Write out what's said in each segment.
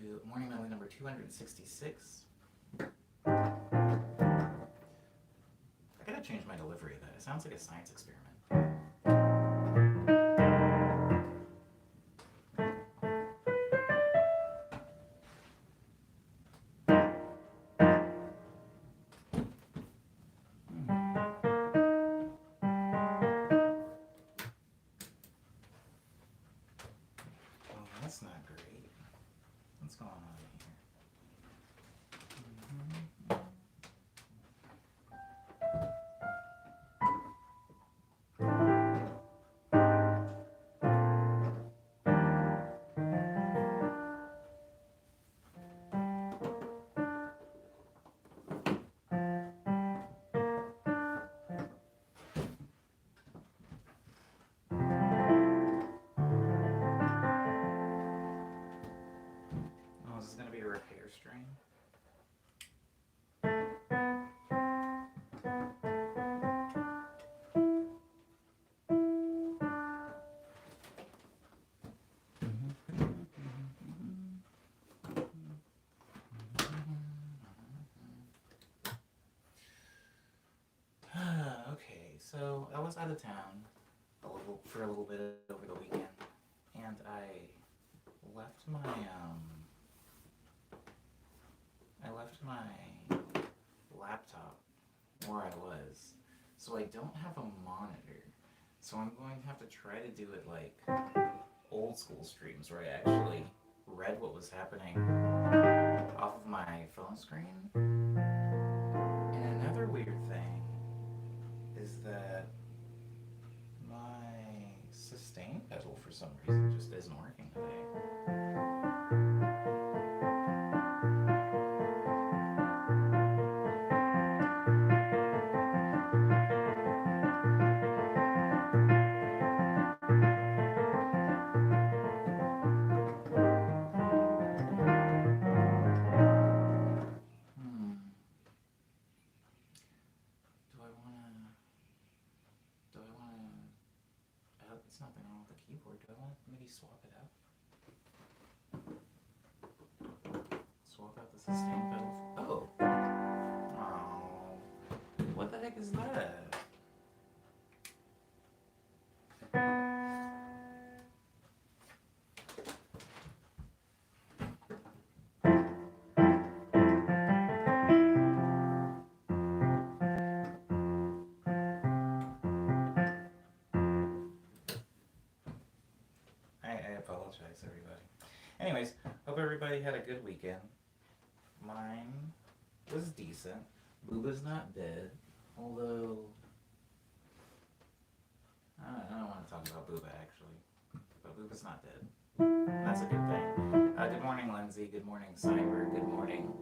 to Morning Medley number 266. I gotta change my delivery of that. It sounds like a science experiment. Oh, that's not great. What's going on here? Oh, is this gonna be a repair stream? Okay, so I was out of town for a little bit over the weekend, and I left my laptop where I was, so I don't have a monitor. So I'm going to have to try to do it like old school streams where I actually read what was happening off of my phone screen. And another weird thing is that my sustain pedal for some reason just isn't working today. Hmm. Do I wanna? Do I wanna? I hope it's nothing wrong with the keyboard. Do I want to maybe swap it out? Swap out the sustain pedal. Oh. Oh. What the heck is that? I apologize, everybody. Anyways, hope everybody had a good weekend. Mine was decent. Booba's not dead, although I don't want to talk about Booba actually, but Booba's not dead. That's a good thing. Good morning, Lindsay. Good morning, Cyber. Good morning,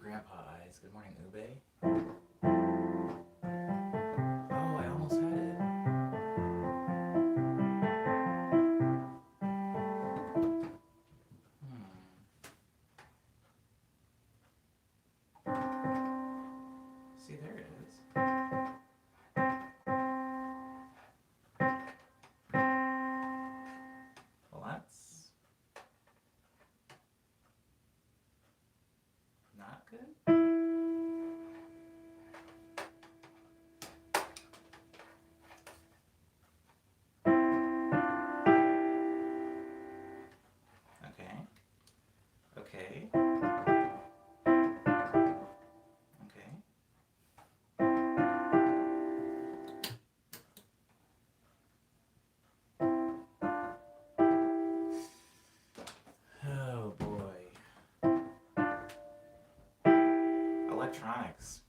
Grandpa Eyes. Good morning, Ube. Oh, I almost had it. See, there it is. Well, that's not good. Okay. Okay. Okay. Oh boy. Electronics.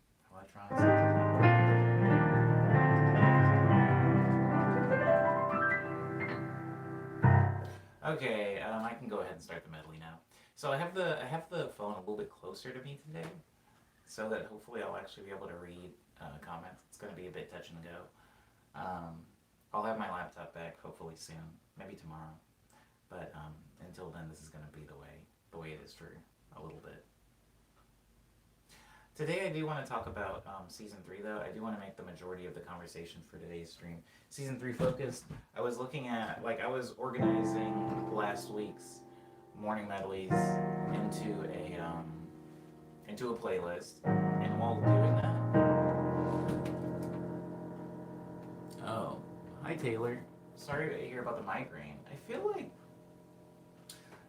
Okay, I can go ahead and start the medley now. So I have the phone a little bit closer to me today, so that hopefully I'll actually be able to read comments. It's going to be a bit touch and go. I'll have my laptop back hopefully soon, maybe tomorrow. But until then, this is going to be the way it is for a little bit. Today I do want to talk about Season 3, though. I do want to make the majority of the conversation for today's stream Season 3 focused. I was looking at, I was organizing last week's morning medleys into a playlist, and while doing that, oh, hi Taylor. Sorry to hear about the migraine. I feel like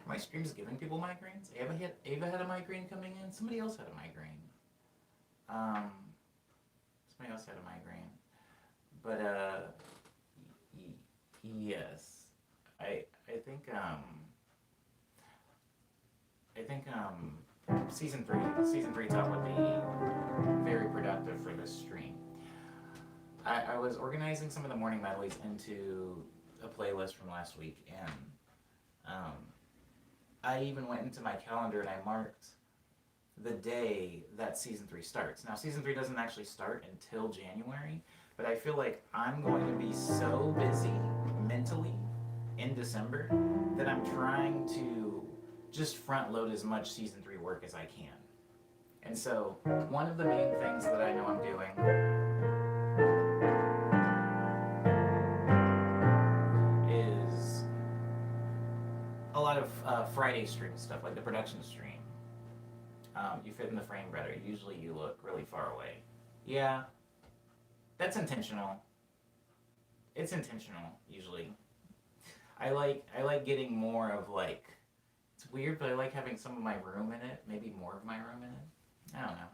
my stream's giving people migraines. Ava had a migraine coming in. Somebody else had a migraine. Um, somebody else had a migraine. But yes, I think season three talk would be very productive for this stream. I was organizing some of the morning medleys into a playlist from last week, and um, I even went into my calendar and I marked the day that season three starts. Now, season three doesn't actually start until January, but I feel like I'm going to be so busy mentally in December that I'm trying to just front load as much season three work as I can. And so, one of the main things that I know I'm doing is a lot of Friday stream stuff, like the production stream. You fit in the frame better. Usually you look really far away. Yeah, that's intentional. It's intentional, usually. I like getting more of like, it's weird, but I like having some of my room in it, maybe more of my room in it. I don't know.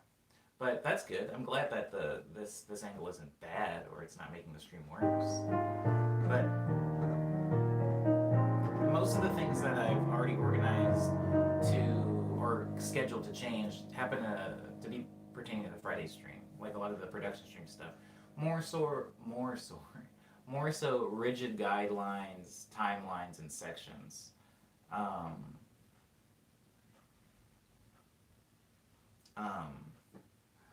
But that's good. I'm glad that this angle isn't bad or it's not making the stream worse. But most of the things that I've already organized to or scheduled to change happen to be pertaining to the Friday stream, like a lot of the production stream stuff. More so rigid guidelines, timelines, and sections. Um,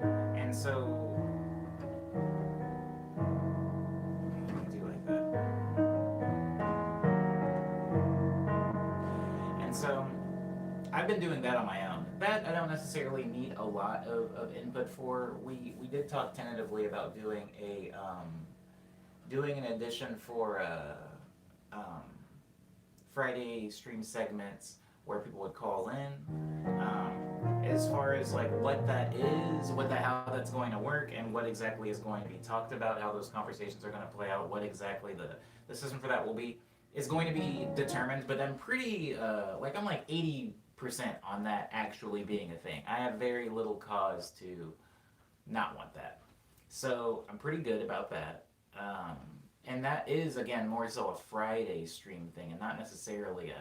and so I do like that. And so I've been doing that on my own. That I don't necessarily need a lot of input for. We did talk tentatively about doing an addition for um, Friday stream segments where people would call in. As far as like what that is, how that's going to work, and what exactly is going to be talked about, how those conversations are going to play out, what exactly the system for that will be, is going to be determined. But I'm pretty I'm like 80% on that actually being a thing. I have very little cause to not want that, so I'm pretty good about that. And that is again more so a Friday stream thing, and not necessarily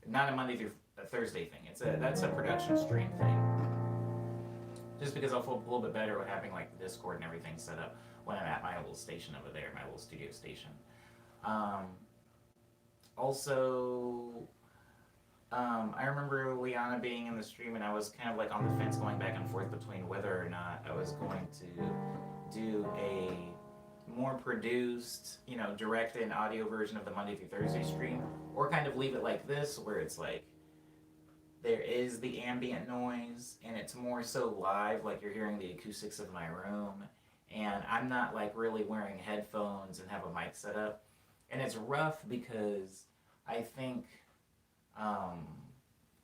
not a Monday through a Thursday thing. That's a production stream thing. Just because I'll feel a little bit better with having like the Discord and everything set up when I'm at my little station over there, my little studio station. Also, I remember Liana being in the stream, and I was kind of like on the fence, going back and forth between whether or not I was going to do a more produced, direct and audio version of the Monday through Thursday stream, or kind of leave it like this, where it's like there is the ambient noise and it's more so live, like you're hearing the acoustics of my room, and I'm not like really wearing headphones and have a mic set up. And it's rough because I think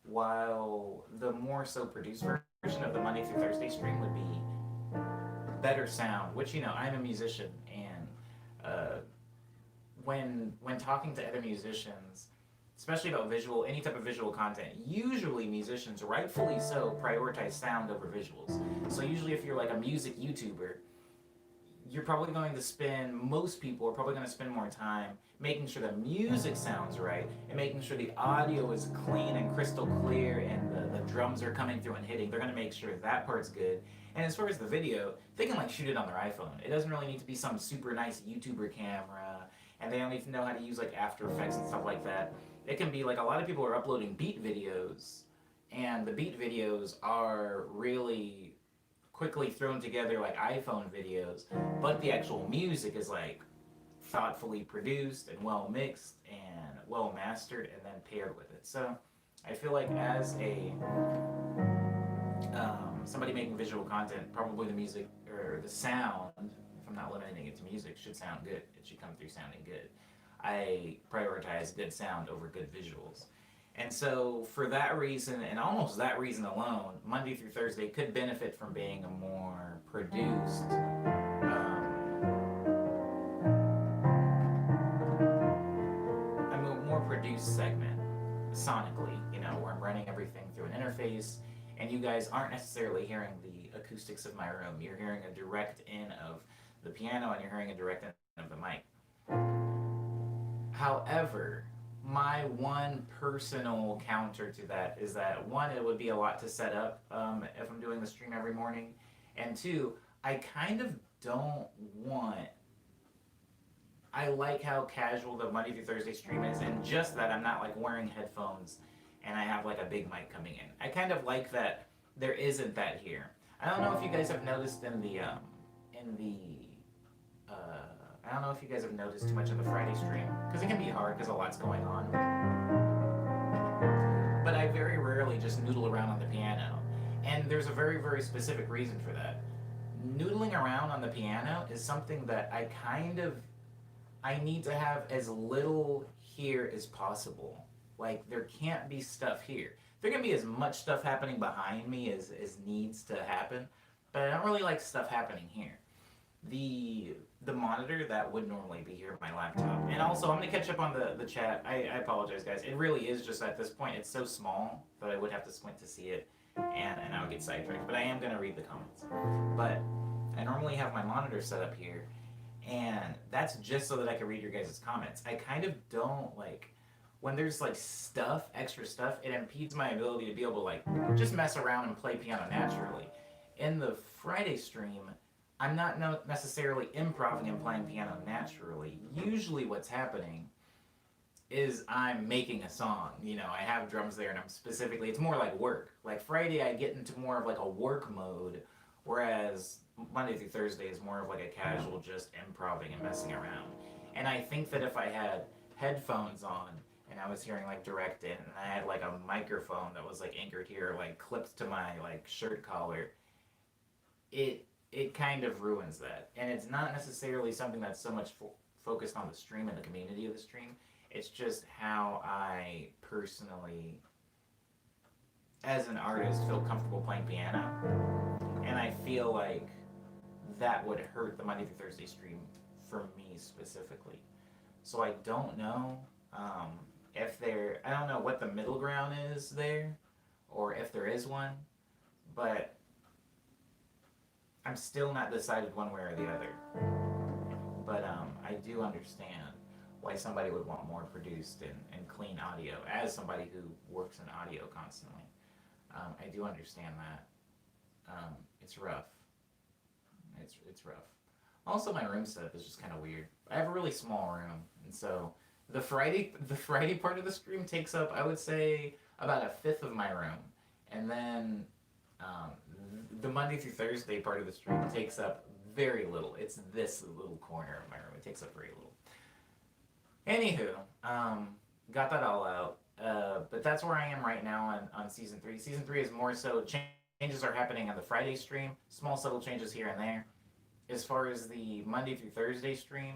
while the more so produced version of the Monday through Thursday stream would be better sound, which I'm a musician, and when talking to other musicians, especially about any type of visual content, usually musicians, rightfully so, prioritize sound over visuals. So usually if you're like a music YouTuber, most people are probably going to spend more time making sure the music sounds right and making sure the audio is clean and crystal clear and the drums are coming through and hitting. They're going to make sure that part's good. And as far as the video, they can like shoot it on their iPhone. It doesn't really need to be some super nice YouTuber camera, and they don't need to know how to use like After Effects and stuff like that. It can be like a lot of people are uploading beat videos, and the beat videos are really quickly thrown together like iPhone videos, but the actual music is like thoughtfully produced and well mixed and well mastered and then paired with it. So I feel like as a somebody making visual content, probably the music or the sound, if I'm not limiting it to music, should sound good. It should come through sounding good. I prioritize good sound over good visuals. And so, for that reason, and almost that reason alone, Monday through Thursday could benefit from being a more produced, a more produced segment sonically. You know, where I'm running everything through an interface, and you guys aren't necessarily hearing the acoustics of my room. You're hearing a direct in of the piano, and you're hearing a direct in of the mic. However, my one personal counter to that is that one, it would be a lot to set up if I'm doing the stream every morning, and two, I kind of don't want. I like how casual the Monday through Thursday stream is, and just that I'm not like wearing headphones and I have like a big mic coming in. I kind of like that there isn't that here. I don't know if you guys have noticed in the I don't know if you guys have noticed too much of the Friday stream, because it can be hard because a lot's going on. But I very rarely just noodle around on the piano. And there's a very, very specific reason for that. Noodling around on the piano is something that I need to have as little here as possible. Like, there can't be stuff here. There can be as much stuff happening behind me as needs to happen, but I don't really like stuff happening here. The monitor that would normally be here, my laptop. And also, I'm going to catch up on the chat. I apologize, guys. It really is just at this point, it's so small that I would have to squint to see it, and I would get sidetracked. But I am going to read the comments. But I normally have my monitor set up here, and that's just so that I can read your guys' comments. I kind of don't like, when there's like stuff, extra stuff, it impedes my ability to be able to like just mess around and play piano naturally. In the Friday stream, I'm not necessarily improvising and playing piano naturally. Usually what's happening is I'm making a song. You know, I have drums there, and it's more like work. Like Friday, I get into more of like a work mode, whereas Monday through Thursday is more of like a casual just improvising and messing around. And I think that if I had headphones on and I was hearing like direct in, and I had like a microphone that was like anchored here, like clipped to my like shirt collar, it kind of ruins that. And it's not necessarily something that's so much focused on the stream and the community of the stream. It's just how I personally, as an artist, feel comfortable playing piano. And I feel like that would hurt the Monday through Thursday stream for me specifically. So I don't know I don't know what the middle ground is there, or if there is one, but I'm still not decided one way or the other. But I do understand why somebody would want more produced and clean audio, as somebody who works in audio constantly. I do understand that. It's rough. It's rough. Also, my room setup is just kind of weird. I have a really small room, and so the Friday part of the stream takes up, I would say, about a fifth of my room, and then the Monday through Thursday part of the stream takes up very little. It's this little corner of my room. It takes up very little. Anywho, got that all out. But that's where I am right now on season 3. Season 3 is more so changes are happening on the Friday stream, small subtle changes here and there. As far as the Monday through Thursday stream,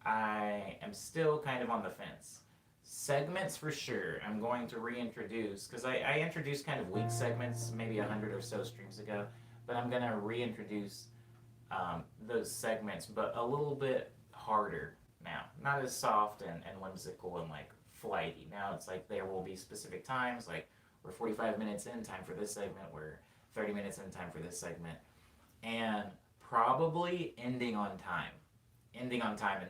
I am still kind of on the fence. Segments for sure I'm going to reintroduce, because I introduced kind of weak segments maybe 100 or so streams ago, but I'm going to reintroduce those segments, but a little bit harder now. Not as soft and whimsical and like flighty. Now it's like there will be specific times, like we're 45 minutes in, time for this segment, we're 30 minutes in, time for this segment, and probably ending on time and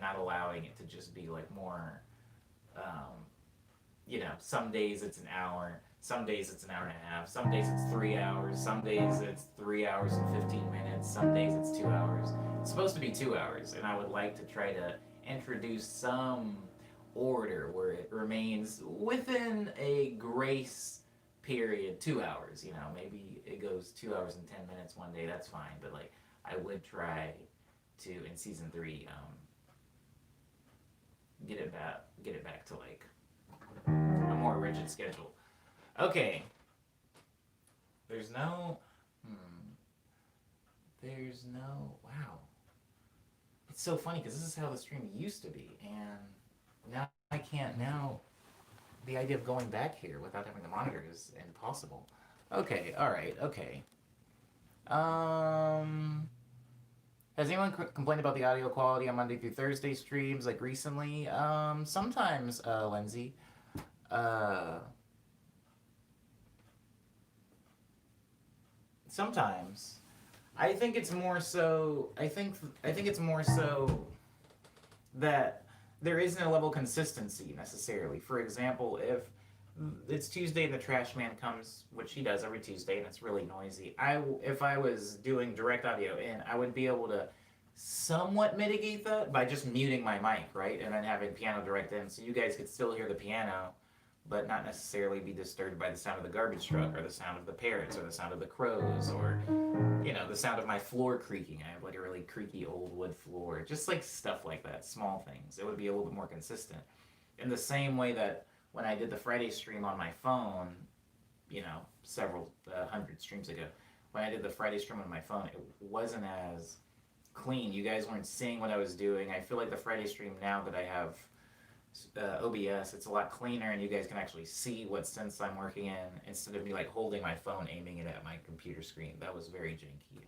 not allowing it to just be like more some days it's an hour, some days it's an hour and a half, some days it's 3 hours, some days it's 3 hours and 15 minutes, some days it's 2 hours. It's supposed to be 2 hours, and I would like to try to introduce some order where it remains within a grace period 2 hours. Maybe it goes 2 hours and 10 minutes one day, that's fine, but like I would try to, in season 3, get it back to like a more rigid schedule. Okay. There's no. Wow. It's so funny because this is how the stream used to be, and now I can't. Now the idea of going back here without having the monitor is impossible. Okay, all right, okay. Um, has anyone complained about the audio quality on Monday through Thursday streams like recently? Sometimes, Lindsay. Uh, sometimes. I think it's more so. I think it's more so that there isn't a level of consistency necessarily. For example, if it's Tuesday and the trash man comes, which he does every Tuesday, and it's really noisy. If I was doing direct audio in, I would be able to somewhat mitigate that by just muting my mic, right, and then having piano direct in, so you guys could still hear the piano, but not necessarily be disturbed by the sound of the garbage truck or the sound of the parrots or the sound of the crows or the sound of my floor creaking. I have like a really creaky old wood floor. Just like stuff like that, small things. It would be a little bit more consistent. In the same way that when I did the Friday stream on my phone, several hundred streams ago, when I did the Friday stream on my phone, it wasn't as clean. You guys weren't seeing what I was doing. I feel like the Friday stream now that I have OBS, it's a lot cleaner, and you guys can actually see what synths I'm working in instead of me like holding my phone, aiming it at my computer screen. That was very janky.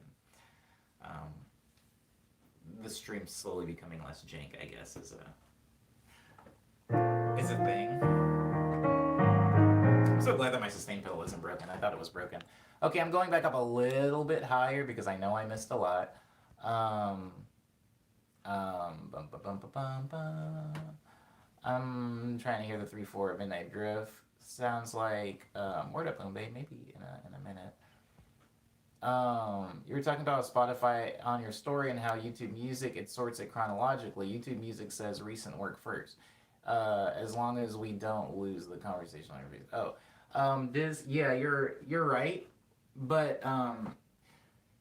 And the stream's slowly becoming less jank, I guess, is a thing. I'm so glad that my sustain pedal isn't broken. I thought it was broken. Okay, I'm going back up a little bit higher because I know I missed a lot. Bum, bum, bum, bum, bum, bum. I'm trying to hear the 3/4 of Midnight Drift. Sounds like Word Up Bay, maybe in a minute. You were talking about Spotify on your story and how YouTube Music, it sorts it chronologically. YouTube Music says recent work first. As long as we don't lose the conversation on everything. Yeah, you're right, but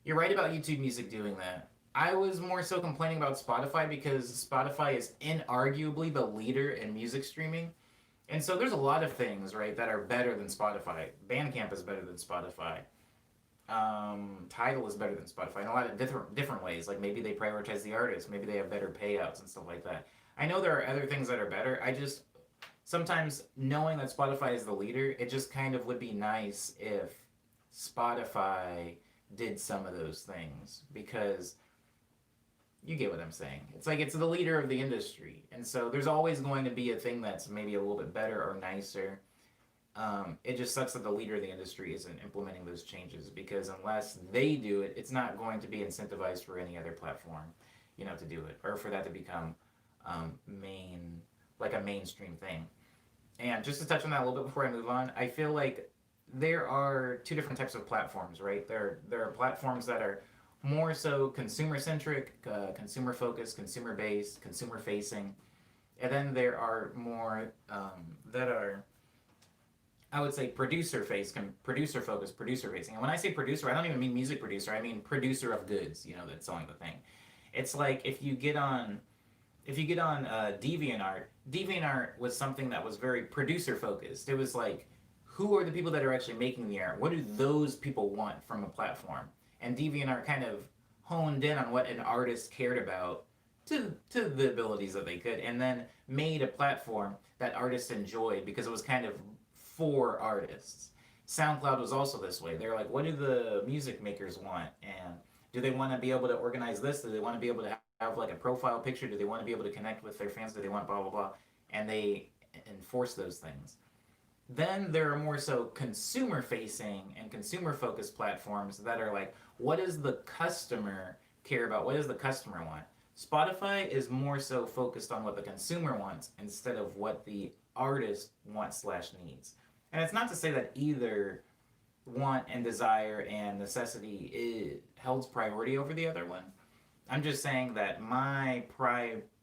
you're right about YouTube Music doing that. I was more so complaining about Spotify because Spotify is inarguably the leader in music streaming. And so there's a lot of things, right, that are better than Spotify. Bandcamp is better than Spotify. Tidal is better than Spotify in a lot of different ways. Like maybe they prioritize the artist, maybe they have better payouts and stuff like that. I know there are other things that are better. I just sometimes knowing that Spotify is the leader, it just kind of would be nice if Spotify did some of those things because you get what I'm saying. It's like it's the leader of the industry. And so there's always going to be a thing that's maybe a little bit better or nicer. It just sucks that the leader of the industry isn't implementing those changes because unless they do it, it's not going to be incentivized for any other platform, to do it or for that to become like a mainstream thing. And just to touch on that a little bit before I move on, I feel like there are two different types of platforms, right? There are platforms that are more so consumer centric, consumer focused, consumer based, consumer facing, and then there are more that are, I would say, producer focused, producer facing. And when I say producer, I don't even mean music producer. I mean producer of goods. That's selling the thing. It's like if you get on DeviantArt, DeviantArt was something that was very producer focused. It was like, who are the people that are actually making the art? What do those people want from a platform? And DeviantArt kind of honed in on what an artist cared about to the abilities that they could, and then made a platform that artists enjoyed because it was kind of for artists. SoundCloud was also this way. They're like, what do the music makers want? And do they want to be able to organize this? Do they want to be able to have like a profile picture? Do they want to be able to connect with their fans? Do they want blah, blah, blah? And they enforce those things. Then there are more so consumer facing and consumer focused platforms that are like, what does the customer care about? What does the customer want? Spotify is more so focused on what the consumer wants instead of what the artist wants / needs. And it's not to say that either want and desire and necessity holds priority over the other one. I'm just saying that my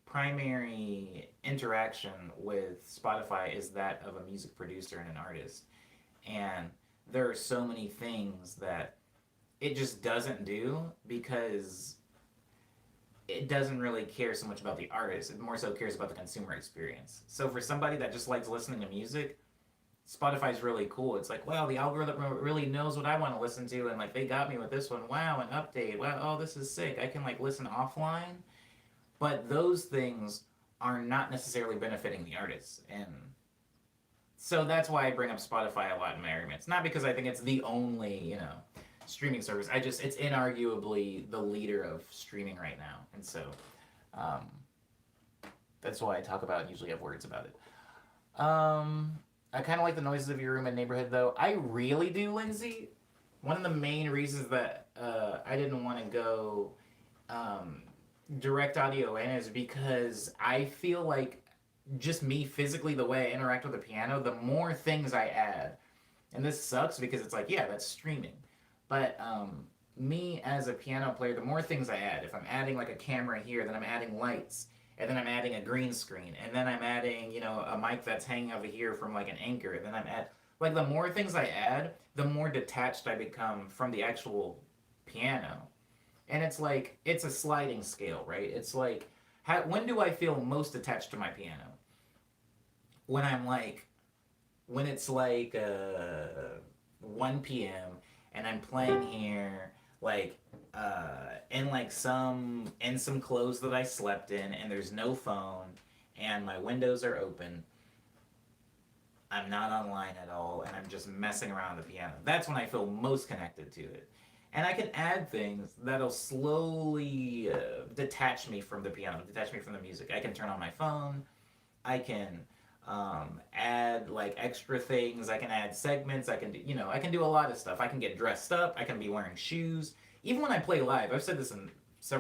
primary interaction with Spotify is that of a music producer and an artist. And there are so many things that it just doesn't do because it doesn't really care so much about the artist. It more so cares about the consumer experience. So for somebody that just likes listening to music, Spotify's really cool. It's like, wow, the algorithm really knows what I want to listen to, and like they got me with this one. Wow, an update. Wow, oh, this is sick. I can like listen offline. But those things are not necessarily benefiting the artists. And so that's why I bring up Spotify a lot in my arguments. Not because I think it's the only, streaming service. It's inarguably the leader of streaming right now. And so um, that's why I talk about it and usually have words about it. I kind of like the noises of your room and neighborhood, though. I really do, Lindsay. One of the main reasons that I didn't want to go um, direct audio in is because I feel like just me physically, the way I interact with the piano, the more things I add, and this sucks because it's like, yeah, that's streaming. But me as a piano player, the more things I add, if I'm adding like a camera here, then I'm adding lights, and then I'm adding a green screen, and then I'm adding, a mic that's hanging over here from like an anchor, and then I'm add like the more things I add, the more detached I become from the actual piano. And it's like it's a sliding scale, right? It's like when do I feel most attached to my piano? When I'm like when it's like 1 p.m. and I'm playing here like in some clothes that I slept in, and there's no phone and my windows are open. I'm not online at all and I'm just messing around with the piano. That's when I feel most connected to it. And I can add things that'll slowly detach me from the piano, detach me from the music. I can turn on my phone. I can add like extra things. I can add segments. I can do, I can do a lot of stuff. I can get dressed up. I can be wearing shoes. Even when I play live, I've said this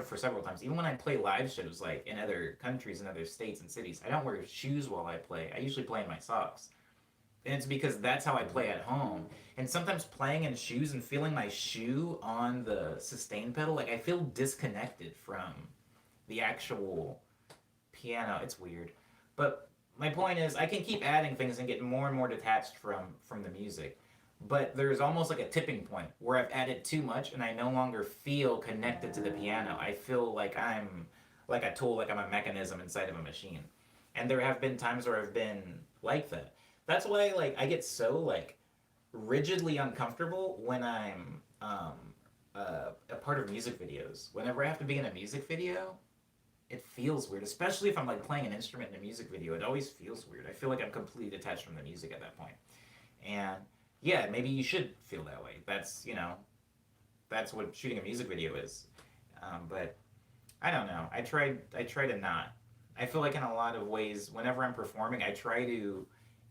for several times. Even when I play live shows, like in other countries and other states and cities, I don't wear shoes while I play. I usually play in my socks. And it's because that's how I play at home. And sometimes playing in shoes and feeling my shoe on the sustain pedal, like I feel disconnected from the actual piano. It's weird. But my point is I can keep adding things and get more and more detached from the music. But there's almost like a tipping point where I've added too much and I no longer feel connected to the piano. I feel like I'm like a tool, like I'm a mechanism inside of a machine. And there have been times where I've been like that. That's why like I get so like rigidly uncomfortable when I'm a part of music videos. Whenever I have to be in a music video, it feels weird, especially if I'm like playing an instrument in a music video. It always feels weird. I feel like I'm completely detached from the music at that point. And yeah, maybe you should feel that way. That's what shooting a music video is. But I don't know. I try to not. I feel like in a lot of ways, whenever I'm performing, I try to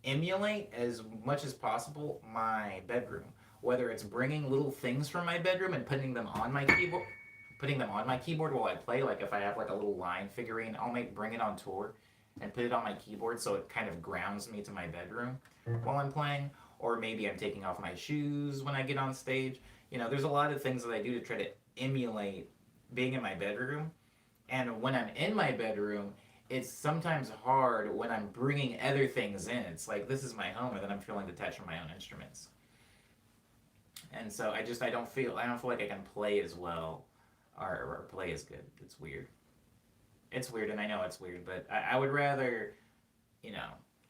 emulate as much as possible my bedroom. Whether it's bringing little things from my bedroom and putting them on my keyboard while I play. Like if I have like a little line figurine, I'll bring it on tour and put it on my keyboard so it kind of grounds me to my bedroom while I'm playing. Or maybe I'm taking off my shoes when I get on stage. There's a lot of things that I do to try to emulate being in my bedroom. And when I'm in my bedroom, it's sometimes hard when I'm bringing other things in. It's like, this is my home, and then I'm feeling detached from my own instruments. And so I don't feel like I can play as well or play as good. It's weird. It's weird, and I know it's weird, but I would rather,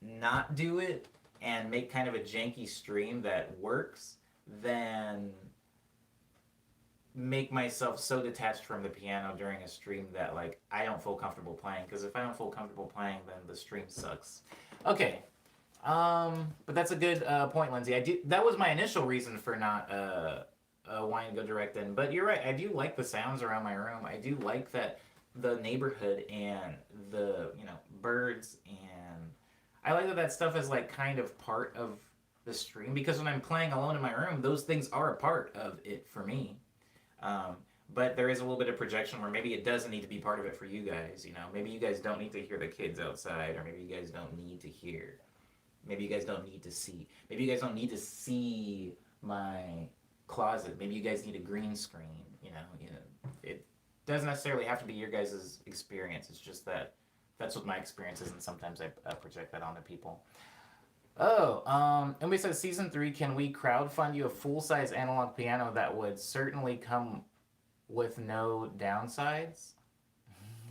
not do it and make kind of a janky stream that works than make myself so detached from the piano during a stream that like I don't feel comfortable playing, because if I don't feel comfortable playing, then the stream sucks. Okay, but that's a good point, Lindsay. That was my initial reason for not wanting to go direct in, but you're right. I do like the sounds around my room. I do like that the neighborhood and the birds, and I like that stuff is like kind of part of the stream, because when I'm playing alone in my room, those things are a part of it for me. But there is a little bit of projection where maybe it doesn't need to be part of it for you guys. Maybe you guys don't need to hear the kids outside, or maybe you guys don't need to hear. Maybe you guys don't need to see. Maybe you guys don't need to see my closet. Maybe you guys need a green screen. It doesn't necessarily have to be your guys' experience. It's just that that's what my experience is, and sometimes I project that onto people. Oh, and we said season 3, can we crowdfund you a full-size analog piano that would certainly come with no downsides?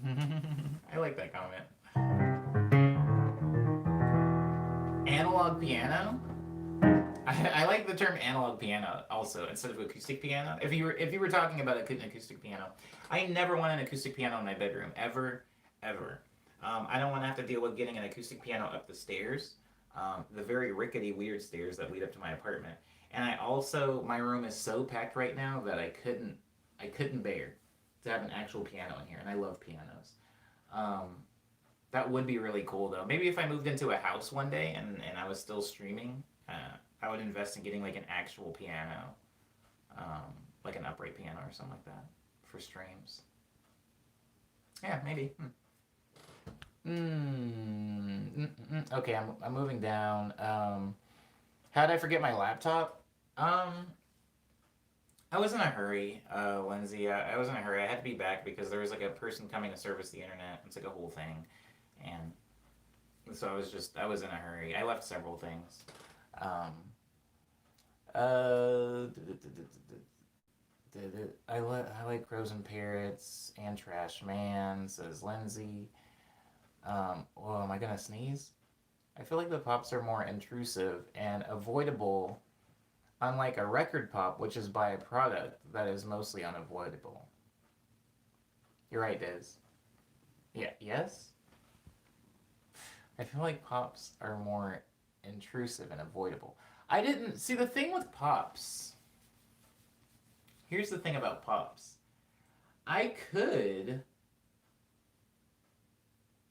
I like that comment. Analog piano? I like the term analog piano also instead of acoustic piano. If you were talking about an acoustic piano, I never want an acoustic piano in my bedroom, ever. I don't want to have to deal with getting an acoustic piano up the stairs, the very rickety, weird stairs that lead up to my apartment. And I also, my room is so packed right now that I couldn't bear to have an actual piano in here, and I love pianos. Um, that would be really cool though. Maybe if I moved into a house one day and I was still streaming, I would invest in getting like an actual piano, um, like an upright piano or something like that for streams. Yeah, maybe. Okay, I'm moving down. How did I forget my laptop? Um, I was in a hurry, Lindsay. I was in a hurry. I had to be back because there was like a person coming to service the internet. It's like a whole thing, and so I was in a hurry. I left several things. Um, I like crows and parrots and trash man, says Lindsay. Well, am I gonna sneeze? I feel like the pops are more intrusive and avoidable, unlike a record pop, which is by a product that is mostly unavoidable. You're right, Diz. Yeah, yes? I feel like pops are more intrusive and avoidable. I didn't see the thing with pops. Here's the thing about pops. I could.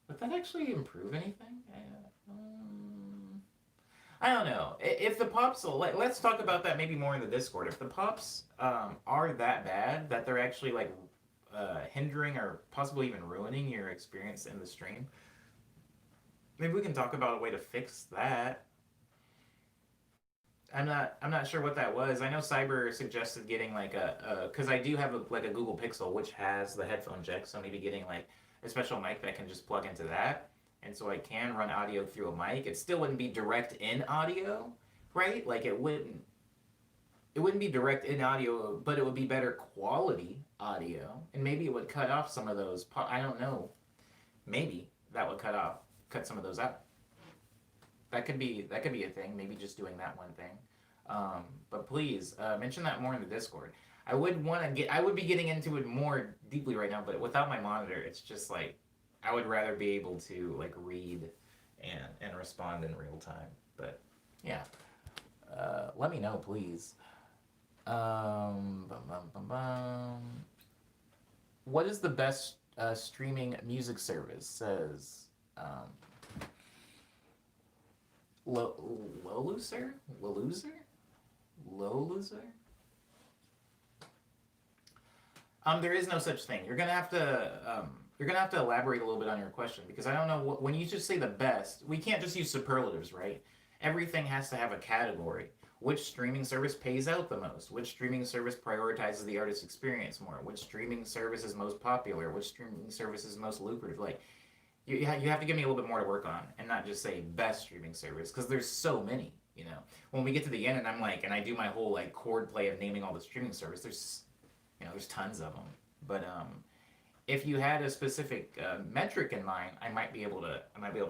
Would that actually improve anything? I don't know. If the pops, let's talk about that maybe more in the Discord. If the pops are that bad that they're actually like hindering or possibly even ruining your experience in the stream, maybe we can talk about a way to fix that. I'm not sure what that was. I know Cyber suggested getting like because I do have like a Google Pixel which has the headphone jack, so maybe getting like a special mic that can just plug into that, and so I can run audio through a mic. It still wouldn't be direct in audio, right? Like it wouldn't be direct in audio, but it would be better quality audio, and maybe it would cut off some of those. I don't know. Maybe that would cut some of those out. That could be a thing. Maybe just doing that one thing. But please mention that more in the Discord. I would be getting into it more deeply right now, but without my monitor, it's just like I would rather be able to like read and respond in real time. But yeah, let me know, please. Bum, bum, bum, bum. What is the best streaming music service? Says Loluser? Loluser? Loluser? There is no such thing. You're gonna have to elaborate a little bit on your question because I don't know when you just say the best. We can't just use superlatives, right? Everything has to have a category. Which streaming service pays out the most? Which streaming service prioritizes the artist experience more? Which streaming service is most popular? Which streaming service is most lucrative? Like, you have to give me a little bit more to work on and not just say best streaming service because there's so many. When we get to the end and I'm like, and I do my whole like chord play of naming all the streaming service, there's tons of them. But if you had a specific metric in mind, I might be able to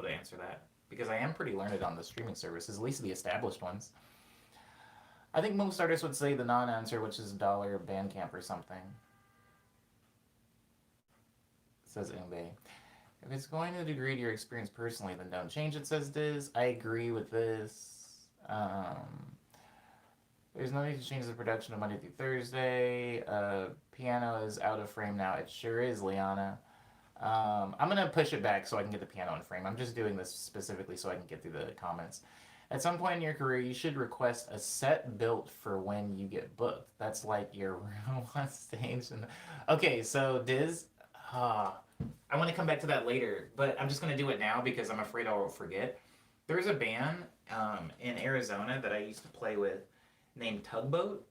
answer that because I am pretty learned on the streaming services, at least the established ones. I think most artists would say the non-answer, which is dollar Bandcamp or something. Says Umbe. If it's going to degrade your experience personally, then don't change it, says Diz. I agree with this. There's no need to change the production of Monday through Thursday. Piano is out of frame now. It sure is, Liana. I'm going to push it back so I can get the piano in frame. I'm just doing this specifically so I can get through the comments. At some point in your career, you should request a set built for when you get booked. That's like your room on stage. Okay, so Diz, I want to come back to that later, but I'm just going to do it now because I'm afraid I'll forget. There's a band in Arizona that I used to play with named Tugboat.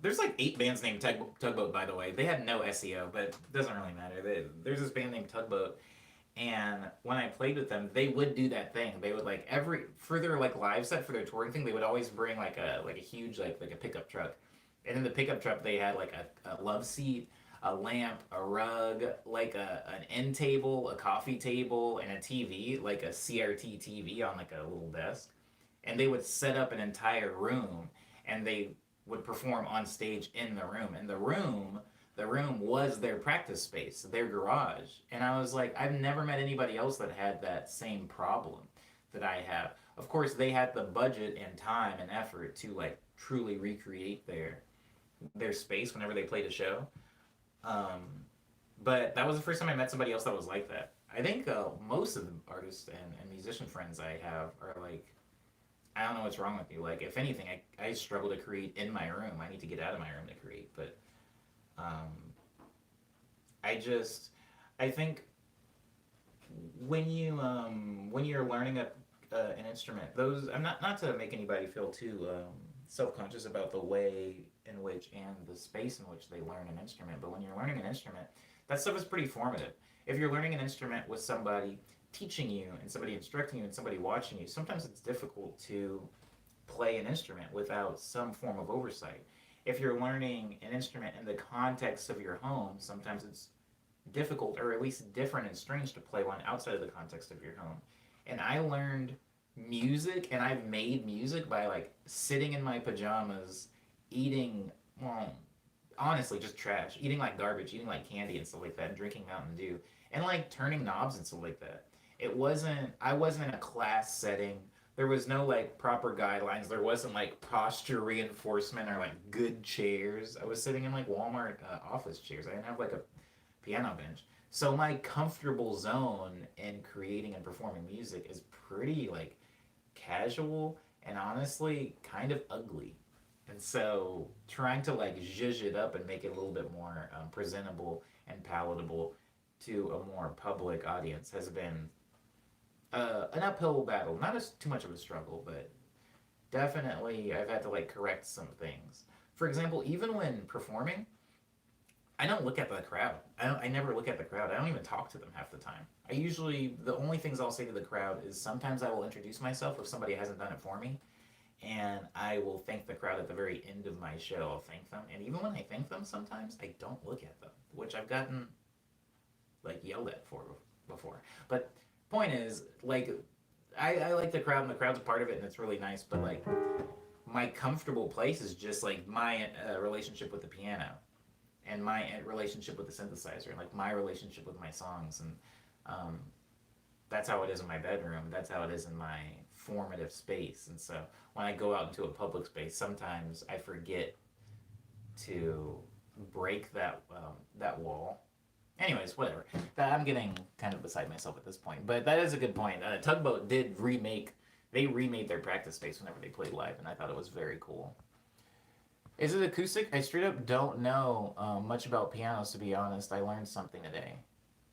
There's like 8 bands named Tugboat, by the way. They had no SEO, but it doesn't really matter. There's this band named Tugboat. And when I played with them, they would do that thing. They would like for their like live set for their touring thing, they would always bring like a huge like a pickup truck. And in the pickup truck they had like a love seat, a lamp, a rug, like an end table, a coffee table, and a TV, like a CRT TV on like a little desk. And they would set up an entire room and they would perform on stage in the room. And the room, The room was their practice space, their garage. And I was like, I've never met anybody else that had that same problem that I have. Of course, they had the budget and time and effort to like truly recreate their space whenever they played a show. Um, but that was the first time I met somebody else that was like that. I think most of the artists and musician friends I have are like, I don't know what's wrong with you. Like, if anything, I struggle to create in my room. I need to get out of my room to create. But um, I just, I think when you're learning an instrument, those I'm not to make anybody feel too self conscious about the way in which and the space in which they learn an instrument. But when you're learning an instrument, that stuff is pretty formative. If you're learning an instrument with somebody teaching you and somebody instructing you and somebody watching you, sometimes it's difficult to play an instrument without some form of oversight. If you're learning an instrument in the context of your home, sometimes it's difficult or at least different and strange to play one outside of the context of your home. And I learned music and I've made music by like sitting in my pajamas, eating, well, honestly, just trash, eating like garbage, eating like candy and stuff like that, and drinking Mountain Dew, and like turning knobs and stuff like that. I wasn't in a class setting. There was no like proper guidelines. There wasn't like posture reinforcement or like good chairs. I was sitting in like Walmart office chairs. I didn't have like a piano bench. So my comfortable zone in creating and performing music is pretty like casual and honestly kind of ugly. And so trying to like zhuzh it up and make it a little bit more presentable and palatable to a more public audience has been an uphill battle. Not as too much of a struggle, but definitely I've had to like correct some things. For example, even when performing, I don't look at the crowd. I never look at the crowd. I don't even talk to them half the time. I usually, the only things I'll say to the crowd is sometimes I will introduce myself if somebody hasn't done it for me. And I will thank the crowd at the very end of my show. I'll thank them. And even when I thank them, sometimes I don't look at them, which I've gotten like yelled at for before. But point is, like, I like the crowd and the crowd's a part of it and it's really nice. But like, my comfortable place is just like my relationship with the piano and my relationship with the synthesizer, and like my relationship with my songs, and um, that's how it is in my bedroom. That's how it is in my formative space. And so when I go out into a public space, sometimes I forget to break that wall. Anyways, whatever. I'm getting kind of beside myself at this point, but that is a good point. Tugboat did remake. They remade their practice space whenever they played live, and I thought it was very cool. Is it acoustic? I straight up don't know much about pianos, to be honest. I learned something today.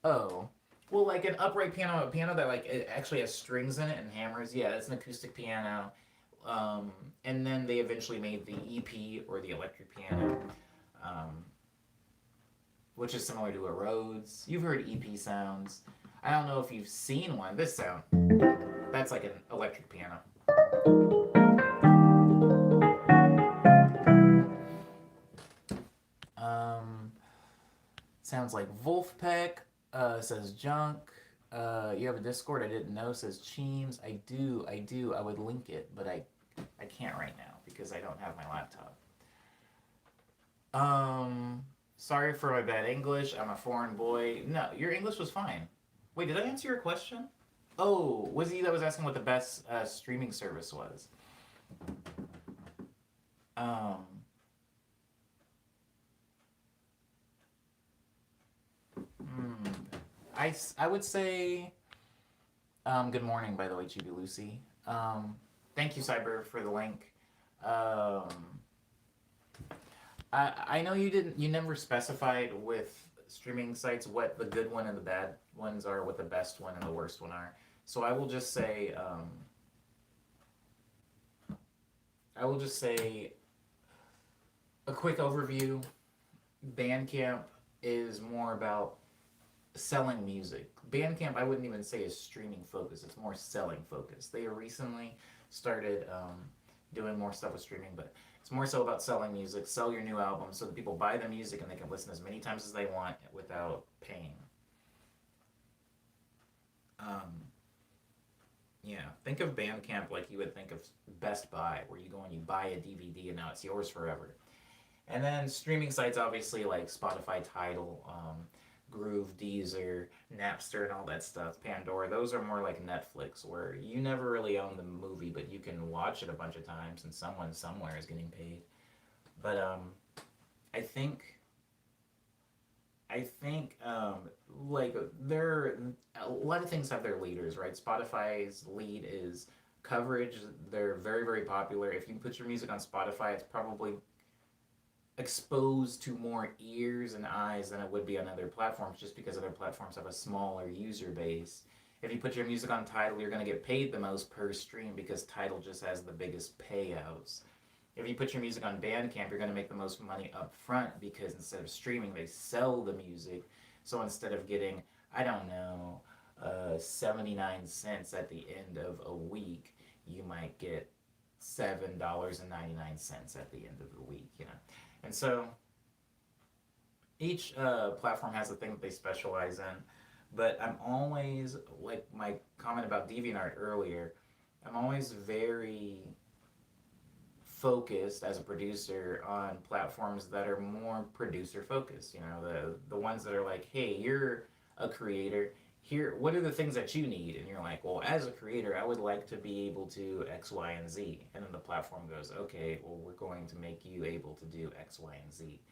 Oh. Well, like an upright piano, a piano that like it actually has strings in it and hammers. Yeah, that's an acoustic piano. And then they eventually made the EP or the electric piano, um, which is similar to a Rhodes. You've heard EP sounds. I don't know if you've seen one. This sound. That's like an electric piano. Um, Sounds like Wolfpack. Says Junk. You have a Discord I didn't know, says Cheems. I do. I would link it, but I can't right now because I don't have my laptop. Sorry for my bad English. I'm a foreign boy. No, your English was fine. Wait, did I answer your question? Oh, was he that was asking what the best streaming service was? Um, hmm, I would say, good morning, by the way, Chibi Lucy. Thank you, Cyber, for the link. Um, I know you never specified with streaming sites what the good one and the bad ones are, what the best one and the worst one are. So I will just say a quick overview. Bandcamp is more about selling music. Bandcamp, I wouldn't even say is streaming focused. It's more selling focused. They recently started doing more stuff with streaming, but it's more so about selling music. Sell your new album so that people buy the music and they can listen as many times as they want without paying. Um, yeah, think of Bandcamp like you would think of Best Buy, where you go and you buy a DVD and now it's yours forever. And then streaming sites, obviously, like Spotify, Tidal, Groove, Deezer, Napster, and all that stuff, Pandora, those are more like Netflix, where you never really own the movie, but you can watch it a bunch of times and someone somewhere is getting paid. But I think like there a lot of things have their leaders, right? Spotify's lead is coverage. They're very, very popular. If you put your music on Spotify, it's probably exposed to more ears and eyes than it would be on other platforms, just because other platforms have a smaller user base. If you put your music on Tidal, you're going to get paid the most per stream because Tidal just has the biggest payouts. If you put your music on Bandcamp, you're going to make the most money up front because instead of streaming, they sell the music. So instead of getting, I don't know, 79 cents at the end of a week, you might get $7.99 at the end of the week, you know. And so each platform has a thing that they specialize in. But I'm always, like my comment about DeviantArt earlier, I'm always very focused as a producer on platforms that are more producer focused. You know, the ones that are like, hey, you're a creator. Here, what are the things that you need? And you're like, well, as a creator, I would like to be able to X, Y, and Z. And then the platform goes, okay, well, we're going to make you able to do X, Y, and Z.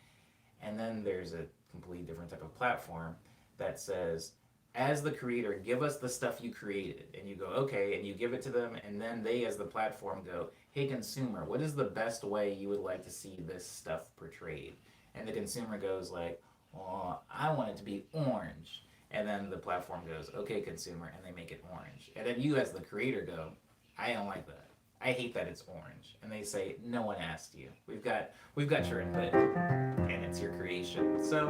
And then there's a completely different type of platform that says, as the creator, give us the stuff you created. And you go, okay, and you give it to them, and then they, as the platform, go, hey, consumer, what is the best way you would like to see this stuff portrayed? And the consumer goes like, oh, I want it to be orange. And then the platform goes, okay, consumer, and they make it orange. And then you, as the creator, go, I don't like that. I hate that it's orange. And they say, no one asked you. We've got your input, and it's your creation. So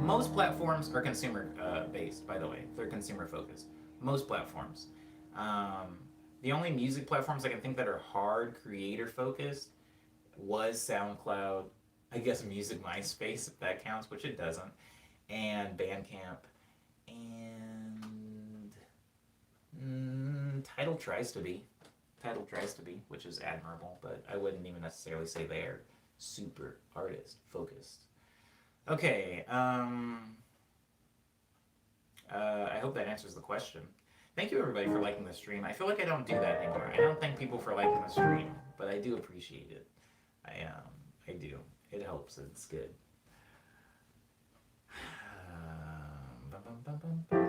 most platforms are consumer based, by the way. They're consumer focused. Most platforms. The only music platforms I can think that are hard creator focused was SoundCloud, I guess Music MySpace, if that counts, which it doesn't, and Bandcamp, and Tidal tries to be. Tidal tries to be, which is admirable, but I wouldn't even necessarily say they're super artist focused. Okay, I hope that answers the question. Thank you everybody for liking the stream. I feel like I don't do that anymore. I don't thank people for liking the stream, but I do appreciate it. I do. It helps. It's good. Bum, bum, bum, bum.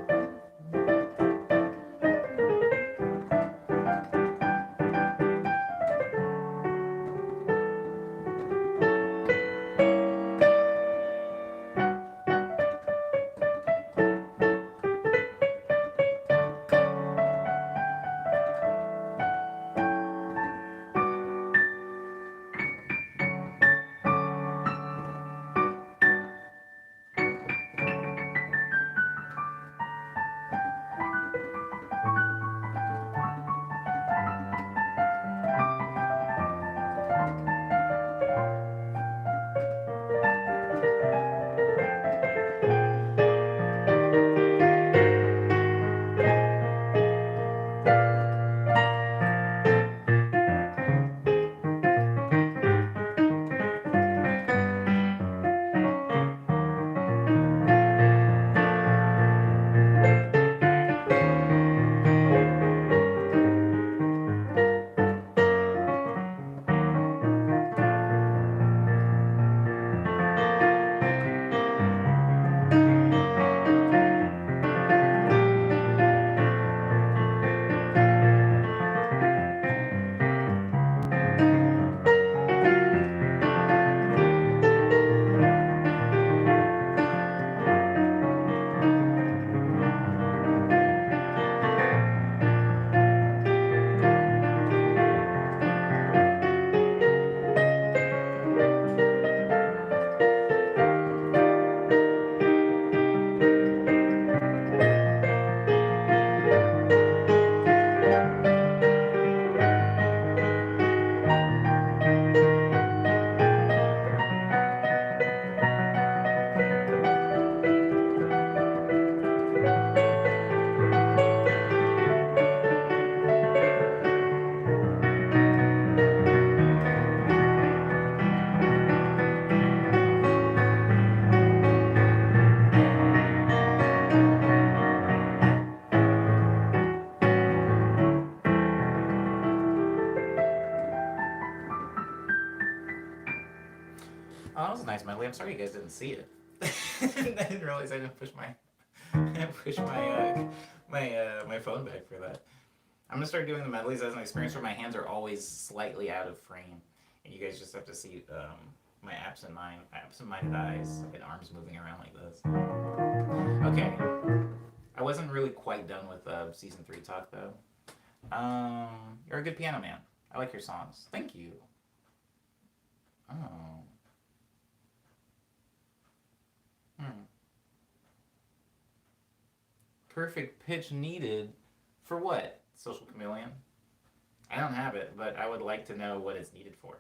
Oh, that was a nice medley. I'm sorry you guys didn't see it. I didn't realize I didn't push my my phone back for that. I'm gonna start doing the medleys as an experience where my hands are always slightly out of frame, and you guys just have to see my absent-minded eyes and arms moving around like this. Okay, I wasn't really quite done with season 3 talk though. You're a good piano man. I like your songs. Thank you. Oh. Perfect pitch needed for what? Social Chameleon? I don't have it, but I would like to know what it's needed for.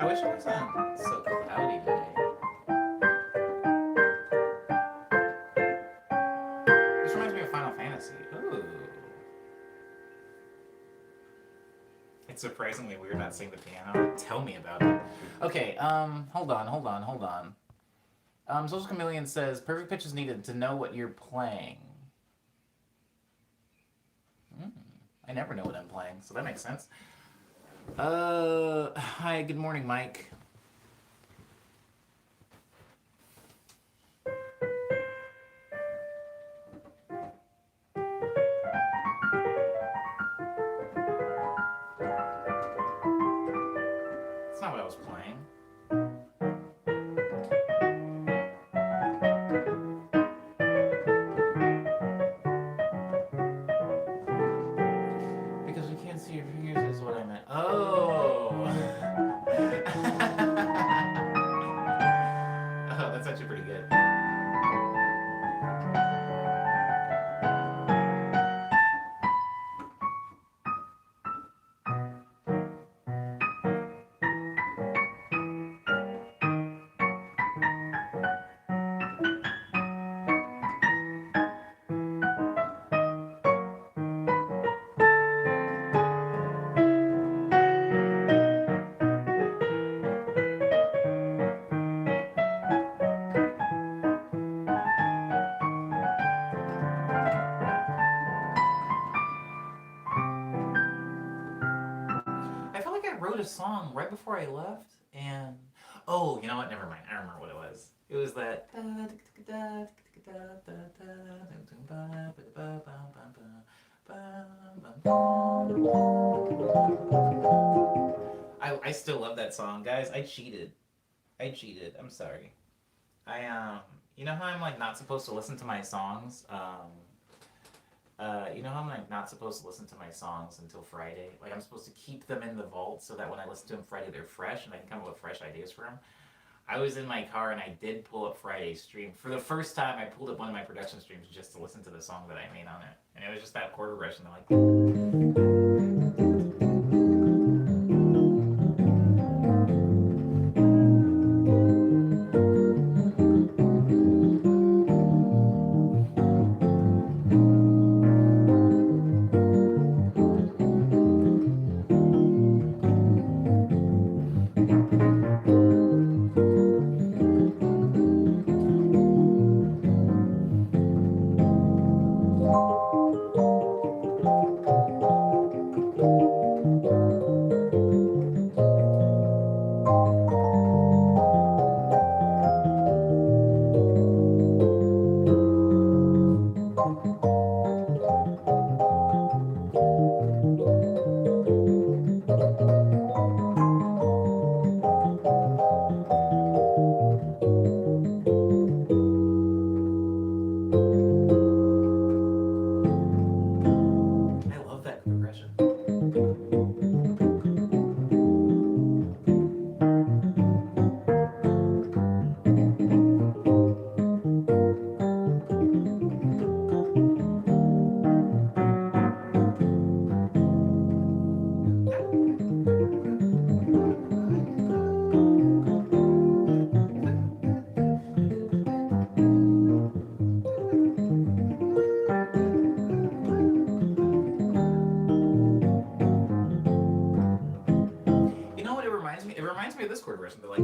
I wish it wasn't so cloudy today. This reminds me of Final Fantasy. Ooh. It's surprisingly weird not seeing the piano. Tell me about it. Okay, hold on. Social Chameleon says, perfect pitch is needed to know what you're playing. I never know what I'm playing, so that makes sense. Hi, good morning, Mike. That's not what I was playing. Because we can't see your fingers is what I meant. Oh! Oh, that's actually pretty good. Wrote a song right before I left, and oh, you know what? Never mind. I remember what it was. It was that. I still love that song, guys. I cheated. I'm sorry. You know how I'm like not supposed to listen to my songs. You know how I'm like not supposed to listen to my songs until Friday? Like I'm supposed to keep them in the vault so that when I listen to them Friday they're fresh and I can come up with fresh ideas for them. I was in my car and I did pull up Friday's stream. For the first time I pulled up one of my production streams just to listen to the song that I made on it. And it was just that chord progression. Like reminds me of this chord progression. They're like,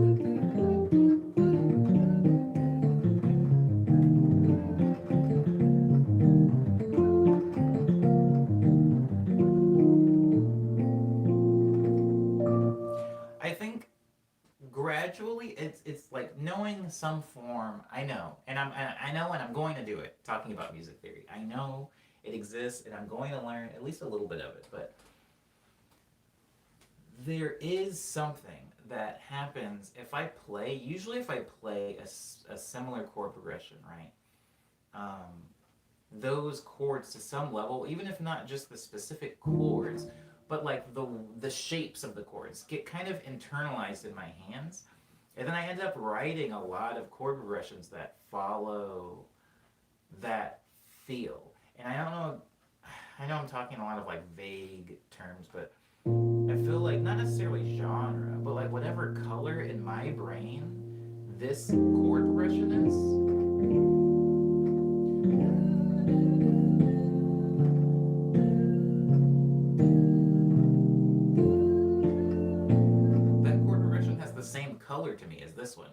I think gradually it's like knowing some form. I know, and I know, and I'm going to do it. Talking about music theory, I know it exists, and I'm going to learn at least a little bit of it. But there is something that happens if I play. Usually, if I play a similar chord progression, right? Um, those chords to some level, even if not just the specific chords, but like the shapes of the chords get kind of internalized in my hands, and then I end up writing a lot of chord progressions that follow that feel. And I don't know, I know I'm talking a lot of like vague terms, but I feel like not necessarily genre, but like whatever color in my brain this chord progression is, that chord progression has the same color to me as this one.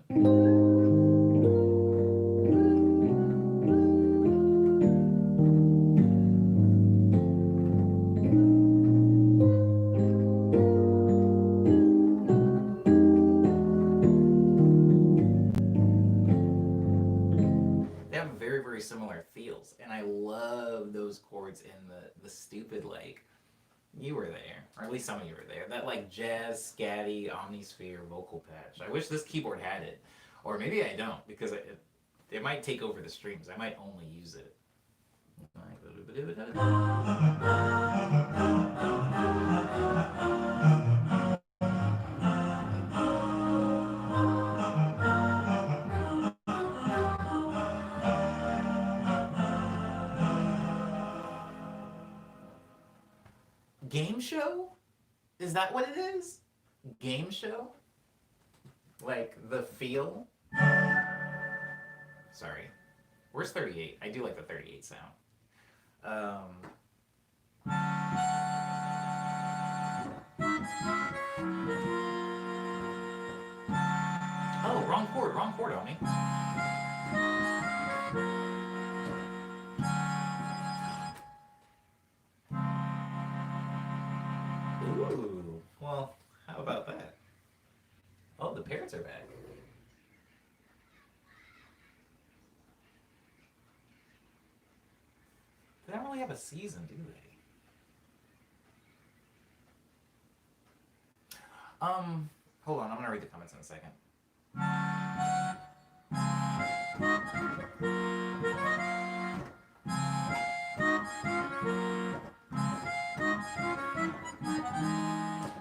They have very, very similar feels, and I love those chords in the stupid, like, you were there, or at least some of you were there, that like jazz scatty omnisphere vocal patch. I wish this keyboard had it, or maybe I don't, because it might take over the streams. I might only use it. Game show? Is that what it is? Game show? Like the feel? Sorry. Where's 38? I do like the 38 sound. Um, oh, wrong chord on me. Ooh, well, how about that? Oh, the parrots are back. They don't really have a season, do they? Hold on, I'm gonna read the comments in a second.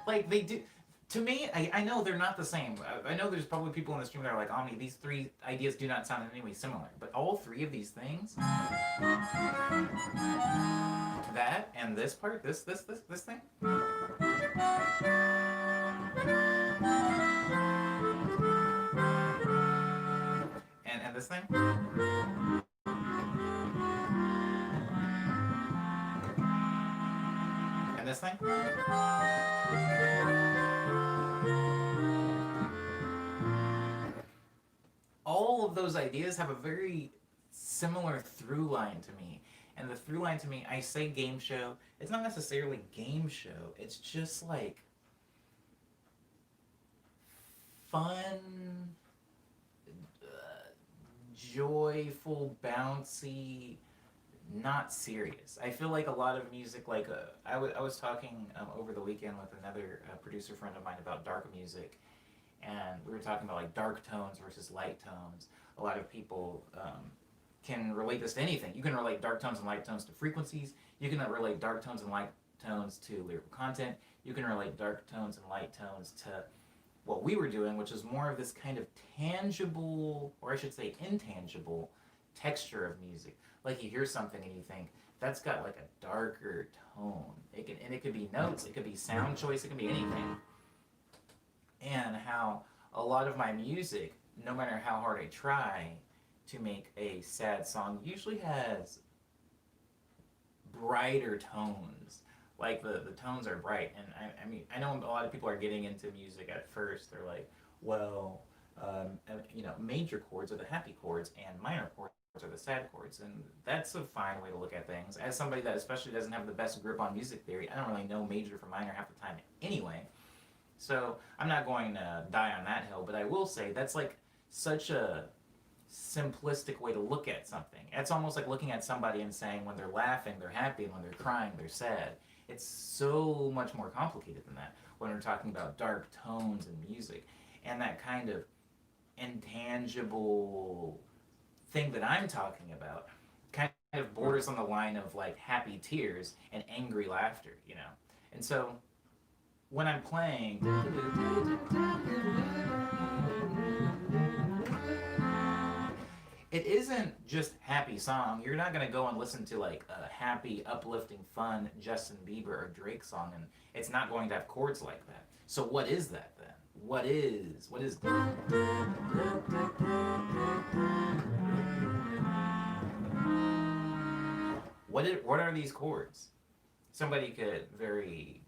Like they do. To me, I know they're not the same. I know there's probably people in the stream that are like, Omni, these three ideas do not sound in any way similar. But all three of these things, that and this part, this thing, and this thing, and this thing. All of those ideas have a very similar through line to me. And the through line to me, I say game show, it's not necessarily game show, it's just like fun, joyful, bouncy, not serious. I feel like a lot of music, like I was talking over the weekend with another producer friend of mine about dark music, and we were talking about like dark tones versus light tones. A lot of people can relate this to anything. You can relate dark tones and light tones to frequencies. You can relate dark tones and light tones to lyrical content. You can relate dark tones and light tones to what we were doing, which is more of this kind of tangible, or I should say intangible, texture of music. Like you hear something and you think, that's got like a darker tone. And it could be notes, it could be sound choice, it could be anything. And how a lot of my music, no matter how hard I try to make a sad song, usually has brighter tones. Like the tones are bright, and I mean I know a lot of people are getting into music at first. They're like, well, major chords are the happy chords, and minor chords are the sad chords, and that's a fine way to look at things. As somebody that especially doesn't have the best grip on music theory, I don't really know major from minor half the time anyway. So I'm not going to die on that hill, but I will say that's like such a simplistic way to look at something. It's almost like looking at somebody and saying when they're laughing, they're happy, and when they're crying, they're sad. It's so much more complicated than that when we're talking about dark tones and music and that kind of intangible thing that I'm talking about kind of borders on the line of like happy tears and angry laughter. And so when I'm playing, it isn't just happy song. You're not gonna go and listen to like a happy, uplifting, fun Justin Bieber or Drake song, and it's not going to have chords like that. So what is that then? What is what are these chords? Somebody could very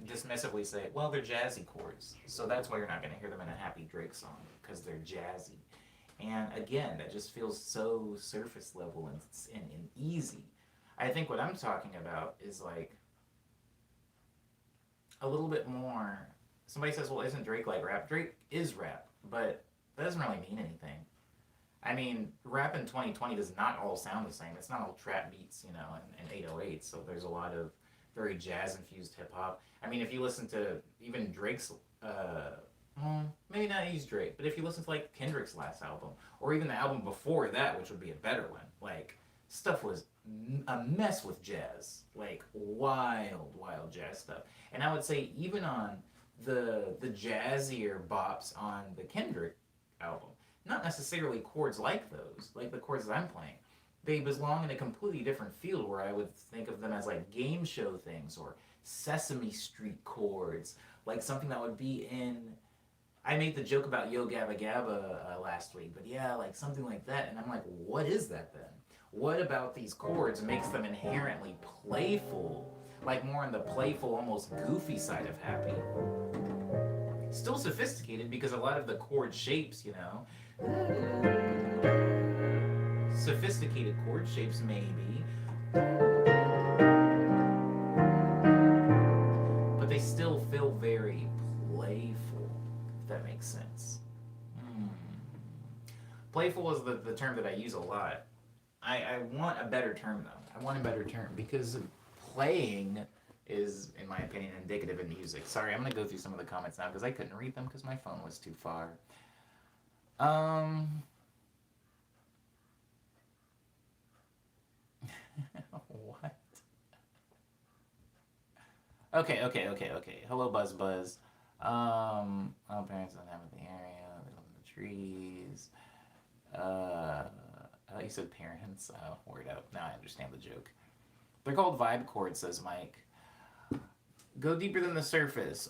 dismissively say, well, they're jazzy chords, so that's why you're not going to hear them in a happy Drake song because they're jazzy. And again, that just feels so surface level and easy. I think what I'm talking about is like a little bit more. Somebody says, well, isn't Drake like rap? Drake is rap, but that doesn't really mean anything. I mean, rap in 2020 does not all sound the same. It's not all trap beats, and 808s. So there's a lot of very jazz infused hip hop. I mean, if you listen to even Drake's, maybe not he's Drake, but if you listen to like Kendrick's last album, or even the album before that, which would be a better one, like stuff was a mess with jazz, like wild jazz stuff. And I would say even on the jazzier bops on the Kendrick album, not necessarily chords like those, like the chords that I'm playing. They belong in a completely different field where I would think of them as like game show things or Sesame Street chords, like something that would be in. I made the joke about Yo Gabba Gabba last week, but yeah, like something like that. And I'm like, what is that then? What about these chords makes them inherently playful? Like more on the playful, almost goofy side of happy. Still sophisticated because a lot of the chord shapes, sophisticated chord shapes maybe, but they still feel very playful, if that makes sense. Hmm. Playful is the term that I use a lot. I want a better term though. I want a better term because playing is, in my opinion, indicative in music. Sorry, I'm going to go through some of the comments now because I couldn't read them because my phone was too far. What? Okay. Hello, Buzz Buzz. Oh, parents don't have it in the area. They live in the trees. I thought you said parents. Word out. Now I understand the joke. They're called vibe chords, says Mike. Go deeper than the surface.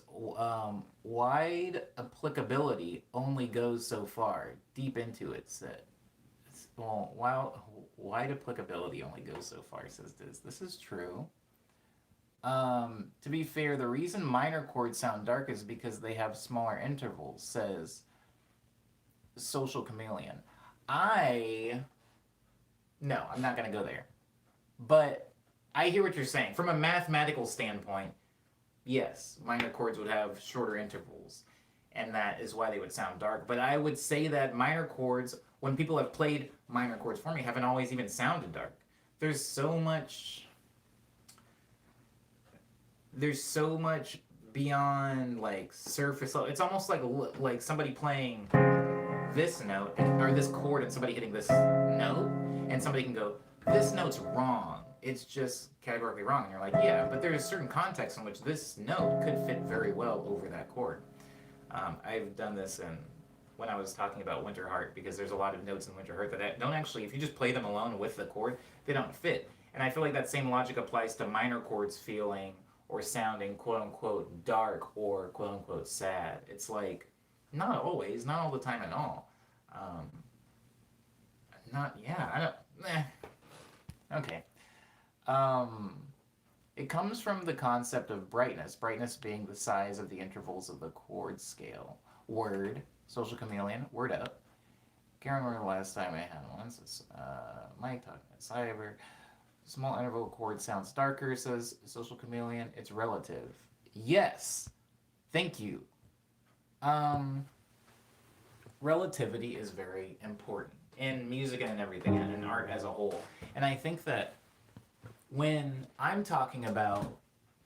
Wide applicability only goes so far. Deep into it, said. Well, wide applicability only goes so far, says Diz. This is true. To be fair, the reason minor chords sound dark is because they have smaller intervals, says Social Chameleon. No, I'm not going to go there. But I hear what you're saying. From a mathematical standpoint, yes, minor chords would have shorter intervals, and that is why they would sound dark. But I would say that minor chords, when people have played minor chords for me, haven't always even sounded dark. There's so much beyond like surface level. It's almost like somebody playing this note or this chord and somebody hitting this note, and somebody can go, this note's wrong. It's just categorically wrong. And you're like, yeah, but there's certain contexts in which this note could fit very well over that chord. I've done this when I was talking about Winterheart, because there's a lot of notes in Winterheart that don't actually, if you just play them alone with the chord, they don't fit. And I feel like that same logic applies to minor chords feeling or sounding quote-unquote dark or quote-unquote sad. It's like, not always, not all the time at all. I don't, okay. It comes from the concept of brightness, brightness being the size of the intervals of the chord scale. Word, Social Chameleon, word up. Can't remember the last time I had one. Says Mike talking about Cyber. Small interval chord sounds darker, says Social Chameleon. It's relative. Yes. Thank you. Um, Relativity is very important in music and in everything, and in art as a whole. And I think that when I'm talking about,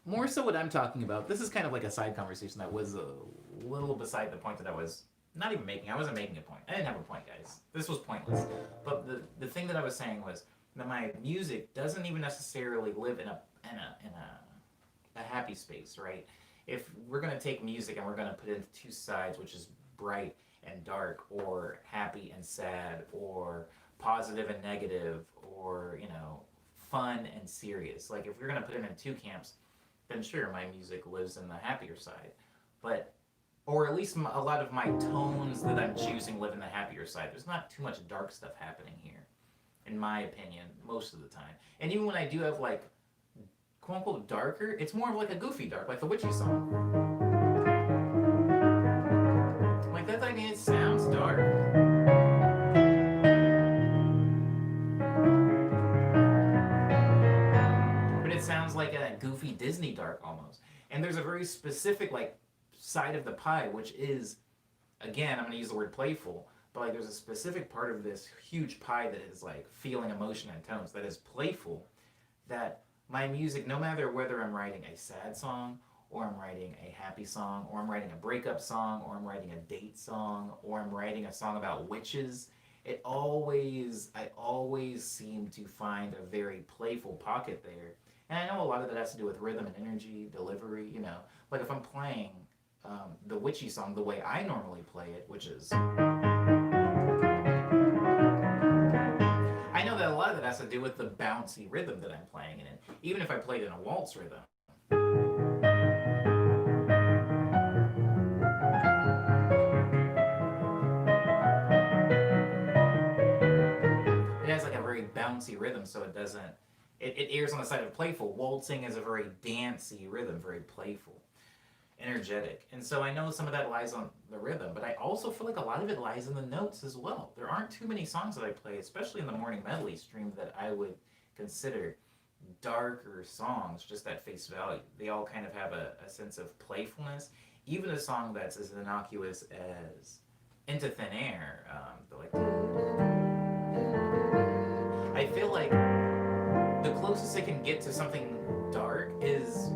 more so what I'm talking about, this is kind of like a side conversation that was a little beside the point that I was not even making. I wasn't making a point. I didn't have a point, guys. This was pointless. But the thing that I was saying was that my music doesn't even necessarily live in a happy space, right? If we're gonna take music and we're gonna put it into two sides, which is bright and dark, or happy and sad, or positive and negative, or fun and serious. Like if we're gonna put it in two camps, then sure, my music lives in the happier side, but or at least a lot of my tones that I'm choosing live in the happier side. There's not too much dark stuff happening here, in my opinion, most of the time. And even when I do have like quote unquote darker, it's more of like a goofy dark, like the Witchy song. Like that, I mean, it sounds dark. But it sounds like a goofy Disney dark almost. And there's a very specific like side of the pie, which is, again, I'm going to use the word playful, but like there's a specific part of this huge pie that is like feeling, emotion, and tones that is playful, that my music, no matter whether I'm writing a sad song, or I'm writing a happy song, or I'm writing a breakup song, or I'm writing a date song, or I'm writing a song about witches, I always seem to find a very playful pocket there. And I know a lot of that has to do with rhythm and energy, delivery, Like if I'm playing the Witchy song the way I normally play it, which is, I know that a lot of that has to do with the bouncy rhythm that I'm playing in it. Even if I played in a waltz rhythm, it has like a very bouncy rhythm, so it doesn't. It airs on the side of playful. Waltzing is a very dancey rhythm, very playful, energetic. And so I know some of that lies on the rhythm, but I also feel like a lot of it lies in the notes as well. There aren't too many songs that I play, especially in the morning medley stream, that I would consider darker songs just at face value. They all kind of have a sense of playfulness. Even a song that's as innocuous as Into Thin Air, like, I feel like the closest it can get to something dark is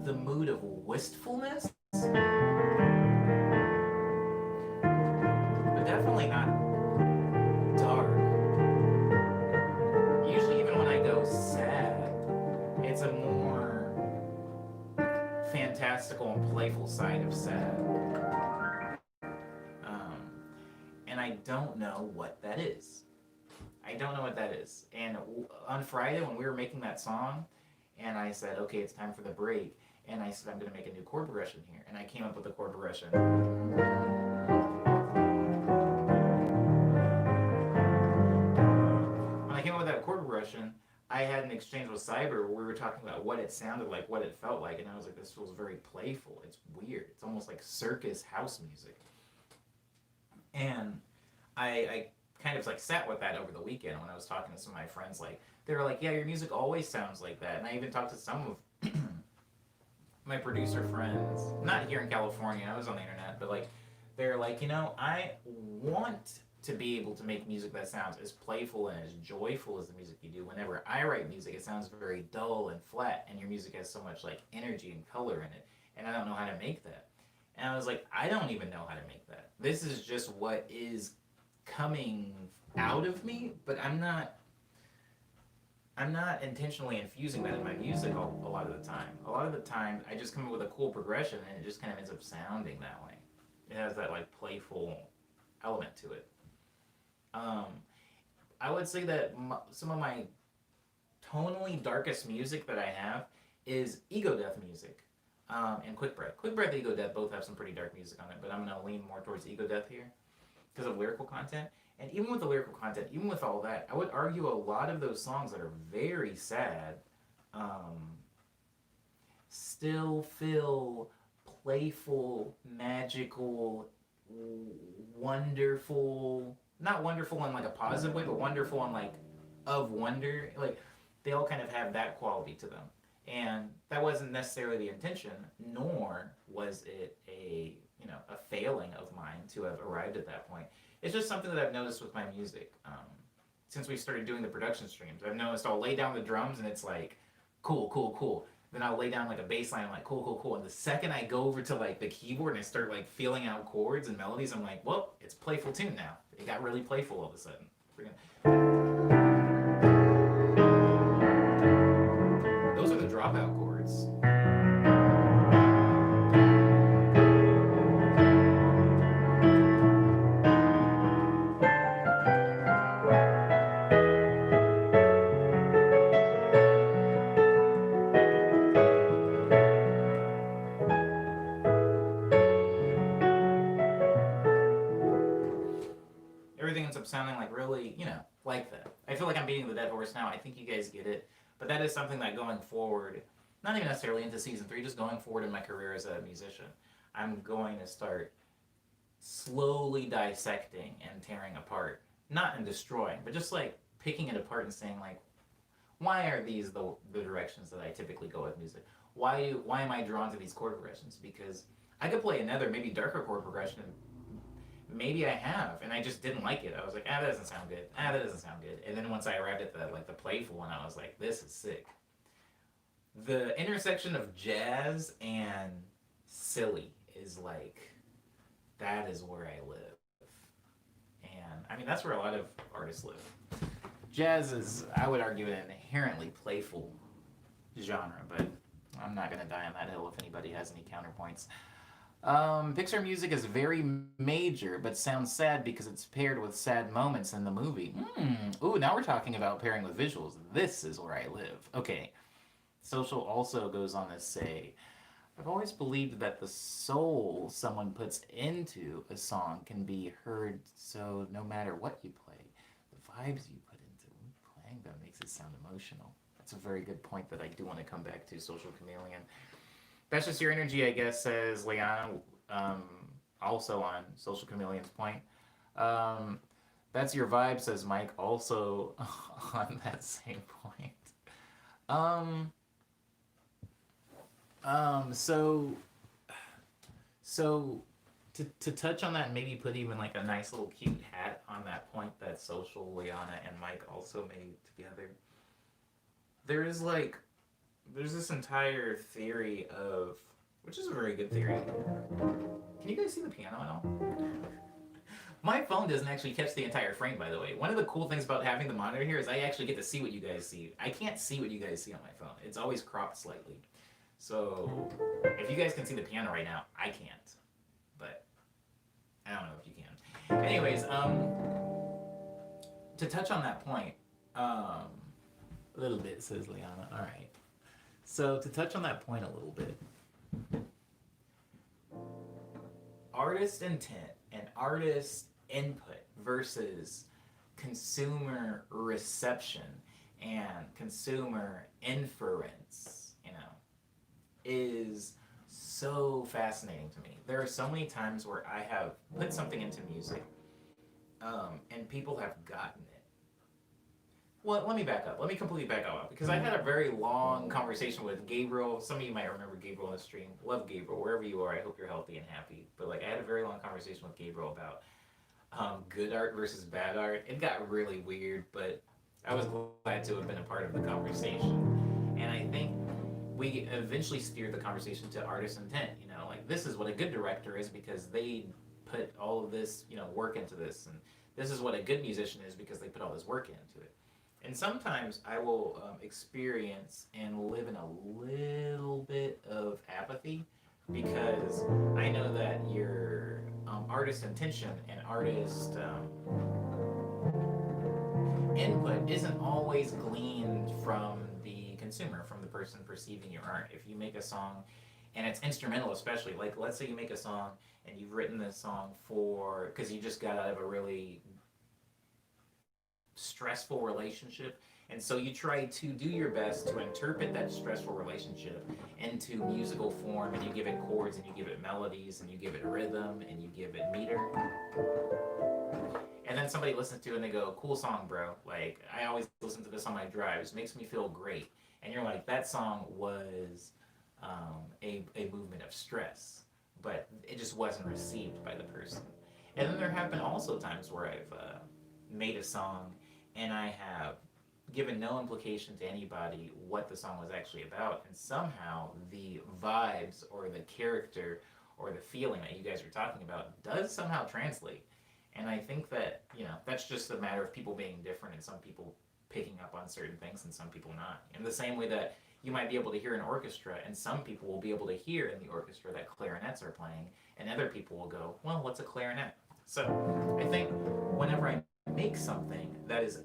the mood of wistfulness, but definitely not dark. Usually, even when I go sad, it's a more fantastical and playful side of sad. And I don't know what that is. I don't know what that is. And on Friday, when we were making that song, and I said, okay, it's time for the break, and I said, I'm going to make a new chord progression here. And I came up with a chord progression. When I came up with that chord progression, I had an exchange with Cyber where we were talking about what it sounded like, what it felt like, and I was like, this feels very playful. It's weird. It's almost like circus house music. And I kind of like sat with that over the weekend when I was talking to some of my friends. Like, they were like, yeah, your music always sounds like that. And I even talked to some of my producer friends, not here in California, I was on the internet, but like, they're like, I want to be able to make music that sounds as playful and as joyful as the music you do. Whenever I write music, it sounds very dull and flat, and your music has so much like energy and color in it, and I don't know how to make that. And I was like, I don't even know how to make that. This is just what is coming out of me, but I'm not intentionally infusing that in my music a lot of the time. A lot of the time, I just come up with a cool progression, and it just kind of ends up sounding that way. It has that like playful element to it. I would say that some of my tonally darkest music that I have is Ego Death music, and Quick Breath. Quick Breath and Ego Death both have some pretty dark music on it, but I'm going to lean more towards Ego Death here because of lyrical content. And even with the lyrical content, even with all that, I would argue a lot of those songs that are very sad, still feel playful, magical, wonderful. Not wonderful in like a positive way, but wonderful in like of wonder. Like they all kind of have that quality to them. And that wasn't necessarily the intention, nor was it a failing of mine to have arrived at that point. It's just something that I've noticed with my music. Since we started doing the production streams, I've noticed I'll lay down the drums and it's like, cool, cool, cool. Then I'll lay down like a bass line, I'm like, cool, cool, cool. And the second I go over to like the keyboard and I start like feeling out chords and melodies, I'm like, well, it's playful tune now. It got really playful all of a sudden. Those are the dropout chords. Everything ends up sounding like really, like that. I feel like I'm beating the dead horse now. I think you guys get it. But that is something that going forward, not even necessarily into season 3, just going forward in my career as a musician, I'm going to start slowly dissecting and tearing apart. Not in destroying, but just like picking it apart and saying like, why are these the directions that I typically go with music? Why am I drawn to these chord progressions? Because I could play another maybe darker chord progression. Maybe I have, and I just didn't like it. I was like, that doesn't sound good. That doesn't sound good. And then once I arrived at the playful one, I was like, this is sick. The intersection of jazz and silly is like, that is where I live. And I mean, that's where a lot of artists live. Jazz is, I would argue, an inherently playful genre, but I'm not going to die on that hill if anybody has any counterpoints. Pixar music is very major, but sounds sad because it's paired with sad moments in the movie. Ooh, now we're talking about pairing with visuals. This is where I live. Okay. Social also goes on to say, I've always believed that the soul someone puts into a song can be heard, so no matter what you play, the vibes you put into playing them makes it sound emotional. That's a very good point that I do want to come back to, Social Chameleon. That's just your energy, I guess, says Liana, also on Social Chameleon's point. That's your vibe, says Mike, also on that same point. So to touch on that and maybe put even like a nice little cute hat on that point that Social, Liana, and Mike also made together. There's this entire theory of, which is a very good theory. Can you guys see the piano at all? My phone doesn't actually catch the entire frame, by the way. One of the cool things about having the monitor here is I actually get to see what you guys see. I can't see what you guys see on my phone. It's always cropped slightly. So if you guys can see the piano right now, I can't. But I don't know if you can. Anyways, to touch on that point, a little bit, says Liana. All right. So to touch on that point a little bit, artist intent and artist input versus consumer reception and consumer inference, is so fascinating to me. There are so many times where I have put something into music, and people have gotten it. Well, let me back up. Let me completely back up because I had a very long conversation with Gabriel. Some of you might remember Gabriel on the stream. Love Gabriel. Wherever you are, I hope you're healthy and happy. But I had a very long conversation with Gabriel about good art versus bad art. It got really weird, but I was glad to have been a part of the conversation. And I think we eventually steered the conversation to artist intent. This is what a good director is because they put all of this, work into this. And this is what a good musician is because they put all this work into it. And sometimes I will experience and live in a little bit of apathy because I know that your artist intention and artist input isn't always gleaned from the consumer, from the person perceiving your art. If you make a song and it's instrumental, especially, let's say you make a song and you've written this song because you just got out of a really stressful relationship And so you try to do your best to interpret that stressful relationship into musical form, and you give it chords, and you give it melodies, and you give it rhythm, and you give it meter. And then somebody listens to it and they go, "Cool song, bro. Like, I always listen to this on my drives. It makes me feel great." And you're like, that song was a movement of stress, but it just wasn't received by the person. And then there have been also times where I've made a song and I have given no implication to anybody what the song was actually about, and somehow the vibes or the character or the feeling that you guys are talking about does somehow translate. And I think that, that's just a matter of people being different and some people picking up on certain things and some people not. In the same way that you might be able to hear an orchestra and some people will be able to hear in the orchestra that clarinets are playing, and other people will go, "Well, what's a clarinet?" So I think whenever I make something that is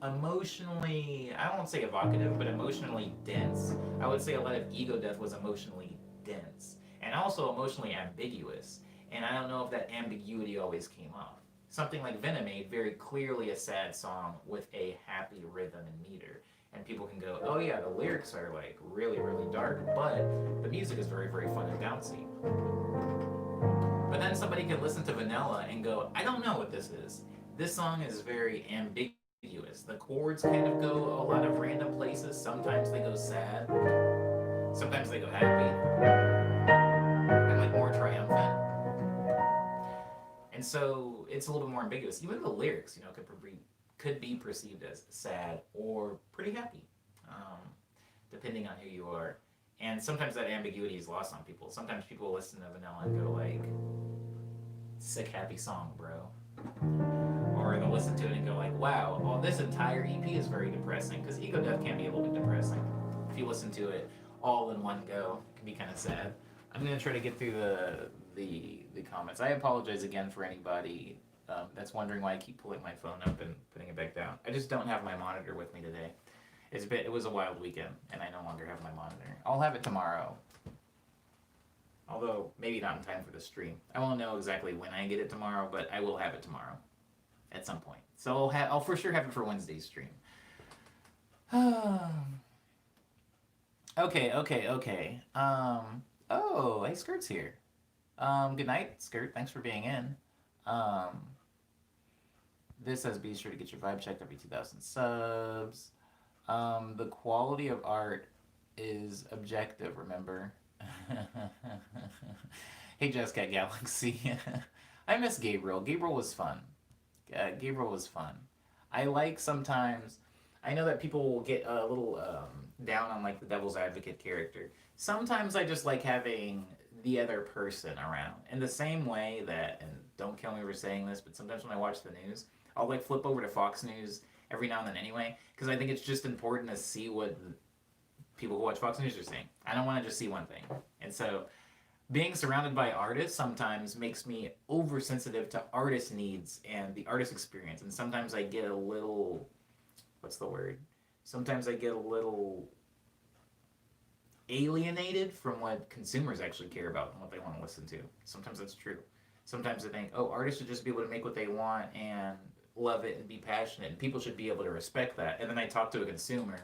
emotionally, I won't say evocative, but emotionally dense, I would say a lot of Ego Death was emotionally dense and also emotionally ambiguous. And I don't know if that ambiguity always came off. Something like Venom made very clearly a sad song with a happy rhythm and meter. And people can go, "Oh yeah, the lyrics are like really, really dark, but the music is very, very fun and bouncy." But then somebody can listen to Vanilla and go, "I don't know what this is. This song is very ambiguous. The chords kind of go a lot of random places. Sometimes they go sad, sometimes they go happy, and like more triumphant." And so it's a little bit more ambiguous. Even the lyrics, could be perceived as sad or pretty happy, um, depending on who you are. And sometimes that ambiguity is lost on people. Sometimes people listen to Vanilla and go like, "Sick happy song, bro." Or they'll listen to it and go like, "Wow, well, this entire EP is very depressing," because Ego Death can be a little bit depressing. If you listen to it all in one go, it can be kind of sad. I'm gonna try to get through the comments. I apologize again for anybody that's wondering why I keep pulling my phone up and putting it back down. I just don't have my monitor with me today. It was a wild weekend, and I no longer have my monitor. I'll have it tomorrow. Although, maybe not in time for the stream. I won't know exactly when I get it tomorrow, but I will have it tomorrow. At some point. So I'll for sure have it for Wednesday's stream. Okay. Oh, hey, Skirt's here. Good night, Skirt. Thanks for being in. Um, this says be sure to get your vibe checked every 2,000 subs. The quality of art is objective, remember? Hey, Jessica Galaxy. I miss Gabriel. Gabriel was fun. Gabriel was fun. I like sometimes. I know that people will get a little down on like the devil's advocate character. Sometimes I just like having the other person around. In the same way that, and don't kill me for saying this, but sometimes when I watch the news, I'll like flip over to Fox News every now and then anyway, because I think it's just important to see what people who watch Fox News are saying. I don't want to just see one thing. And so being surrounded by artists sometimes makes me oversensitive to artist needs and the artist experience. And sometimes I get a little, what's the word? Sometimes I get a little alienated from what consumers actually care about and what they want to listen to. Sometimes that's true. Sometimes I think, oh, artists should just be able to make what they want and love it and be passionate, and people should be able to respect that. And then I talk to a consumer,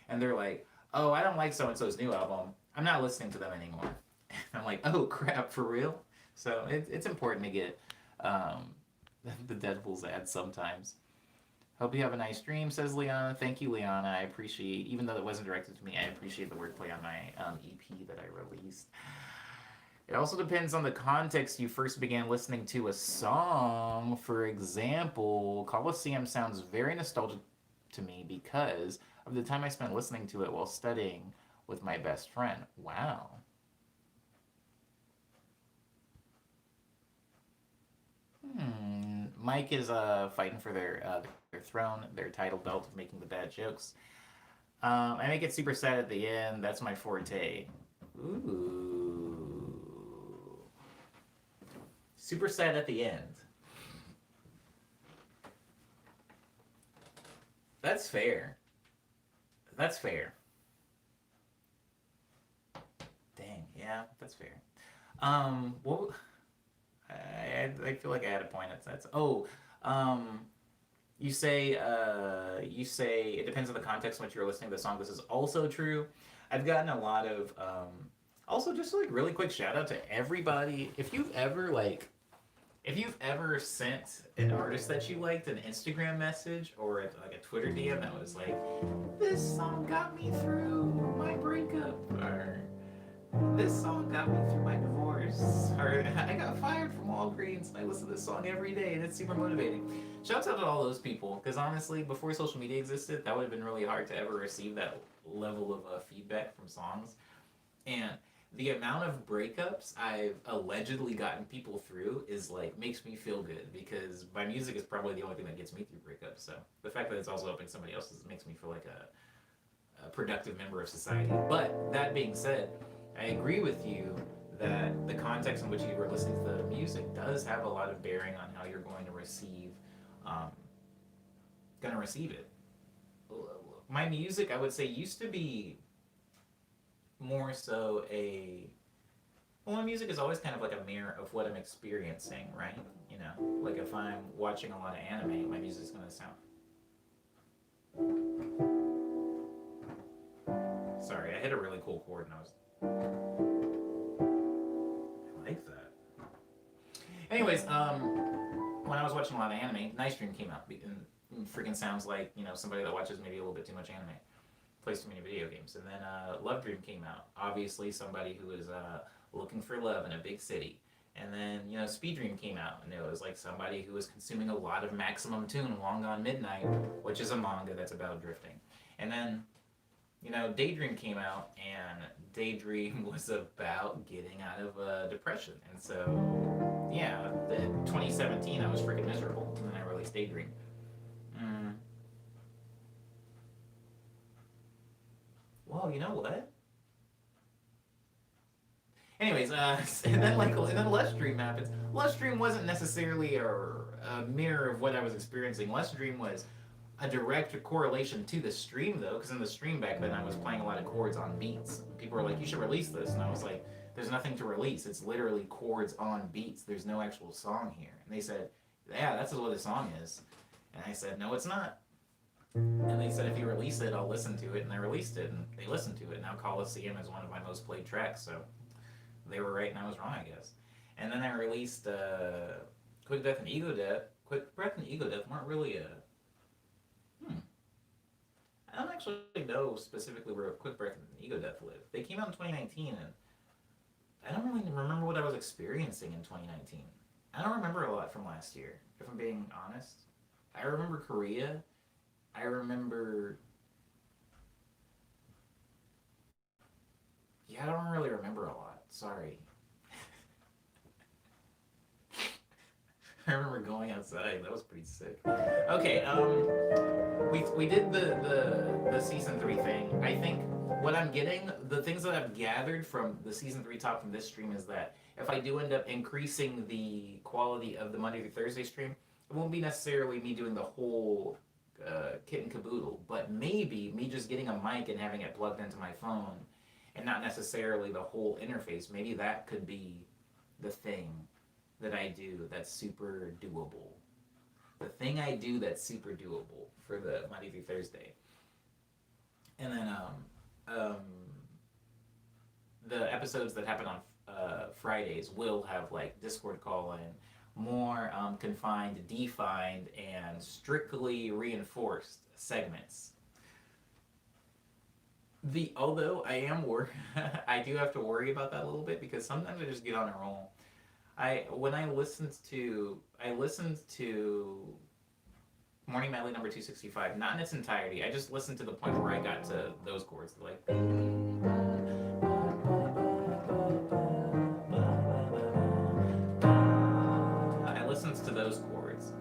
and they're like, "Oh, I don't like so and so's new album. I'm not listening to them anymore." And I'm like, "Oh crap, for real?" So it's important to get the Deadpool's ads sometimes. Hope you have a nice stream, says Liana. Thank you, Liana. I appreciate, even though it wasn't directed to me, I appreciate the wordplay on my EP that I released. It also depends on the context you first began listening to a song. For example, Colosseum sounds very nostalgic to me because of the time I spent listening to it while studying with my best friend. Wow. Mike is fighting for their throne, their title belt of making the bad jokes. I make it super sad at the end. That's my forte. Ooh. Super sad at the end. That's fair. That's fair. Dang, yeah, that's fair. Well, I feel like I had a point. That's oh, um, You say it depends on the context in which you're listening to the song. This is also true. I've gotten a lot of also just like really quick shout out to everybody. If you've ever sent an artist that you liked an Instagram message or like a Twitter DM that was like, "This song got me through my breakup," or "This song got me through my divorce," or "I got fired from Walgreens and I listen to this song every day and it's super motivating." Shouts out to all those people, because honestly, before social media existed, that would have been really hard to ever receive that level of feedback from songs. And the amount of breakups I've allegedly gotten people through is like makes me feel good, because my music is probably the only thing that gets me through breakups. So the fact that it's also helping somebody else's makes me feel like a productive member of society. But that being said, I agree with you that the context in which you were listening to the music does have a lot of bearing on how you're um, going to receive it. My music, I would say, used to be more so a well, my music is always kind of like a mirror of what I'm experiencing, right? You know, like if I'm watching a lot of anime, my music's gonna sound. Sorry, I hit a really cool chord and I like that. Anyways, when I was watching a lot of anime, Nice Dream came out, and freaking sounds like somebody that watches maybe a little bit too much anime, plays too many video games. And then Love Dream came out, obviously somebody who is looking for love in a big city. And then Speed Dream came out, and it was like somebody who was consuming a lot of Maximum Tune, Long Gone Midnight, which is a manga that's about drifting. And then Daydream came out, and Daydream was about getting out of depression. And so, yeah, in 2017, I was freaking miserable, and then I released Daydream. Mm. Well, you know what? Anyways, and then Lush Dream happens. Lush Dream wasn't necessarily a mirror of what I was experiencing. Lush Dream was a direct correlation to the stream, though, because in the stream back then I was playing a lot of chords on beats. People were like, "You should release this," and I was like, "There's nothing to release. It's literally chords on beats. There's no actual song here." And they said, "Yeah, that's what a song is." And I said, "No, it's not." And they said, "If you release it, I'll listen to it." And I released it, and they listened to it. Now Coliseum is one of my most played tracks, so they were right and I was wrong, I guess. And then I released Quick Death and Ego Death. Quick Breath and Ego Death weren't really a. Hmm. I don't actually know specifically where Quick Breath and Ego Death live. They came out in 2019, and I don't really remember what I was experiencing in 2019. I don't remember a lot from last year, if I'm being honest. I remember Korea. I remember. Yeah, I don't really remember a lot. Sorry. I remember going outside. That was pretty sick. Okay, we did the season 3 thing. I think what I'm getting, the things that I've gathered from the season 3 talk from this stream is that if I do end up increasing the quality of the Monday through Thursday stream, it won't be necessarily me doing the whole kit and caboodle, but maybe me just getting a mic and having it plugged into my phone, and not necessarily the whole interface. Maybe that could be the thing that I do that's super doable. The thing I do that's super doable for the Monday through Thursday. And then um, the episodes that happen on Fridays will have like Discord call in, more confined, defined, and strictly reinforced segments. Although I am I do have to worry about that a little bit, because sometimes I just get on a roll. I listened to Morning Medley number 265, not in its entirety. I just listened to the point where I got to those chords, like. I listened to those chords,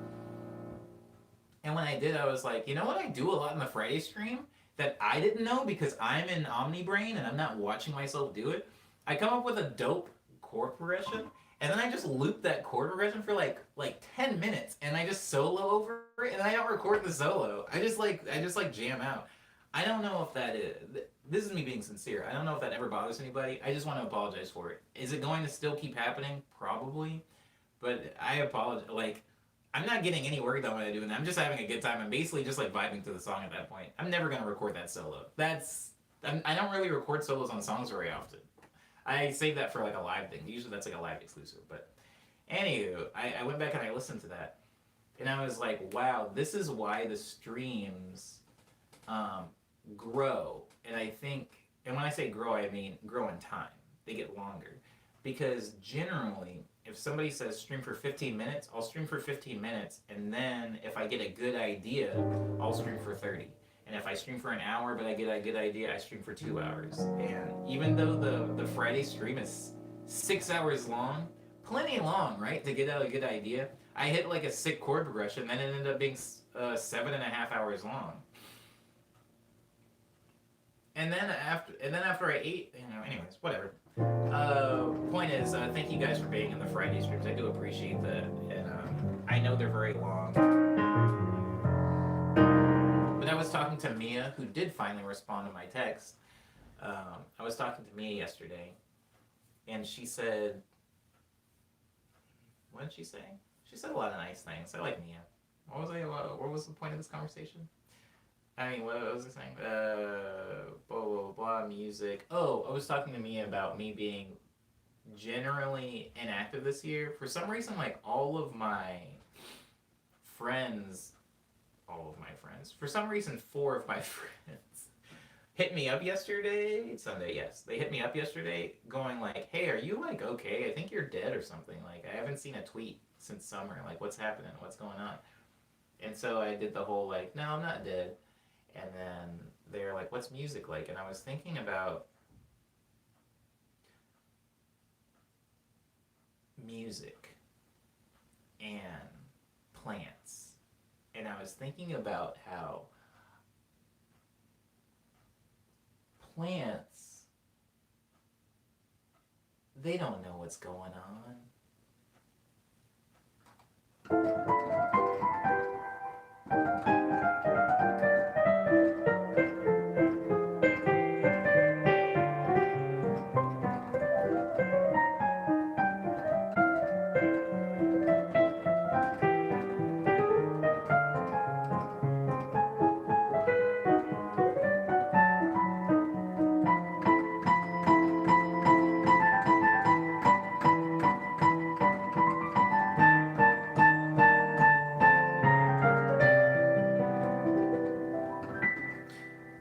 and when I did, I was like, you know what I do a lot in the Friday stream that I didn't know, because I'm in Omnibrain and I'm not watching myself do it. I come up with a dope chord progression, and then I just loop that chord progression for like 10 minutes, and I just solo over it, and I don't record the solo. I just jam out. I don't know if that is. This is me being sincere. I don't know if that ever bothers anybody. I just want to apologize for it. Is it going to still keep happening? Probably, but I apologize. Like, I'm not getting any work done when I do, and I'm just having a good time. I'm basically just like vibing to the song at that point. I'm never gonna record that solo. I don't really record solos on songs very often. I save that for like a live thing. Usually that's like a live exclusive. But anywho, I went back and I listened to that, and I was like, wow, this is why the streams um, grow. And I think, and when I say grow, I mean grow in time. They get longer. Because generally, if somebody says stream for 15 minutes, I'll stream for 15 minutes. And then if I get a good idea, I'll stream for 30. And if I stream for an hour, but I get a good idea, I stream for 2 hours. And even though the Friday stream is 6 hours long, plenty long, right, to get out a good idea, I hit like a sick chord progression, then it ended up being 7.5 hours long. And then after I ate, anyways, whatever. Point is, thank you guys for being in the Friday streams. I do appreciate that, and I know they're very long. But I was talking to Mia, who did finally respond to my text. I was talking to Mia yesterday, and she said, what did she say? She said a lot of nice things. I like Mia. What was the point of this conversation? I mean, what was I saying? Blah, blah, blah, music. Oh, I was talking to Mia about me being generally inactive this year. For some reason, like, for some reason, 4 of my friends hit me up yesterday, Sunday, yes. They hit me up yesterday going like, hey, are you, like, okay? I think you're dead or something. Like, I haven't seen a tweet since summer. Like, what's happening? What's going on? And so I did the whole, like, no, I'm not dead. And then they're like, what's music like? And I was thinking about music and plants. And I was thinking about how plants, they don't know what's going on.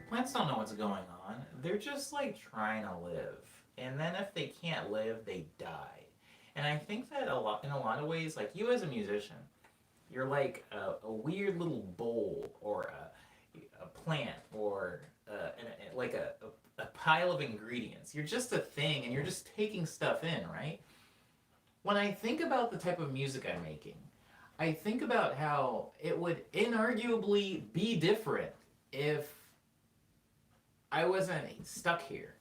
Plants don't know what's going on. They're just like trying to live. And then if they can't live, they die. And I think that in a lot of ways, like you as a musician, you're like a weird little bowl or a plant or like a pile of ingredients. You're just a thing and you're just taking stuff in, right? When I think about the type of music I'm making, I think about how it would inarguably be different if I wasn't stuck here.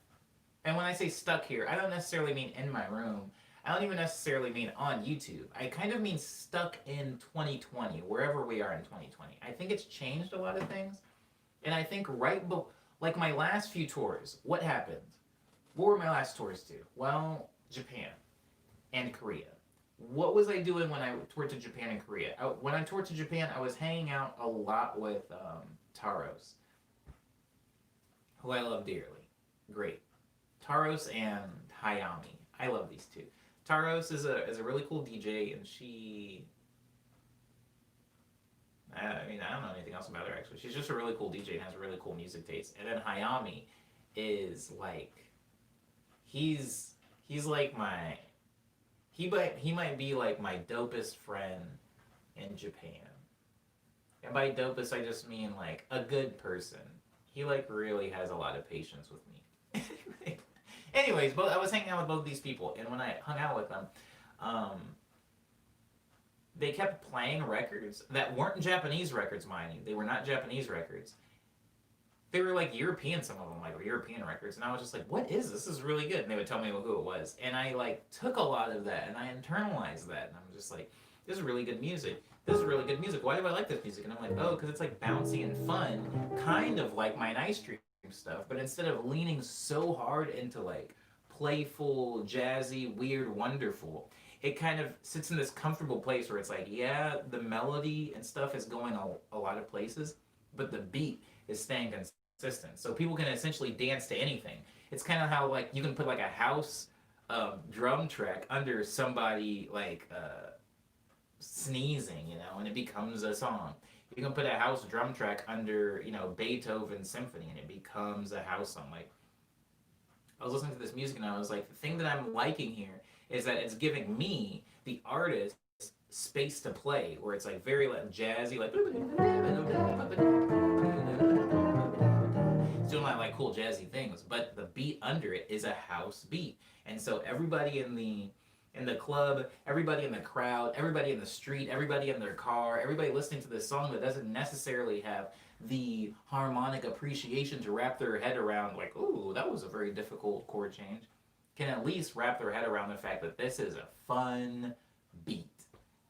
And when I say stuck here, I don't necessarily mean in my room. I don't even necessarily mean on YouTube. I kind of mean stuck in 2020, wherever we are in 2020. I think it's changed a lot of things. And I think like my last few tours, what happened? What were my last tours to? Well, Japan and Korea. What was I doing when I toured to Japan and Korea? When I toured to Japan, I was hanging out a lot with Taros, who I love dearly. Great. Taros and Hayami. I love these two. Taros is a really cool DJ, and I mean, I don't know anything else about her, actually. She's just a really cool DJ and has a really cool music taste. And then Hayami is like, he's like he might be like my dopest friend in Japan. And by dopest, I just mean like a good person. He like really has a lot of patience with me. Anyways, I was hanging out with both these people, and when I hung out with them, they kept playing records that weren't Japanese records, mind you. They were not Japanese records. They were like European, some of them, like European records, and I was just like, what is this? This is really good. And they would tell me who it was. And I like took a lot of that, and I internalized that, and I'm just like, this is really good music. This is really good music. Why do I like this music? And I'm like, oh, because it's like bouncy and fun, kind of like my Nice Stream stuff, but instead of leaning so hard into like playful, jazzy, weird, wonderful, it kind of sits in this comfortable place where it's like, yeah, the melody and stuff is going a lot of places, but the beat is staying consistent. So people can essentially dance to anything. It's kind of how like you can put like a house drum track under somebody like sneezing, and it becomes a song. You can put a house drum track under, Beethoven's symphony, and it becomes a house song. Like, I was listening to this music, and I was like, the thing that I'm liking here is that it's giving me, the artist, space to play, where it's like very like jazzy, like it's doing like cool jazzy things, but the beat under it is a house beat, and so everybody in the club, everybody in the crowd, everybody in the street, everybody in their car, everybody listening to this song that doesn't necessarily have the harmonic appreciation to wrap their head around, like, ooh, that was a very difficult chord change, can at least wrap their head around the fact that this is a fun beat.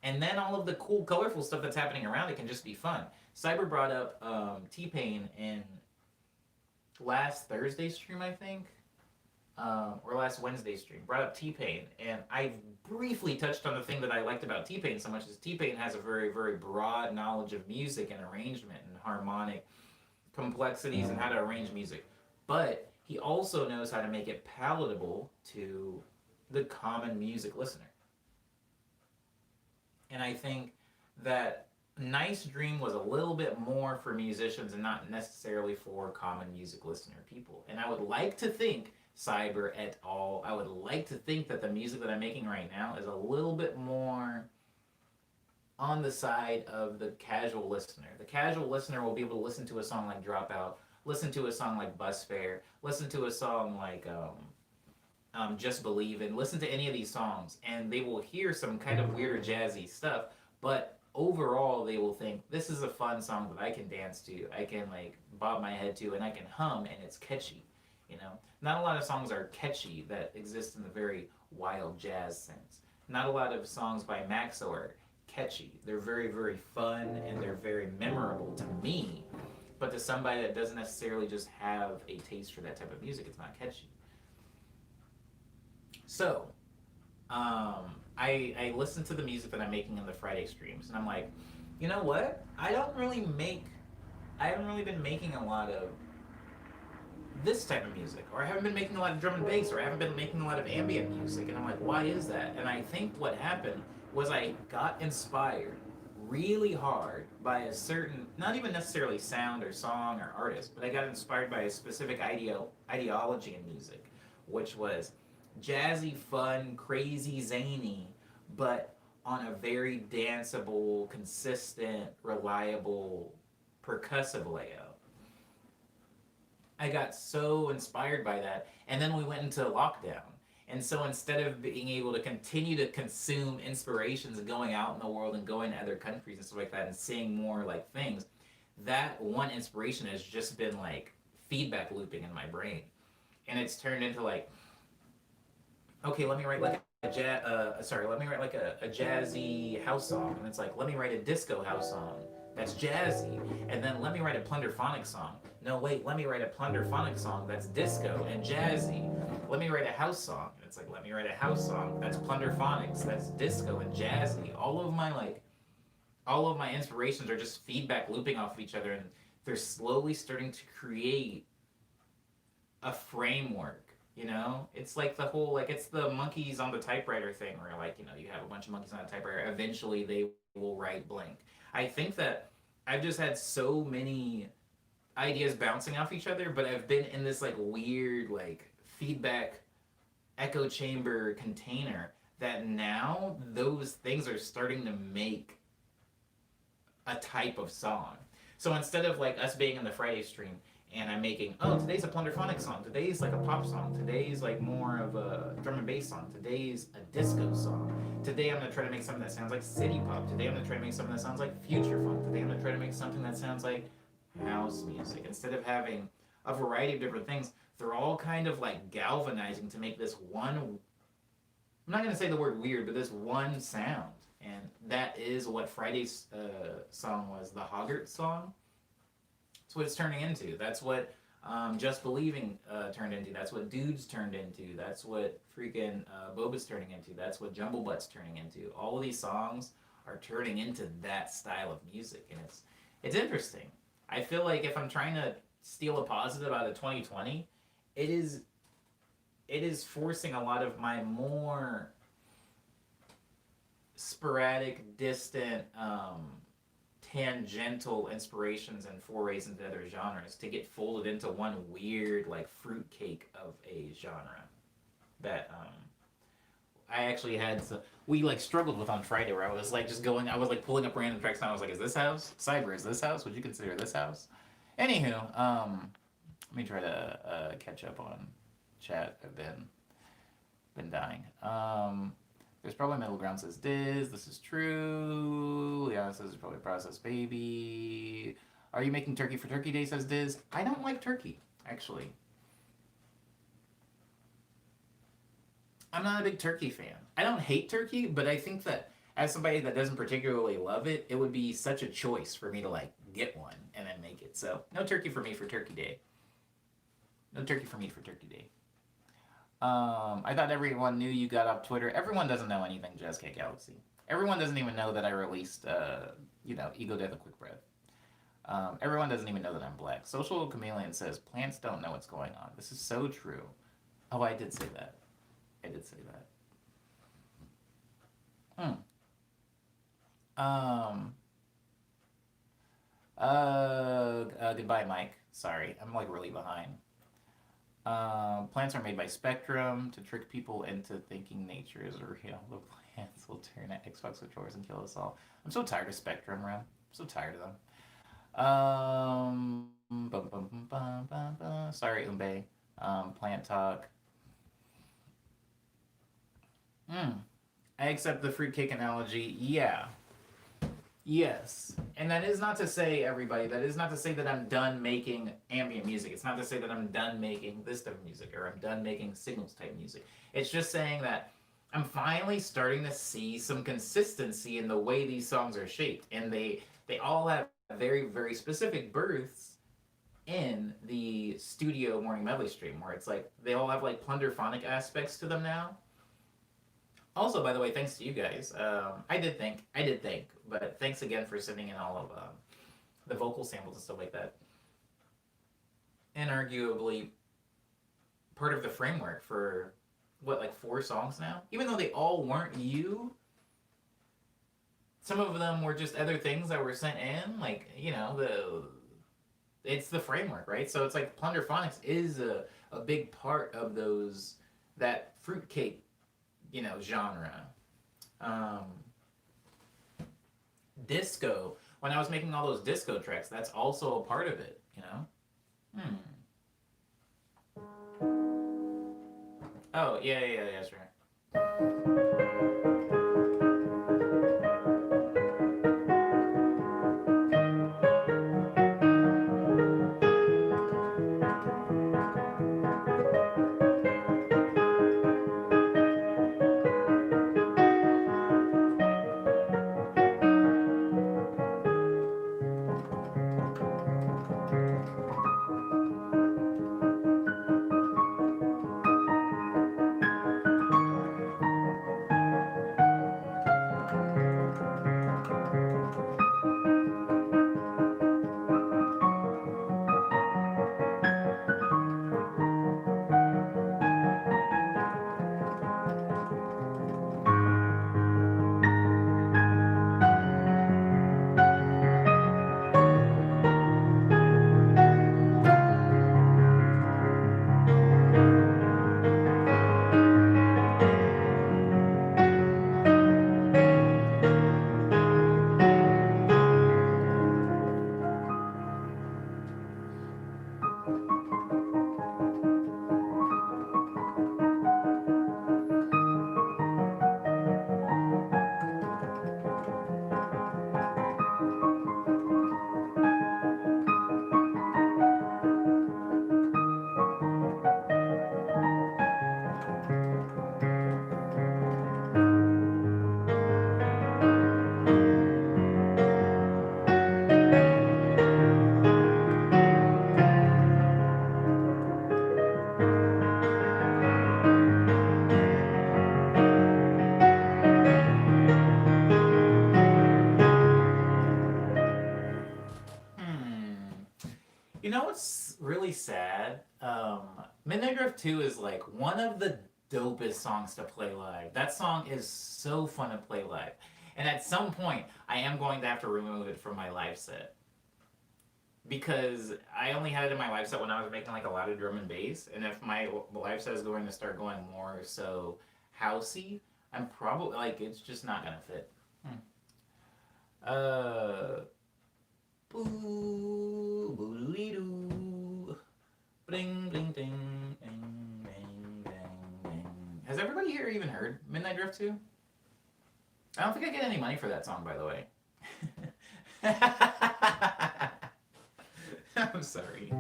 And then all of the cool, colorful stuff that's happening around it can just be fun. Cyber brought up T-Pain in last Thursday stream, I think, or last Wednesday stream, brought up T-Pain, and I briefly touched on the thing that I liked about T-Pain so much is T-Pain has a very, very broad knowledge of music and arrangement and harmonic complexities and how to arrange music. But he also knows how to make it palatable to the common music listener. And I think that Nice Dream was a little bit more for musicians and not necessarily for common music listener people. And I would like to think, Cyber et al., I would like to think that the music that I'm making right now is a little bit more on the side of the casual listener. The casual listener will be able to listen to a song like Dropout, listen to a song like Bus Fare, listen to a song like Just Believe, and listen to any of these songs, and they will hear some kind of weird jazzy stuff, but overall they will think this is a fun song that I can dance to, I can like bob my head to, and I can hum, and it's catchy. Not a lot of songs are catchy that exist in the very wild jazz sense. Not a lot of songs by Maxo are catchy. They're very, very fun, and they're very memorable to me, but to somebody that doesn't necessarily just have a taste for that type of music, it's not catchy. So, I listen to the music that I'm making in the Friday streams, and I'm like, you know what? I haven't really been making a lot of this type of music, or I haven't been making a lot of drum and bass, or I haven't been making a lot of ambient music, and I'm like, why is that? And I think what happened was I got inspired really hard by a certain, not even necessarily sound or song or artist, but I got inspired by a specific ideology in music, which was jazzy, fun, crazy, zany, but on a very danceable, consistent, reliable, percussive layout. I got so inspired by that, and then we went into lockdown. And so instead of being able to continue to consume inspirations and going out in the world and going to other countries and stuff like that and seeing more like things, that one inspiration has just been like feedback looping in my brain. And it's turned into like, okay, let me write like a jazzy house song, and it's like, let me write a disco house song that's jazzy, and then let me write a plunderphonic song. No, wait, let me write a plunderphonic song that's disco and jazzy. Let me write a house song, and it's like, let me write a house song that's plunderphonics, that's disco and jazzy. All of my inspirations are just feedback looping off of each other, and they're slowly starting to create a framework. It's like the whole, like, it's the monkeys on the typewriter thing where, like, you have a bunch of monkeys on a typewriter, eventually they will write blank. I think that I've just had so many ideas bouncing off each other, but I've been in this like weird like feedback echo chamber container that now those things are starting to make a type of song. So instead of like us being in the Friday stream and I'm making, oh, today's a plunderphonic song, today's like a pop song, today's like more of a drum and bass song, today's a disco song, today I'm going to try to make something that sounds like city pop, today I'm going to try to make something that sounds like future funk, today I'm going to try to make something that sounds like house music. Instead of having a variety of different things, they're all kind of like galvanizing to make this one, I'm not going to say the word weird, but this one sound. And that is what Friday's song was, the Hoggart song. That's what it's turning into. That's what Just Believing turned into. That's what Dudes turned into. That's what freaking Boba's turning into. That's what Jumble Butt's turning into. All of these songs are turning into that style of music, and it's interesting. I feel like if I'm trying to steal a positive out of 2020, it is it is forcing a lot of my more sporadic, distant, tangential inspirations and forays into other genres to get folded into one weird, like, fruitcake of a genre that I actually had to, we like struggled with on Friday, where I was like just going, I was like pulling up random tracks and I was like, is this house? Cyber, is this house? Would you consider this house? Anywho, let me try to catch up on chat. I've been dying. There's probably middle ground, says Diz. This is true. Liana says there's probably process baby. Are you making turkey for Turkey Day, says Diz. I don't like turkey, actually. I'm not a big turkey fan. I don't hate turkey, but I think that as somebody that doesn't particularly love it, it would be such a choice for me to like get one and then make it. So no turkey for me for Turkey Day. No turkey for me for Turkey Day. I thought everyone knew you got off Twitter. Everyone doesn't know anything, Jazzcake Galaxy. Everyone doesn't even know that I released, Ego Death of Quick Breath. Everyone doesn't even know that I'm black. Social Chameleon says, plants don't know what's going on. This is so true. Oh, I did say that. I did say that. Goodbye, Mike. Sorry, I'm like really behind. Plants are made by Spectrum to trick people into thinking nature is real. The plants will turn at Xbox controllers and kill us all. I'm so tired of Spectrum, Ram. I'm so tired of them. Sorry, Umbe. Plant talk. I accept the fruitcake analogy. Yeah. Yes. And that is not to say, everybody, that is not to say that I'm done making ambient music. It's not to say that I'm done making this type of music or I'm done making signals type music. It's just saying that I'm finally starting to see some consistency in the way these songs are shaped. And they all have very, very specific births in the studio morning medley stream, where it's like they all have like plunderphonic aspects to them now. Also, by the way, thanks to you guys. I did think, but thanks again for sending in all of the vocal samples and stuff like that. And arguably part of the framework for what, like 4 songs now? Even though they all weren't you, some of them were just other things that were sent in. Like, it's the framework, right? So it's like plunderphonics is a big part of that fruitcake genre. Disco. When I was making all those disco tracks, that's also a part of it, Oh, yeah, sure. You know what's really sad? Midnight Drift 2 is like one of the dopest songs to play live. That song is so fun to play live. And at some point, I am going to have to remove it from my live set. Because I only had it in my live set when I was making like a lot of drum and bass. And if my live set is going to start going more so housey, I'm probably like, it's just not going to fit. Uh, Boo, boodly-doo. Bling, bling, ding, bing, bing, bing, bing. Has everybody here even heard Midnight Drift 2? I don't think I get any money for that song, by the way. I'm sorry.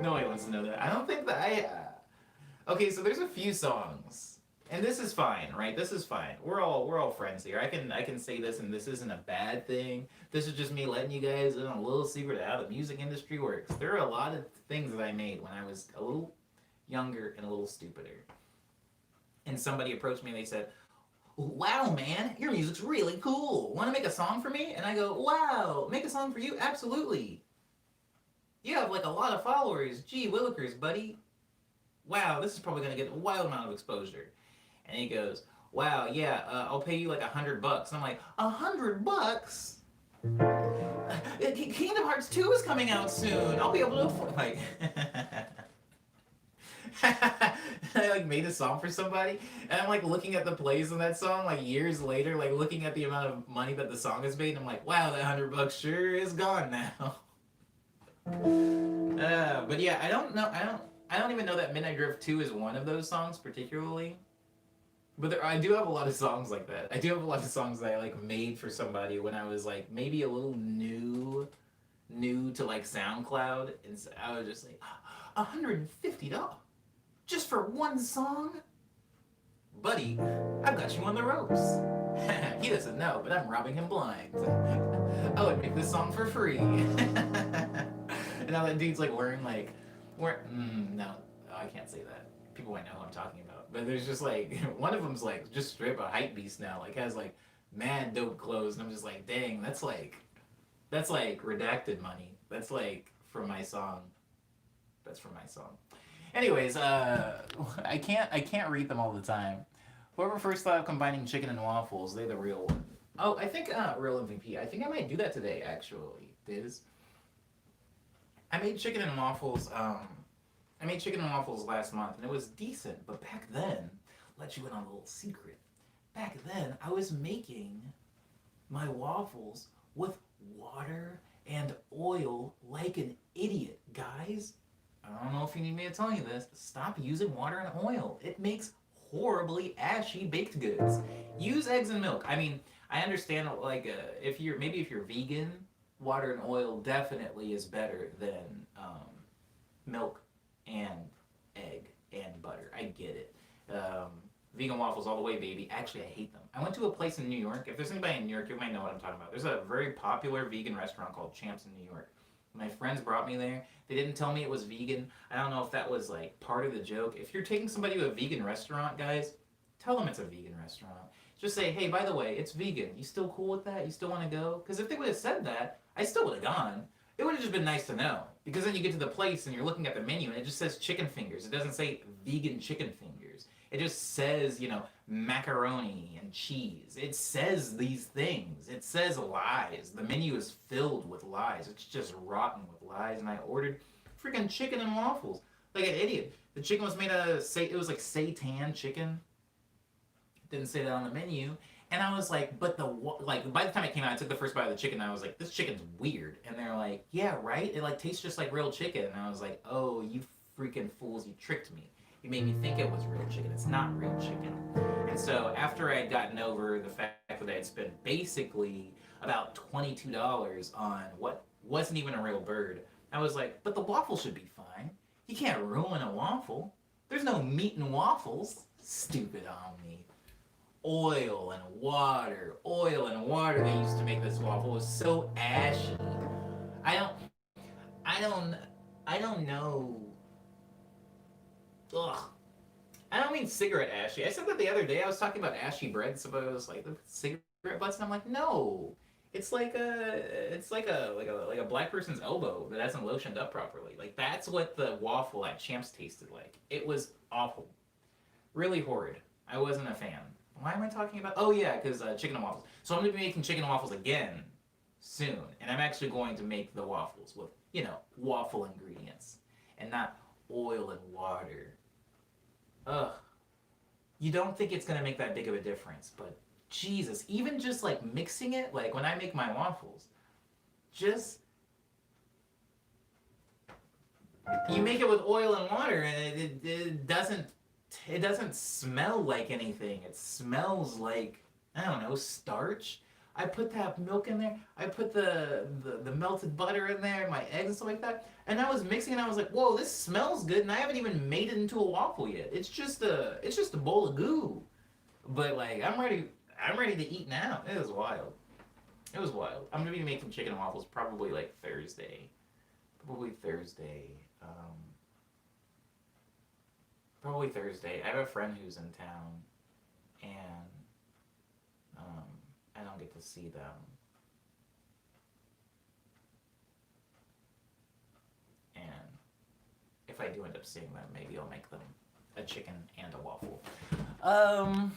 Nobody wants to know that. I don't think that Okay, so there's a few songs. And this is fine, right? This is fine. We're all friends here. I can say this, and this isn't a bad thing. This is just me letting you guys in on a little secret of how the music industry works. There are a lot of things that I made when I was a little younger and a little stupider. And somebody approached me and they said, "Wow, man, your music's really cool. Want to make a song for me?" And I go, "Wow, make a song for you? Absolutely. You have like a lot of followers. Gee willikers, buddy. Wow, this is probably going to get a wild amount of exposure." And he goes, "Wow, yeah, I'll pay you like $100. And I'm like, $100? Kingdom Hearts 2 is coming out soon. I'll be able to afford, like, I like made a song for somebody, and I'm like looking at the plays on that song like years later, like looking at the amount of money that the song has made, and I'm like, wow, that $100 sure is gone now. But yeah, I don't know. I don't even know that Midnight Drift 2 is one of those songs particularly. But I do have a lot of songs like that. I do have a lot of songs that I like made for somebody when I was like maybe a little new to like SoundCloud, and so I was just like, $150 just for one song, buddy. I've got you on the ropes. He doesn't know, but I'm robbing him blind. I would make this song for free. And now that dude's like wearing no, I can't say that. People might know who I'm talking about. But there's just like, one of them's like just straight up a hype beast now. Like has like mad dope clothes. And I'm just like, dang, that's like redacted money. That's like from my song. That's from my song. Anyways, I can't read them all the time. Whoever first thought of combining chicken and waffles, they're the real one. Oh, I think real MVP. I think I might do that today actually. Diz. I made chicken and waffles. I made chicken and waffles last month, and it was decent. But back then, let you in on a little secret. Back then, I was making my waffles with water and oil like an idiot. Guys, I don't know if you need me to tell you this. Stop using water and oil. It makes horribly ashy baked goods. Use eggs and milk. I mean, I understand like if you're vegan, water and oil definitely is better than milk and egg and butter. I get it. Vegan waffles all the way, baby. Actually, I hate them. I went to a place in New York. If there's anybody in New York, you might know what I'm talking about. There's a very popular vegan restaurant called Champs in New York. My friends brought me there. They didn't tell me it was vegan. I don't know if that was like part of the joke. If you're taking somebody to a vegan restaurant, guys, tell them it's a vegan restaurant. Just say, hey, by the way, it's vegan. You still cool with that? You still want to go? Because if they would have said that, I still would have gone. It would have just been nice to know. Because then you get to the place and you're looking at the menu and it just says chicken fingers. It doesn't say vegan chicken fingers. It just says, macaroni and cheese. It says these things. It says lies. The menu is filled with lies. It's just rotten with lies. And I ordered freaking chicken and waffles. Like an idiot. The chicken was made out of, it was like seitan chicken. It didn't say that on the menu. And I was like, but by the time it came out, I took the first bite of the chicken and I was like, this chicken's weird. And they're like, yeah, right? It like tastes just like real chicken. And I was like, oh, you freaking fools, you tricked me. You made me think it was real chicken. It's not real chicken. And so after I had gotten over the fact that I had spent basically about $22 on what wasn't even a real bird, I was like, but the waffle should be fine. You can't ruin a waffle. There's no meat in waffles. Stupid on me. Oil and water. They used to make this waffle. It was so ashy. I don't know. Ugh. I don't mean cigarette ashy. I said that the other day. I was talking about ashy bread. Somebody was like, cigarette butts, and I'm like, no. it's like a black person's elbow that hasn't lotioned up properly. Like that's what the waffle at Champs tasted like. It was awful, really horrid. I wasn't a fan. Why am I talking about? Oh yeah, because chicken and waffles. So I'm gonna be making chicken and waffles again soon, and I'm actually going to make the waffles with waffle ingredients and not oil and water. Ugh. You don't think it's gonna make that big of a difference, but Jesus, even just like mixing it, like when I make my waffles, just you make it with oil and water, and it doesn't smell like anything. It smells like, I don't know, starch. I put that milk in there. I put the melted butter in there, my eggs and stuff like that. And I was mixing, and I was like, "Whoa, this smells good!" And I haven't even made it into a waffle yet. It's just a bowl of goo. But like, I'm ready to eat now. It was wild. It was wild. I'm gonna be making chicken and waffles probably like Thursday. Probably Thursday. Um, Probably Thursday. I have a friend who's in town, and um, I don't get to see them. And if I do end up seeing them, maybe I'll make them a chicken and a waffle. Um.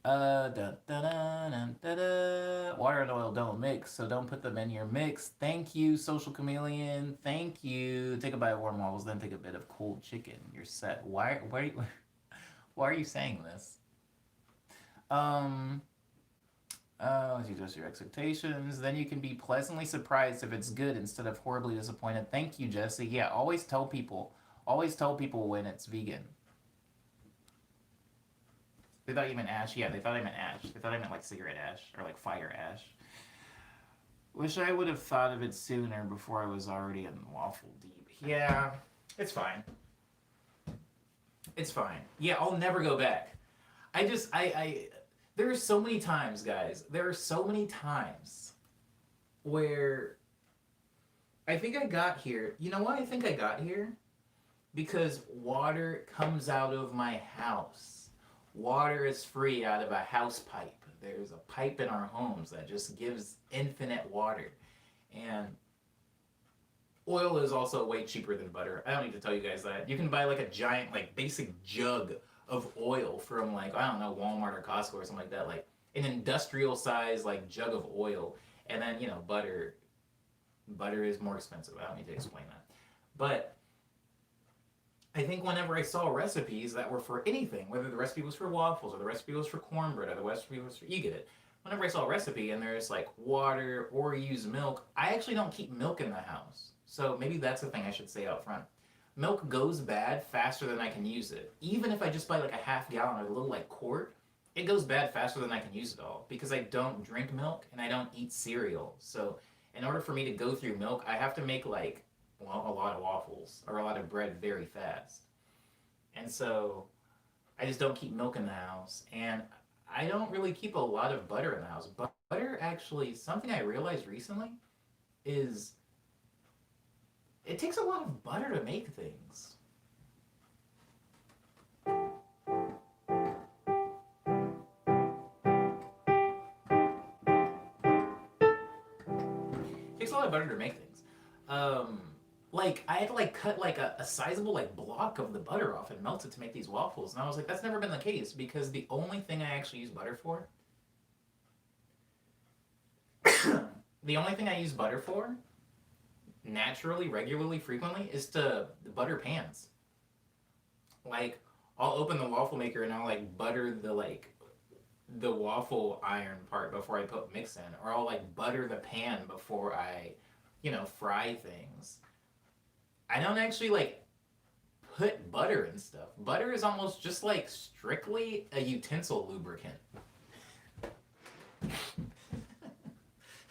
Da, da, da, da, da, da. Water and oil don't mix, so don't put them in your mix. Thank you, Social Chameleon. Thank you. Take a bite of warm waffles, then take a bit of cold chicken. You're set. Why are you saying this? Um, As you adjust your expectations, then you can be pleasantly surprised if it's good instead of horribly disappointed. Thank you, Jesse. Yeah, always tell people when it's vegan. They thought you meant ash. Yeah, they thought I meant ash. They thought I meant like cigarette ash or like fire ash. Wish I would have thought of it sooner before I was already in waffle deep. Yeah, it's fine. It's fine. Yeah, I'll never go back. There are so many times, guys. There are so many times where I think I got here. You know why I think I got here? Because water comes out of my house. Water is free out of a house pipe. There's a pipe in our homes that just gives infinite water. And oil is also way cheaper than butter. I don't need to tell you guys that. You can buy like a giant, like basic jug of oil from like, I don't know, Walmart or Costco or something like that. Like an industrial size like jug of oil. And then, butter. Butter is more expensive. I don't need to explain that. But I think whenever I saw recipes that were for anything, whether the recipe was for waffles or the recipe was for cornbread or the recipe was for, you get it. Whenever I saw a recipe and there's like water or use milk, I actually don't keep milk in the house. So maybe that's the thing I should say out front. Milk goes bad faster than I can use it. Even if I just buy like a half gallon or a little like quart, it goes bad faster than I can use it all because I don't drink milk and I don't eat cereal. So in order for me to go through milk, I have to make like, well, a lot of waffles or a lot of bread very fast. And so I just don't keep milk in the house. And I don't really keep a lot of butter in the house. But butter actually, something I realized recently is it takes a lot of butter to make things. It takes a lot of butter to make things. Like I had to like cut like a sizable like block of the butter off and melt it to make these waffles. And I was like, that's never been the case because the only thing I actually use butter for, the only thing I use butter for, naturally, regularly, frequently, is to butter pans. Like I'll open the waffle maker and I'll like butter the waffle iron part before I put mix in, or I'll like butter the pan before I, fry things. I don't actually like put butter in stuff. Butter is almost just like strictly a utensil lubricant.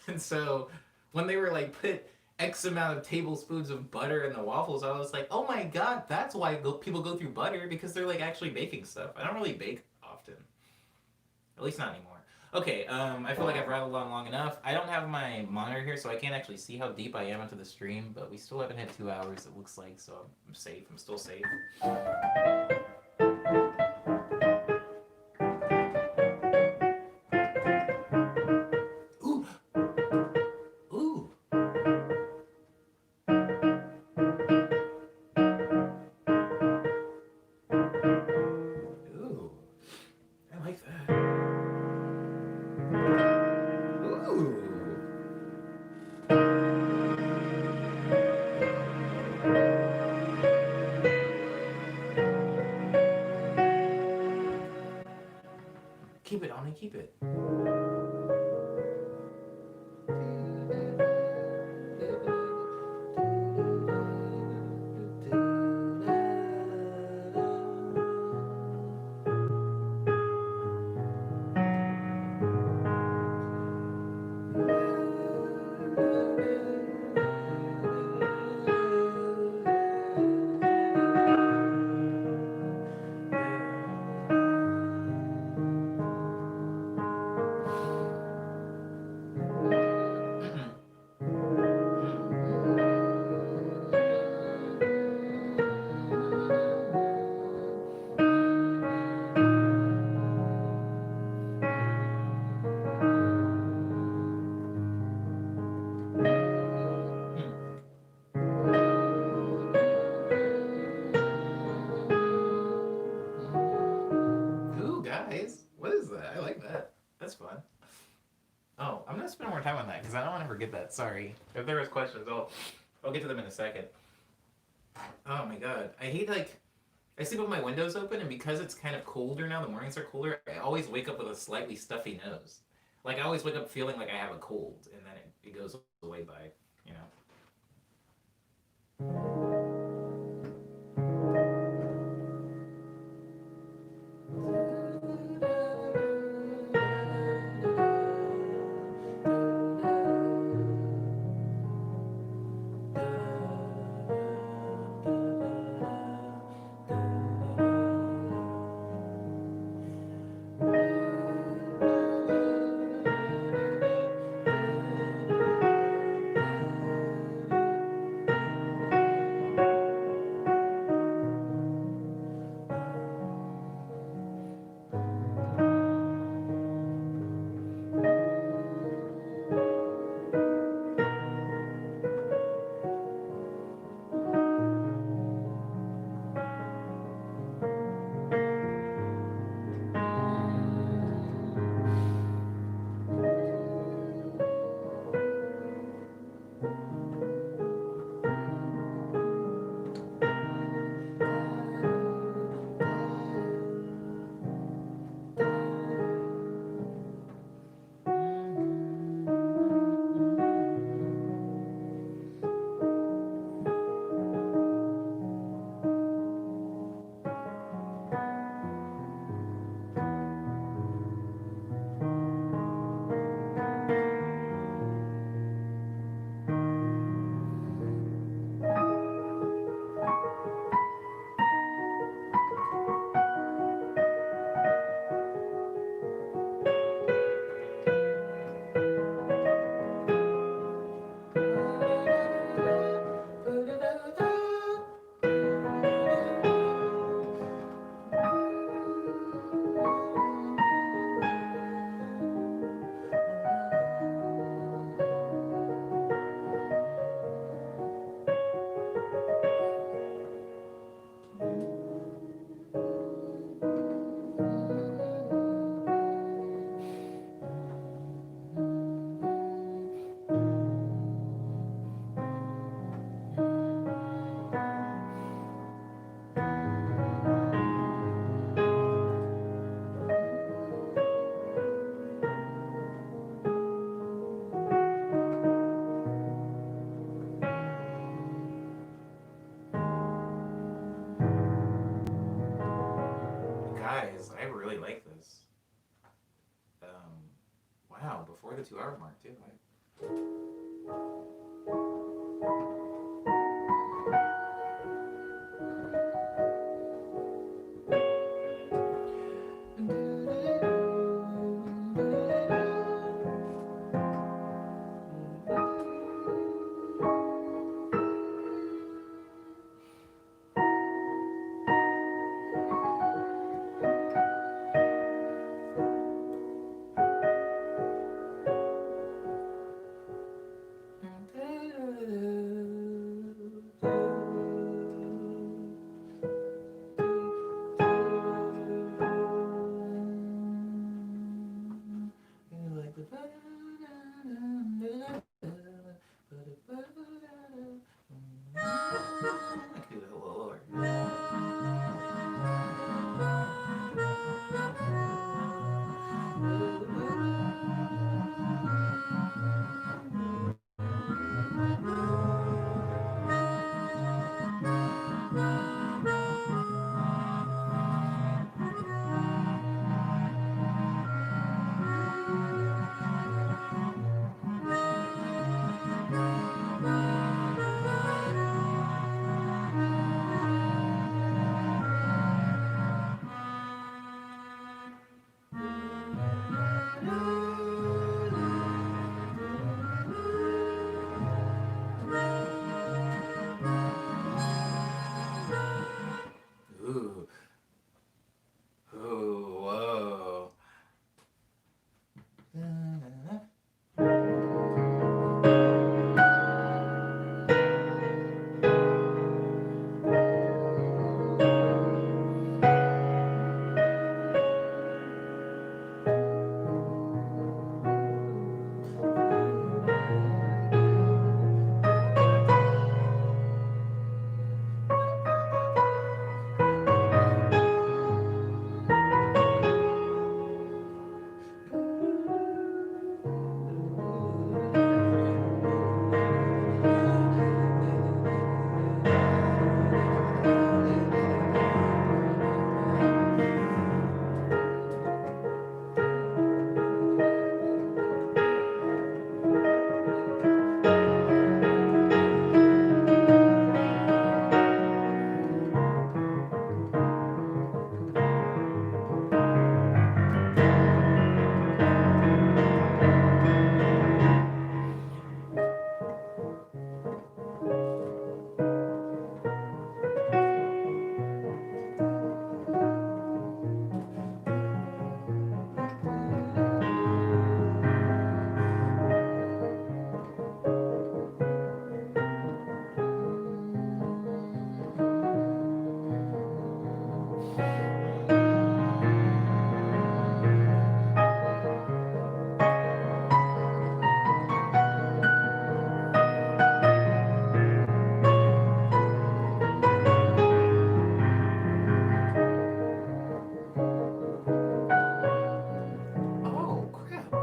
And so when they were like put X amount of tablespoons of butter in the waffles, I was like, oh my god, that's why people go through butter, because they're like actually baking stuff. I don't really bake often. At least not anymore. Okay, I feel like I've rattled on long enough. I don't have my monitor here, so I can't actually see how deep I am into the stream, but we still haven't hit 2 hours, it looks like, so I'm safe. I'm still safe. want to keep it. Ooh, guys, what is that? I like that. That's fun. Oh, I'm gonna spend more time on that because I don't want to forget that. Sorry. If there was questions, I'll get to them in a second. Oh my god, I hate like I sleep with my windows open, and because it's kind of colder now, the mornings are colder. I always wake up with a slightly stuffy nose. Like I always wake up feeling like I have a cold, and then it goes away by, you know. Guys, I really like this. Wow, before the 2 hour mark too. Oh, crap.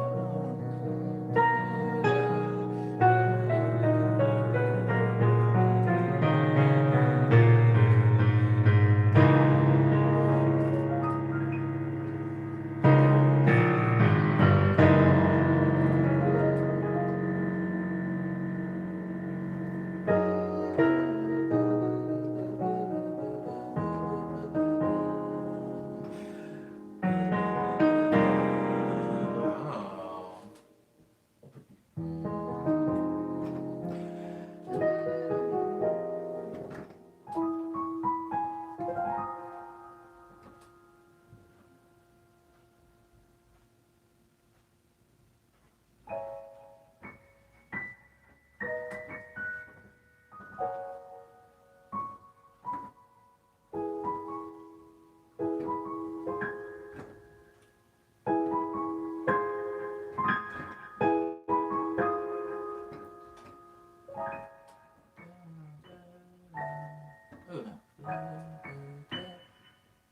Oh, no.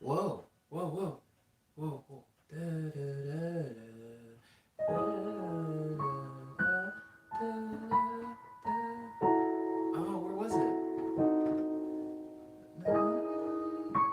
Whoa, whoa, whoa, whoa, whoa. Da, da, da, da. Da, da, da, da. Oh, where was it? And then oh.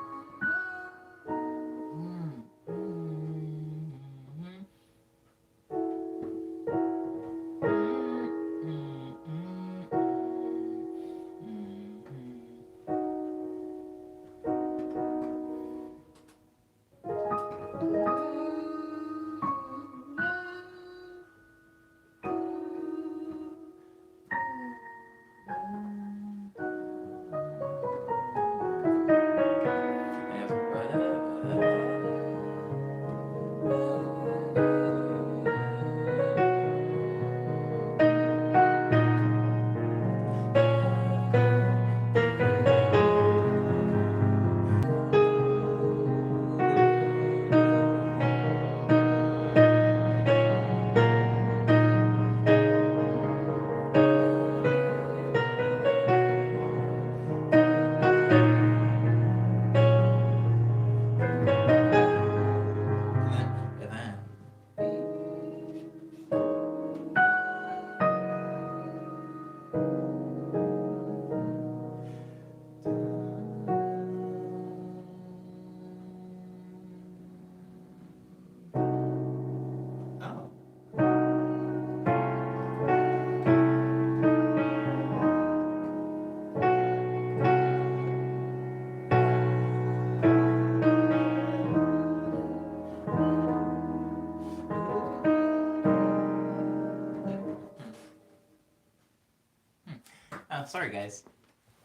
Sorry guys.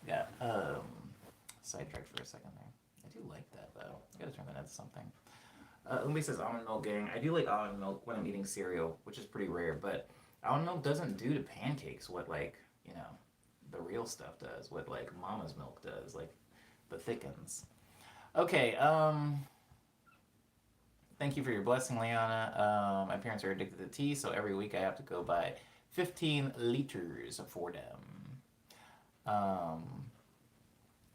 Yeah, sidetracked for a second there. I do like that though. I gotta turn that into something. Umi says almond milk gang. I do like almond milk when I'm eating cereal, which is pretty rare, but almond milk doesn't do to pancakes what like, you know, the real stuff does, what like mama's milk does, like the thickens. Okay, thank you for your blessing, Liana. My parents are addicted to tea, so every week I have to go buy 15 liters for them. Um,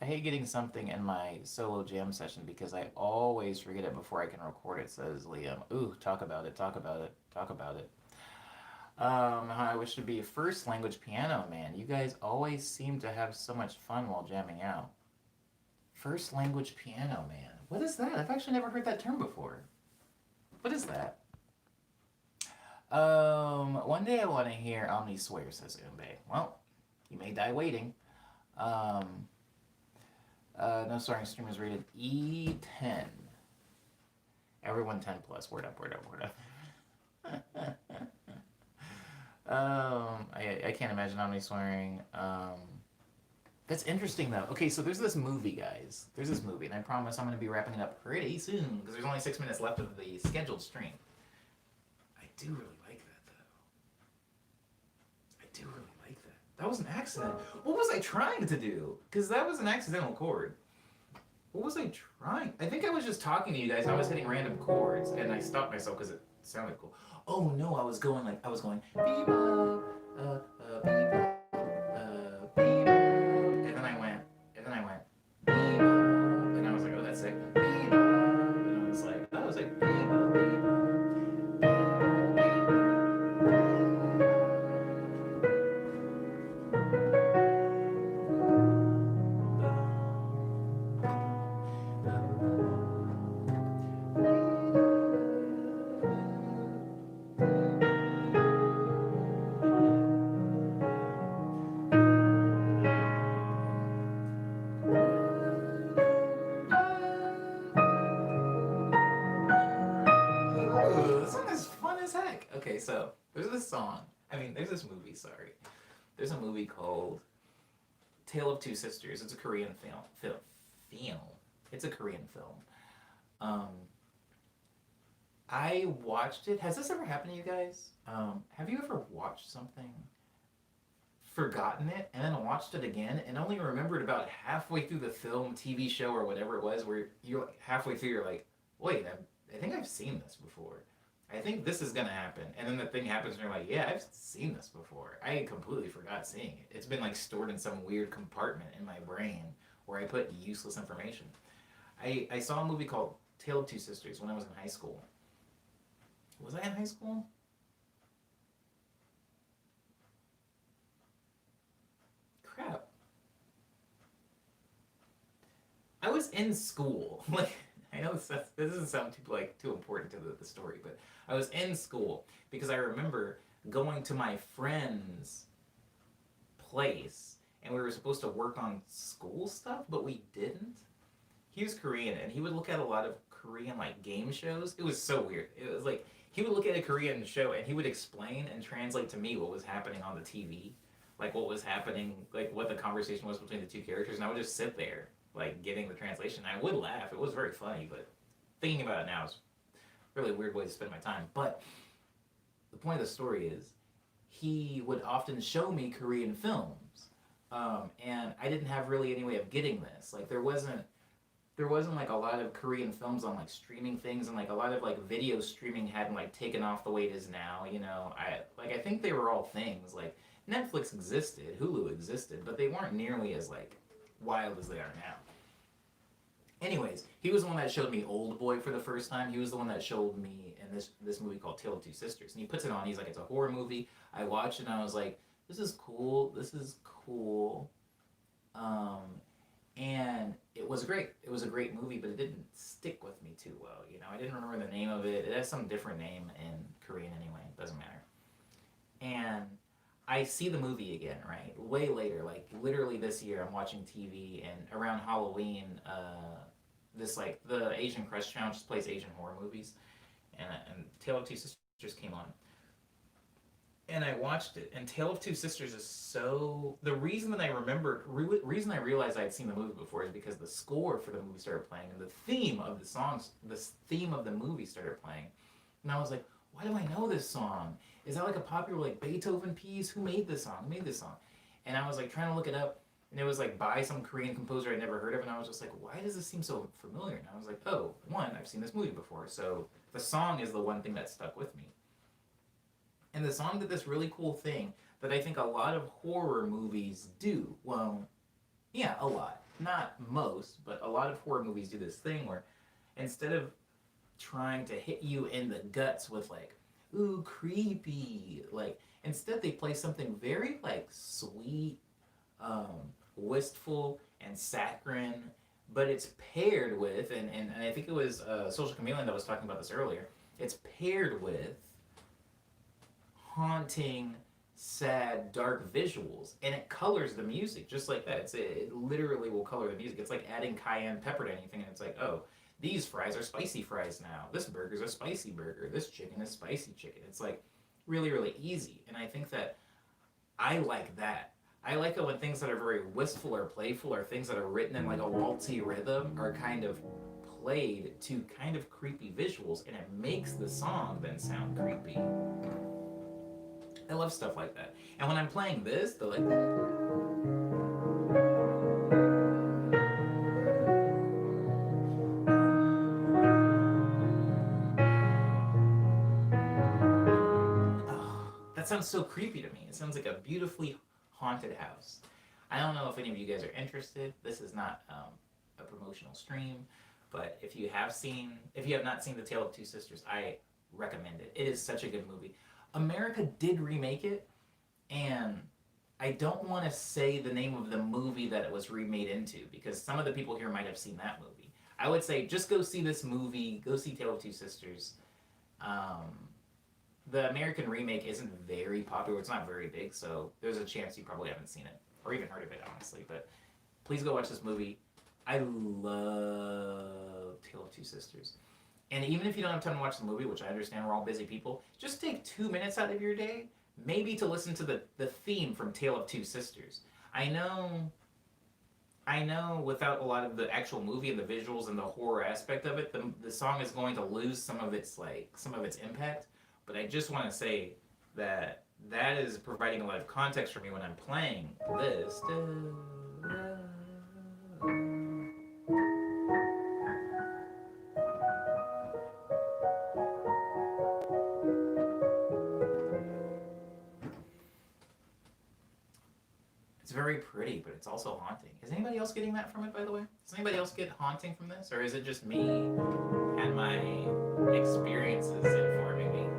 I hate getting something in my solo jam session because I always forget it before I can record it, says Liam. Ooh, talk about it, talk about it, talk about it. How I wish to be a first language piano man. You guys always seem to have so much fun while jamming out. First language piano man. What is that? I've actually never heard that term before. What is that? One day I want to hear Omni swear, says Umbe. Well, you may die waiting. Um, no starring stream is rated E10. Everyone 10 plus. Word up, word up, word up. I can't imagine Omni swearing. That's interesting though. Okay, so there's this movie, guys. There's this movie, and I promise I'm going to be wrapping it up pretty soon because there's only 6 minutes left of the scheduled stream. I do really like that though. I do really like that. That was an accident. What was I trying to do? Because that was an accidental chord. What was I trying? I think I was just talking to you guys. I was hitting random chords, and I stopped myself because it sounded cool. Oh no, I was going bebop, bebop, bebop, and then I went bebop, and I was like, oh, that's sick, bebop, and I was like bebop, Ooh, this one is fun as heck. Okay, so there's this song. I mean, there's this movie. Sorry, there's a movie called Tale of Two Sisters. It's a Korean film. Film. It's a Korean film. Um, I watched it. Has this ever happened to you guys? Have you ever watched something, forgotten it, and then watched it again, and only remembered about halfway through the film, TV show, or whatever it was, where you're like, halfway through, you're like, wait, I think I've seen this before. I think this is gonna happen, and then the thing happens, and you're like, yeah, I've seen this before. I completely forgot seeing it. It's been like stored in some weird compartment in my brain where I put useless information. I saw a movie called Tale of Two Sisters when I was in high school. Was I in high school? Crap. I was in school. Like, I know this doesn't sound too important to the story, but I was in school because I remember going to my friend's place and we were supposed to work on school stuff, but we didn't. He was Korean and he would look at a lot of Korean like game shows. It was so weird. It was like he would look at a Korean show and he would explain and translate to me what was happening on the TV, like what was happening, like what the conversation was between the two characters, and I would just sit there like getting the translation. I would laugh. It was very funny, but thinking about it now is a really weird way to spend my time. But the point of the story is he would often show me Korean films, and I didn't have really any way of getting this. Like there wasn't like a lot of Korean films on like streaming things, and like a lot of like video streaming hadn't like taken off the way it is now. You know, I think they were all things like Netflix existed, Hulu existed, but they weren't nearly as like wild as they are now. Anyways, he was the one that showed me Old Boy for the first time. He was the one that showed me in this movie called Tale of Two Sisters. And he puts it on. He's like, it's a horror movie. I watched it and I was like, this is cool. This is cool. Um, and it was great. It was a great movie, but it didn't stick with me too well. You know, I didn't remember the name of it. It has some different name in Korean anyway. It doesn't matter. And I see the movie again, right? Way later, like literally this year, I'm watching TV, and around Halloween, this like the Asian Crush Channel just plays Asian horror movies, and Tale of Two Sisters came on, and I watched it. And Tale of Two Sisters is so. The reason that I remembered, reason I realized I had seen the movie before is because the score for the movie started playing, and the theme of the songs, the theme of the movie started playing, and I was like, why do I know this song? Is that like a popular like Beethoven piece? Who made this song? Who made this song? And I was like trying to look it up, and it was like by some Korean composer I'd never heard of, and I was just like, why does this seem so familiar? And I was like, oh, one, I've seen this movie before, so the song is the one thing that stuck with me. And the song did this really cool thing that I think a lot of horror movies do. Well, yeah, a lot. Not most, but a lot of horror movies do this thing where instead of trying to hit you in the guts with like, ooh, creepy, like, instead they play something very like sweet, wistful, and saccharine, but it's paired with, and I think it was Social Chameleon that was talking about this earlier, it's paired with haunting, sad, dark visuals, and it colors the music just like that. It literally will color the music. It's like adding cayenne pepper to anything, and it's like, oh, these fries are spicy fries now. This burger's a spicy burger. This chicken is spicy chicken. It's like really, really easy, and I think that I like that. I like it when things that are very wistful or playful or things that are written in like a waltzy rhythm are kind of played to kind of creepy visuals, and it makes the song then sound creepy. I love stuff like that. And when I'm playing this, the like. Oh, that sounds so creepy to me. It sounds like a beautifully haunted house. I don't know if any of you guys are interested. This is not a promotional stream, but if you have not seen The Tale of Two Sisters, I recommend it. It is such a good movie. America did remake it, and I don't want to say the name of the movie that it was remade into because some of the people here might have seen that movie. I would say just go see this movie. Go see Tale of Two Sisters. Um, the American remake isn't very popular. It's not very big, so there's a chance you probably haven't seen it or even heard of it, honestly. But please go watch this movie. I love Tale of Two Sisters. And even if you don't have time to watch the movie, which I understand we're all busy people, just take 2 minutes out of your day, maybe to listen to the theme from Tale of Two Sisters. I know without a lot of the actual movie and the visuals and the horror aspect of it, the song is going to lose some of its impact. But I just want to say that that is providing a lot of context for me when I'm playing this. It's very pretty, but it's also haunting. Is anybody else getting that from it, by the way? Does anybody else get haunting from this? Or is it just me and my experiences informing me?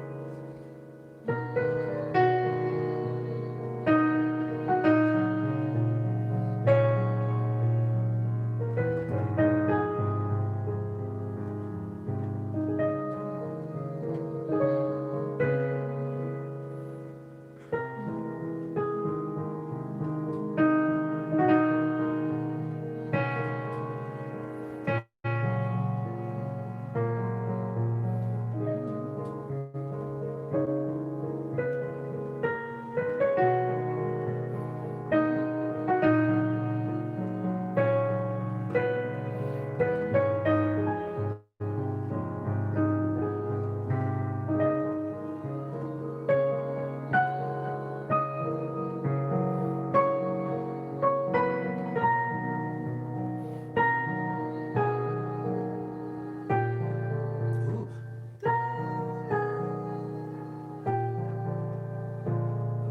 Ooh.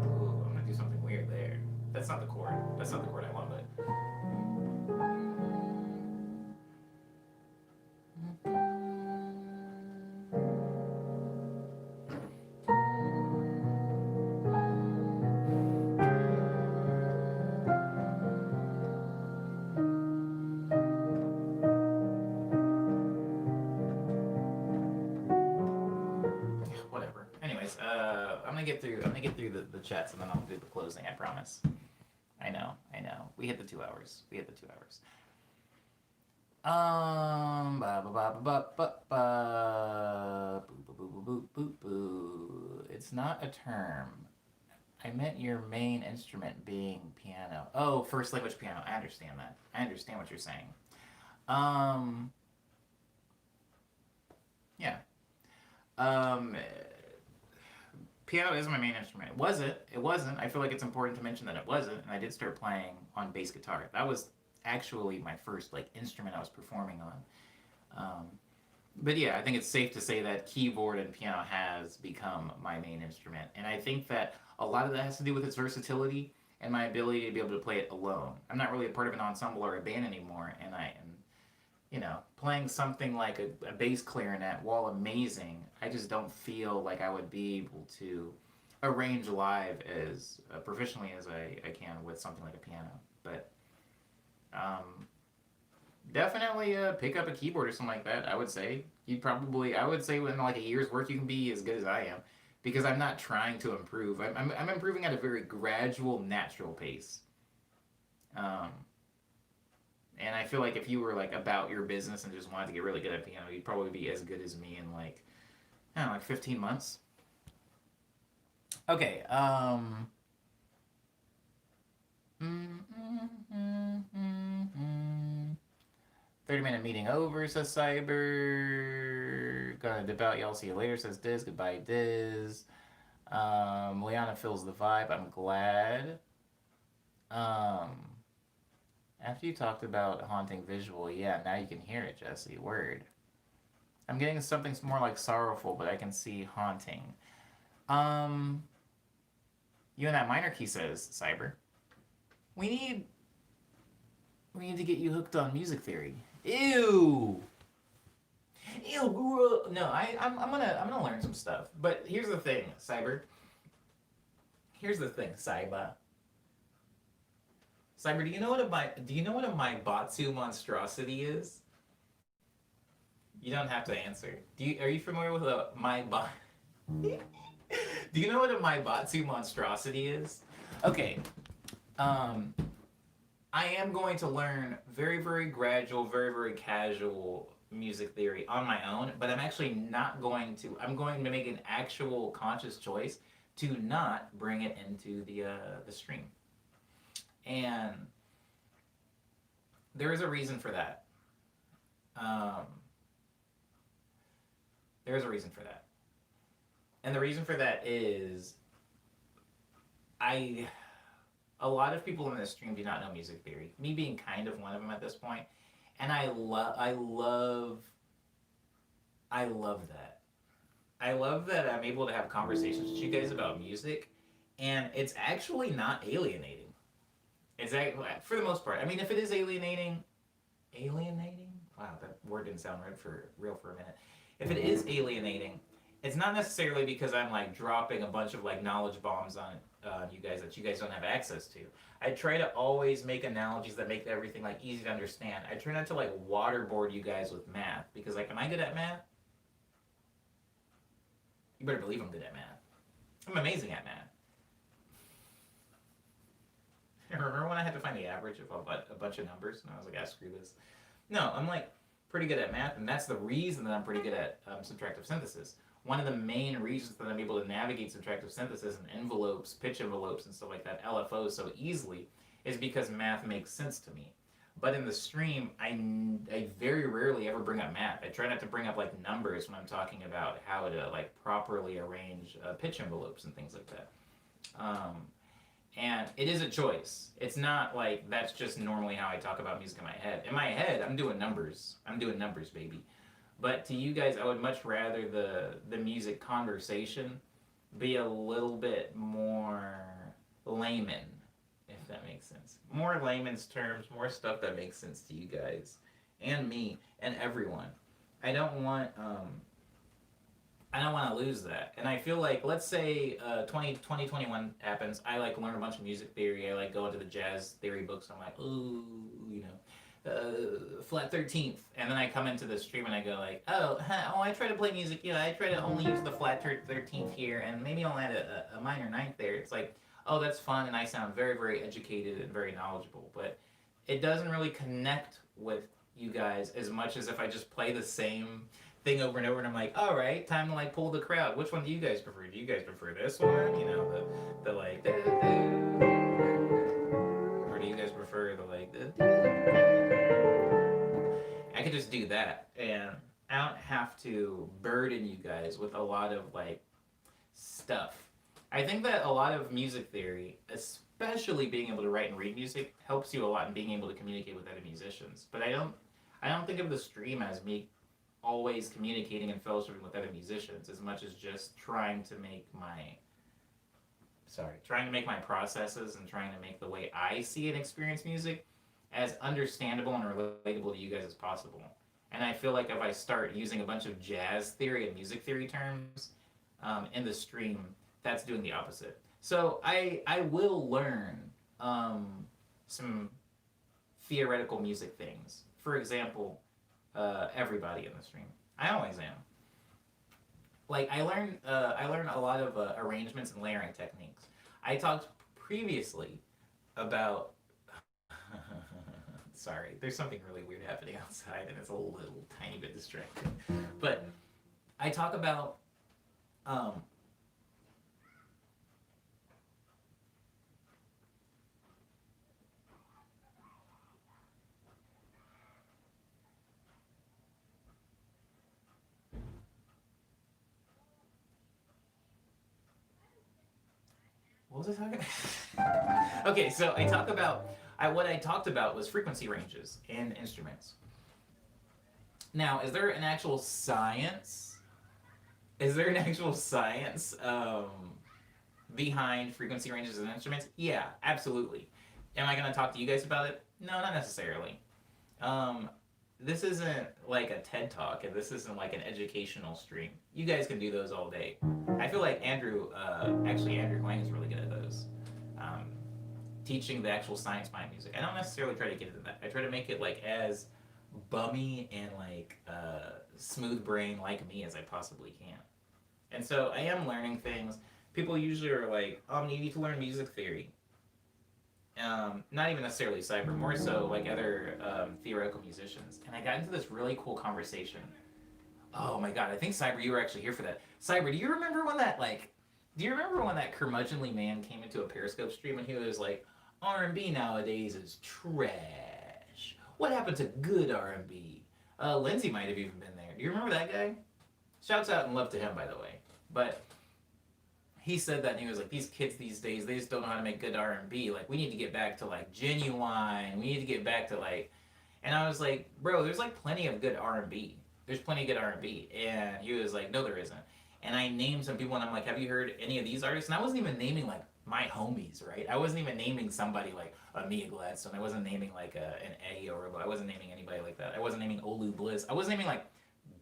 Ooh, I'm gonna do something weird there. That's not the chord. That's not the chord I want, but. Whatever. Anyways, I'm gonna get through the chats and then I'll do the closing, I promise. I know. We hit the 2 hours. Ba ba ba ba ba ba boo boo boo boo boo boo. It's not a term. I meant your main instrument being piano. Oh, first language piano. I understand that. I understand what you're saying. Um, yeah. Um, Piano is my main instrument. It wasn't. It wasn't. I feel like it's important to mention that it wasn't. And I did start playing on bass guitar. That was actually my first like instrument I was performing on. Um, but yeah, I think it's safe to say that keyboard and piano has become my main instrument. And I think that a lot of that has to do with its versatility and my ability to be able to play it alone. I'm not really a part of an ensemble or a band anymore, and I am, playing something like a bass clarinet, while amazing, I just don't feel like I would be able to arrange live as proficiently as I can with something like a piano. But um, definitely pick up a keyboard or something like that. I would say I would say within like a year's work, you can be as good as I am because I'm not trying to improve. I'm improving at a very gradual, natural pace. Um, and I feel like if you were like about your business and just wanted to get really good at piano, you'd probably be as good as me in like, I don't know, like 15 months. Okay. 30-minute meeting over, says Cyber. Gonna dip out, y'all see you later, says Diz. Goodbye, Diz. Liana fills the vibe. I'm glad. Um, After you talked about haunting visual, yeah, now you can hear it, Jesse. Word. I'm getting something more like sorrowful, but I can see haunting. Um, you and that minor key, says Cyber. We need we need to get you hooked on music theory. Ew. Ew. No, I'm gonna learn some stuff. But here's the thing, Cyber. Here's the thing, Cyber. Cyber, do you know what a Maibatsu monstrosity is? You don't have to answer. Are you familiar with a Maibatsu? Do you know what a Maibatsu monstrosity is? Okay. Um, I am going to learn very, very gradual, very, very casual music theory on my own, but I'm actually not going to. I'm going to make an actual conscious choice to not bring it into the stream, and there is a reason for that. Um, there is a reason for that, and the reason for that is I a lot of people in this stream do not know music theory. Me being kind of one of them at this point, and I love that. I love that I'm able to have conversations with you guys about music, and it's actually not alienating. It's for the most part. I mean, if it is alienating. Wow, that word didn't sound right for real for a minute. If it is alienating, it's not necessarily because I'm like dropping a bunch of like knowledge bombs on you guys that you guys don't have access to. I try to always make analogies that make everything like easy to understand. I try not to like waterboard you guys with math because like, am I good at math? You better believe I'm good at math. I'm amazing at math. Remember when I had to find the average of a bunch of numbers and I was like, ah, screw this. No, I'm like pretty good at math, and that's the reason that I'm pretty good at subtractive synthesis. One of the main reasons that I'm able to navigate subtractive synthesis and envelopes, pitch envelopes, and stuff like that, LFOs, so easily is because math makes sense to me. But in the stream, I very rarely ever bring up math. I try not to bring up like numbers when I'm talking about how to like properly arrange pitch envelopes and things like that. Um, and it is a choice. It's not like that's just normally how I talk about music in my head. In my head, I'm doing numbers. I'm doing numbers, baby. But to you guys, I would much rather the music conversation be a little bit more layman, if that makes sense. More layman's terms, more stuff that makes sense to you guys and me and everyone. I don't want to lose that. And I feel like, let's say 2021 happens, I like learn a bunch of music theory, I like go into the jazz theory books, I'm like, ooh, flat 13th, and then I come into the stream and I go like, I try to play music, I try to only use the flat 13th here, and maybe I'll add a minor ninth there. It's like, oh, that's fun, and I sound very, very educated and very knowledgeable, but it doesn't really connect with you guys as much as if I just play the same thing over and over, and I'm like, all right, time to like pull the crowd. Which one do you guys prefer? Do you guys prefer this one? The like the to burden you guys with a lot of like stuff. I think that a lot of music theory, especially being able to write and read music, helps you a lot in being able to communicate with other musicians. But I don't think of the stream as me always communicating and fellowshipping with other musicians as much as just trying to make my processes and trying to make the way I see and experience music as understandable and relatable to you guys as possible. And I feel like if I start using a bunch of jazz theory and music theory terms in the stream, that's doing the opposite. So I will learn some theoretical music things. For example, everybody in the stream. I always am. Like I learned a lot of arrangements and layering techniques. I talked previously about. Sorry, there's something really weird happening outside, and it's a little tiny bit distracting. But I talk about um, what was I talking about? Okay, so what I talked about was frequency ranges in instruments. Now, is there an actual science? Is there an actual science behind frequency ranges in instruments? Yeah, absolutely. Am I going to talk to you guys about it? No, not necessarily. Um, this isn't like a TED talk, and this isn't like an educational stream. You guys can do those all day. I feel like Andrew Huang is really good at those. Um, Teaching the actual science behind music. I don't necessarily try to get into that. I try to make it like as bummy and like smooth brain like me as I possibly can. And so I am learning things. People usually are like, you need to learn music theory. Not even necessarily cyber, more so like other theoretical musicians. And I got into this really cool conversation. Oh my god, I think Cyber, you were actually here for that. Cyber, do you remember when that curmudgeonly man came into a Periscope stream and he was like, R&B nowadays is trash. What happened to good R&B? Lindsay might have even been there. Do you remember that guy? Shouts out and love to him, by the way. But he said that and he was like, these kids these days, they just don't know how to make good R&B. Like, we need to get back to like Genuine. We need to get back to like, and I was like, bro, there's like plenty of good R&B. There's plenty of good R&B. And he was like, no, there isn't. And I named some people and I'm like, have you heard any of these artists? And I wasn't even naming like my homies, right? I wasn't even naming somebody like Mia Gladstone. I wasn't naming like an Eddie or I wasn't naming anybody like that. I wasn't naming Olu Bliss. I wasn't naming like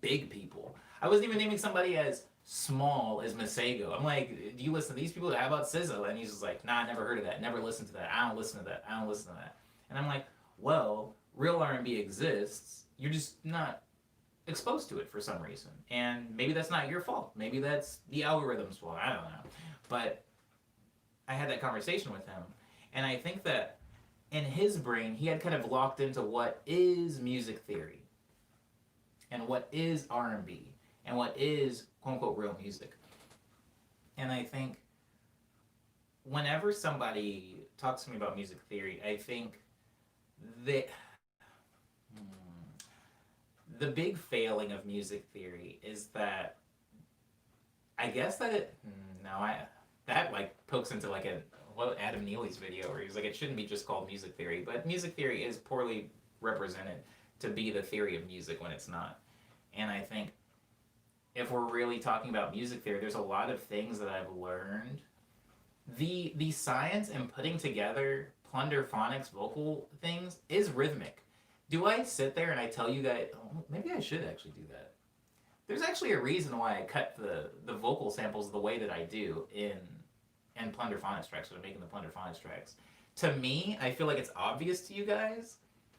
big people. I wasn't even naming somebody as small as Masego. I'm like, do you listen to these people? How about SZA? And he's just like, nah, I never heard of that. Never listened to that. I don't listen to that. I don't listen to that. And I'm like, well, real R&B exists. You're just not exposed to it for some reason. And maybe that's not your fault. Maybe that's the algorithm's fault. I don't know. But I had that conversation with him. And I think that in his brain, he had kind of locked into what is music theory and what is R&B and what is quote unquote real music. And I think whenever somebody talks to me about music theory, I think that the big failing of music theory is that I guess that that like pokes into like Adam Neely's video where he's like it shouldn't be just called music theory, but music theory is poorly represented to be the theory of music when it's not. And I think if we're really talking about music theory, there's a lot of things that I've learned. The science in putting together plunderphonics vocal things is rhythmic. Do I sit there and I tell you that maybe I should actually do that? There's actually a reason why I cut the vocal samples the way that I do in plunderphonics tracks, when I'm making the plunderphonics tracks. To me, I feel like it's obvious to you guys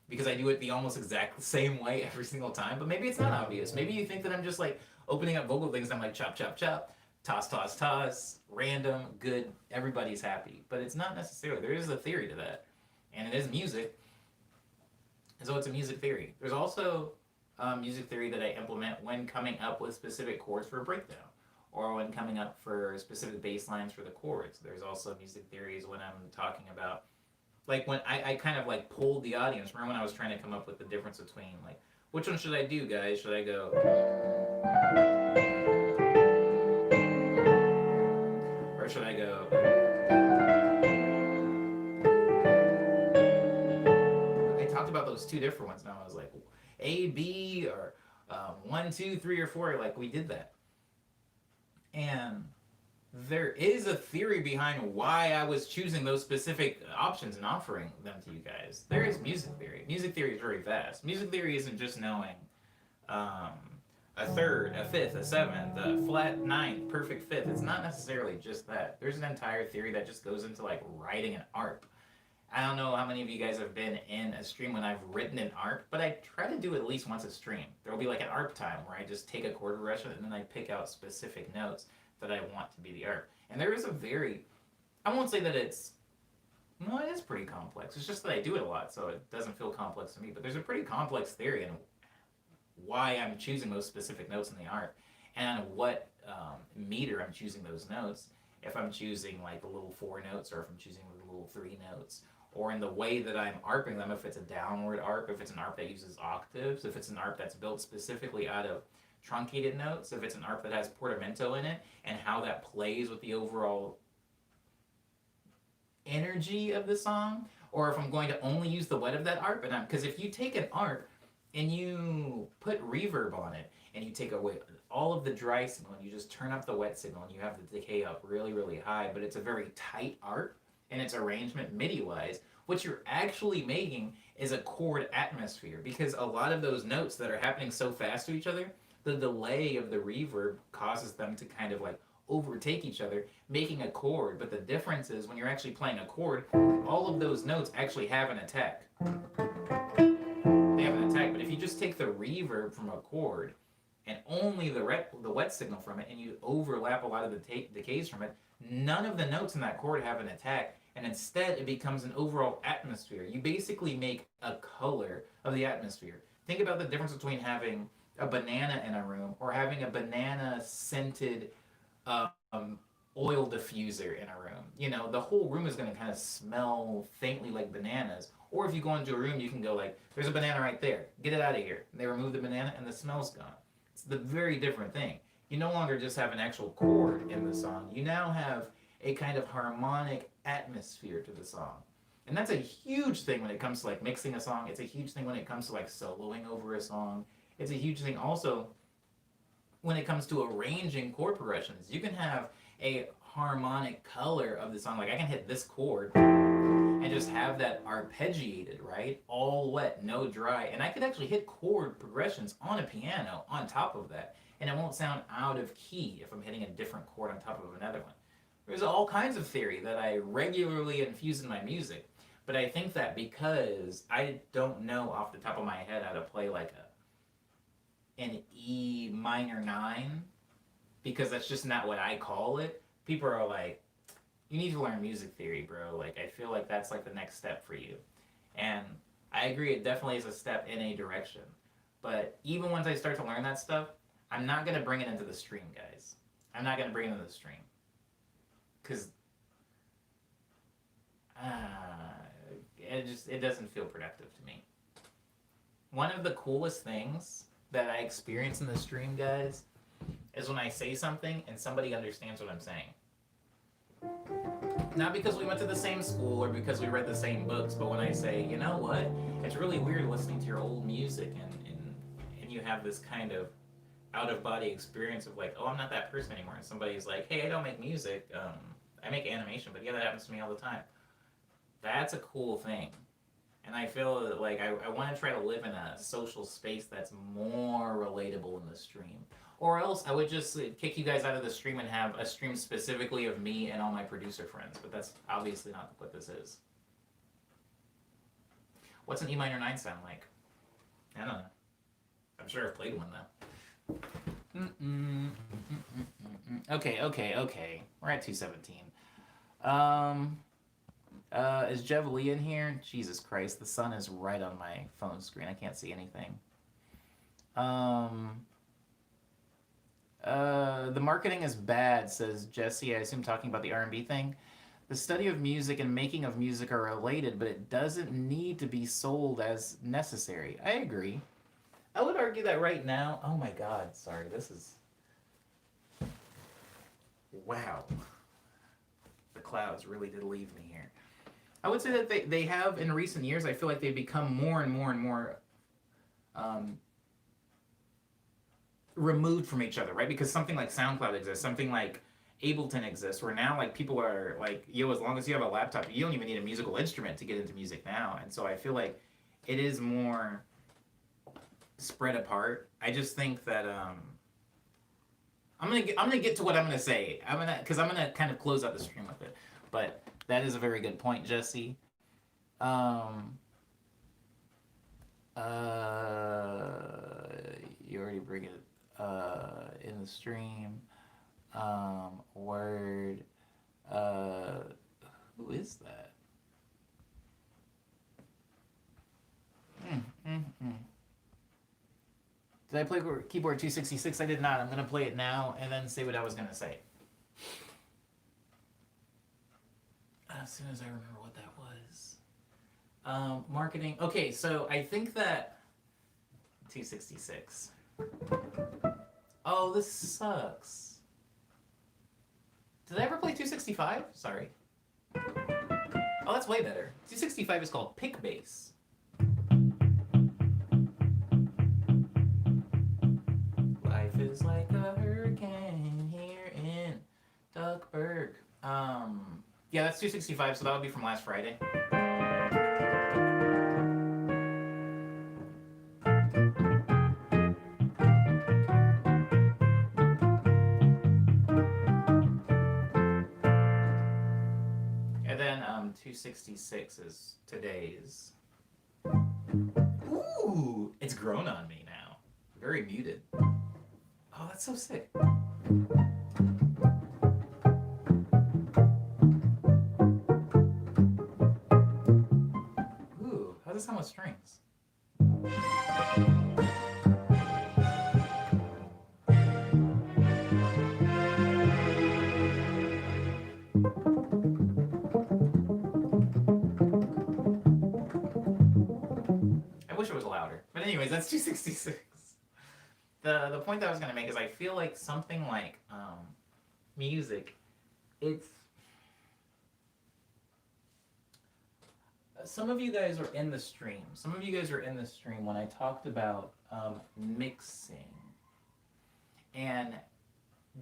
because I do it the almost exact same way every single time, but maybe it's not obvious. Maybe you think that I'm just like opening up vocal things and I'm like chop, chop, chop, toss, toss, toss, random, good, everybody's happy. But it's not necessarily. There is a theory to that. And it is music. And so it's a music theory. There's also music theory that I implement when coming up with specific chords for a breakdown or when coming up for specific bass lines for the chords. There's also music theories when I'm talking about, like when I kind of like pulled the audience. Remember when I was trying to come up with the difference between like Which one should I do, guys? Should I go, or should I go? I talked about those two different ones. Now I was like, A, B, or 1, 2, 3, or 4. Like we did that, and there is a theory behind why I was choosing those specific options and offering them to you guys. There is music theory. Music theory is very vast. Music theory isn't just knowing um, a third, a fifth, a seventh, a flat ninth, perfect fifth. It's not necessarily just that. There's an entire theory that just goes into like writing an ARP. I don't know how many of you guys have been in a stream when I've written an ARP, but I try to do it at least once a stream. There will be like an ARP time where I just take a chord progression and then I pick out specific notes that I want to be the ARP. And there is a very, I won't say that it's, well, it is pretty complex. It's just that I do it a lot, so it doesn't feel complex to me. But there's a pretty complex theory in why I'm choosing those specific notes in the ARP and what meter I'm choosing those notes. If I'm choosing like the little 4 notes or if I'm choosing the little 3 notes, or in the way that I'm arping them, if it's a downward arp, if it's an arp that uses octaves, if it's an arp that's built specifically out of truncated notes, if it's an arp that has portamento in it, and how that plays with the overall energy of the song, or if I'm going to only use the wet of that arp, and because if you take an arp and you put reverb on it, and you take away all of the dry signal, and you just turn up the wet signal, and you have the decay up really, really high, but it's a very tight arp, in its arrangement MIDI-wise, what you're actually making is a chord atmosphere, because a lot of those notes that are happening so fast to each other, the delay of the reverb causes them to kind of like overtake each other, making a chord. But the difference is when you're actually playing a chord, all of those notes actually have an attack. They have an attack, but if you just take the reverb from a chord and only the wet signal from it, and you overlap a lot of the decays from it, none of the notes in that chord have an attack, and instead it becomes an overall atmosphere. You basically make a color of the atmosphere. Think about the difference between having a banana in a room or having a banana scented oil diffuser in a room. You know, the whole room is going to kind of smell faintly like bananas. Or if you go into a room, you can go like, there's a banana right there. Get it out of here. And they remove the banana and the smell's gone. It's the very different thing. You no longer just have an actual chord in the song. You now have a kind of harmonic atmosphere to the song. And that's a huge thing when it comes to like mixing a song. It's a huge thing when it comes to like soloing over a song. It's a huge thing also when it comes to arranging chord progressions. You can have a harmonic color of the song. Like I can hit this chord and just have that arpeggiated, right? All wet, no dry. And I could actually hit chord progressions on a piano on top of that. And it won't sound out of key if I'm hitting a different chord on top of another one. There's all kinds of theory that I regularly infuse in my music. But I think that because I don't know off the top of my head how to play like an E minor 9, because that's just not what I call it, people are like, you need to learn music theory, bro. Like, I feel like that's like the next step for you. And I agree, it definitely is a step in a direction. But even once I start to learn that stuff, I'm not going to bring it into the stream, guys. I'm not going to bring it into the stream. Because it doesn't feel productive to me. One of the coolest things that I experience in the stream, guys, is when I say something and somebody understands what I'm saying. Not because we went to the same school or because we read the same books, but when I say, you know what, it's really weird listening to your old music and you have this kind of out-of-body experience of like, oh, I'm not that person anymore. And somebody's like, hey, I don't make music, I make animation, but yeah, that happens to me all the time. That's a cool thing. And I feel that like I want to try to live in a social space that's more relatable in the stream. Or else I would just kick you guys out of the stream and have a stream specifically of me and all my producer friends. But that's obviously not what this is. What's an E minor 9 sound like? I don't know. I'm sure I've played one though. Okay. We're at 217. Is Jev Lee in here? Jesus Christ, the sun is right on my phone screen. I can't see anything. The marketing is bad, says Jesse. I assume talking about the R&B thing. The study of music and making of music are related, but it doesn't need to be sold as necessary. I agree. I would argue that right now. Oh my God! Sorry, this is wow. The clouds really did leave me here. I would say that they have in recent years. I feel like they've become more and more and more um, removed from each other, right? Because something like SoundCloud exists, something like Ableton exists, where now like people are like, yo, as long as you have a laptop, you don't even need a musical instrument to get into music now. And so I feel like it is more spread apart. I just think that I'm gonna get to what I'm gonna say. I'm gonna kind of close out the stream with it. But that is a very good point, Jesse. Um, you already bring it in the stream. Word. Uh, who is that? Mm, mm, mm. Did I play keyboard 266? I did not. I'm gonna play it now and then say what I was gonna say. As soon as I remember what that was. Marketing. Okay, so I think that 266. Oh, this sucks. Did I ever play 265? Sorry. Oh, that's way better. 265 is called pick bass. Life is like a hurricane here in Duckburg. Yeah, that's 265, so that would be from last Friday. And then 266 is today's. Ooh, it's grown on me now. Very muted. Oh, that's so sick. Ooh, how does it sound with strings? I wish it was louder. But anyways, that's 266. The point that I was going to make is I feel like something like music, it's... Some of you guys are in the stream. Some of you guys are in the stream when I talked about mixing. And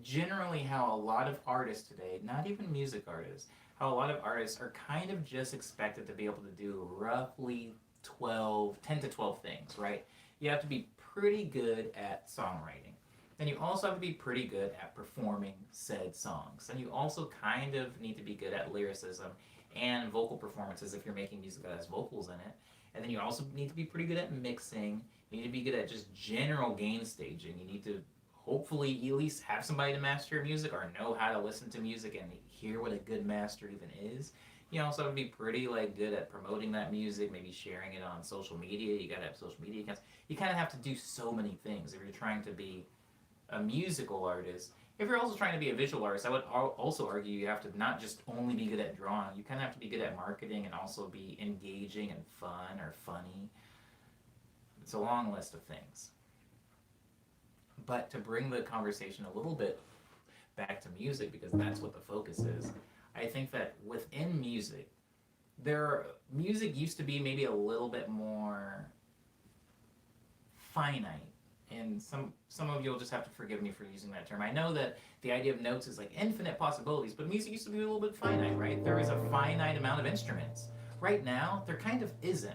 generally how a lot of artists today, not even music artists, how a lot of artists are kind of just expected to be able to do roughly 10 to 12 things, right? You have to be pretty good at songwriting. Then you also have to be pretty good at performing said songs. And you also kind of need to be good at lyricism and vocal performances if you're making music that has vocals in it. And then you also need to be pretty good at mixing. You need to be good at just general gain staging. You need to hopefully at least have somebody to master your music or know how to listen to music and hear what a good master even is. You also have to be pretty good at promoting that music, maybe sharing it on social media. You gotta have social media accounts. You kind of have to do so many things if you're trying to be a musical artist. If you're also trying to be a visual artist, I would also argue you have to not just only be good at drawing. You kind of have to be good at marketing and also be engaging and fun or funny. It's a long list of things. But to bring the conversation a little bit back to music, because that's what the focus is, I think that within music, music used to be maybe a little bit more finite. And some of you will just have to forgive me for using that term. I know that the idea of notes is like infinite possibilities, but music used to be a little bit finite, right? There is a finite amount of instruments. Right now, there kind of isn't.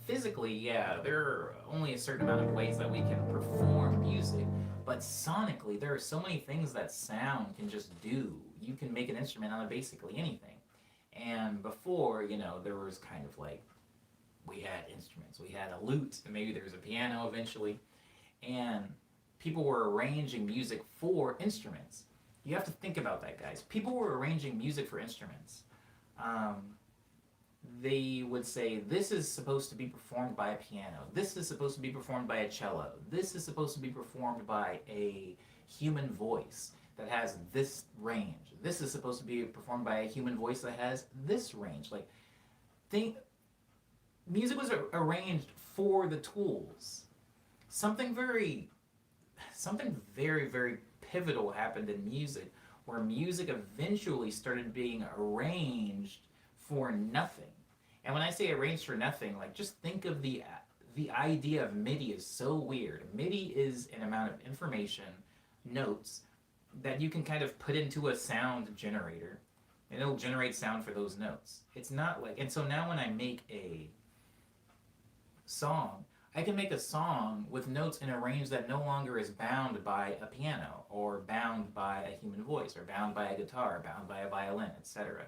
Physically, yeah, there are only a certain amount of ways that we can perform music, but sonically, there are so many things that sound can just do. You can make an instrument out of basically anything. And before, there was kind of we had instruments. We had a lute, and maybe there was a piano eventually. And people were arranging music for instruments. You have to think about that, guys. People were arranging music for instruments. They would say, this is supposed to be performed by a piano. This is supposed to be performed by a cello. This is supposed to be performed by a human voice that has this range. This is supposed to be performed by a human voice that has this range. Music was arranged for the tools. something very something very, very pivotal happened in music, where music eventually started being arranged for nothing. And when I say arranged for nothing, like, just think of the idea of MIDI is so weird. MIDI is an amount of information, notes, that you can kind of put into a sound generator, and it'll generate sound for those notes. It's not like, and so now when I make a song, I can make a song with notes in a range that no longer is bound by a piano, or bound by a human voice, or bound by a guitar, or bound by a violin, etc.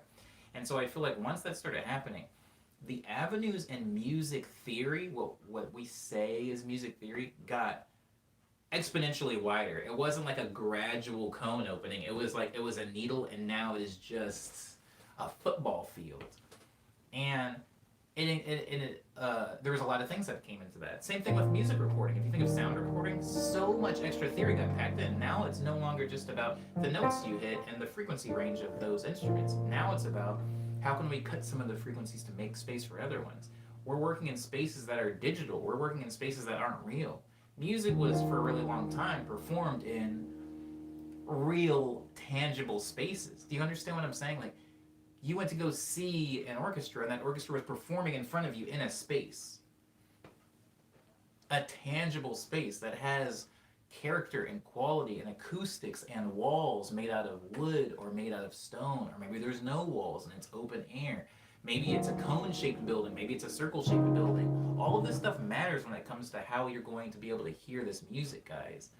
And so I feel like once that started happening, the avenues in music theory, what we say is music theory, got exponentially wider. It wasn't like a gradual cone opening. It was like it was a needle, and now it is just a football field. And there was a lot of things that came into that. Same thing with music recording. If you think of sound recording, so much extra theory got packed in. Now it's no longer just about the notes you hit and the frequency range of those instruments. Now it's about how can we cut some of the frequencies to make space for other ones. We're working in spaces that are digital. We're working in spaces that aren't real. Music was, for a really long time, performed in real, tangible spaces. Do you understand what I'm saying? Like, you went to go see an orchestra, and that orchestra was performing in front of you in a space. A tangible space that has character and quality and acoustics and walls made out of wood or made out of stone, or maybe there's no walls and it's open air. Maybe it's a cone-shaped building, maybe it's a circle-shaped building. All of this stuff matters when it comes to how you're going to be able to hear this music, guys.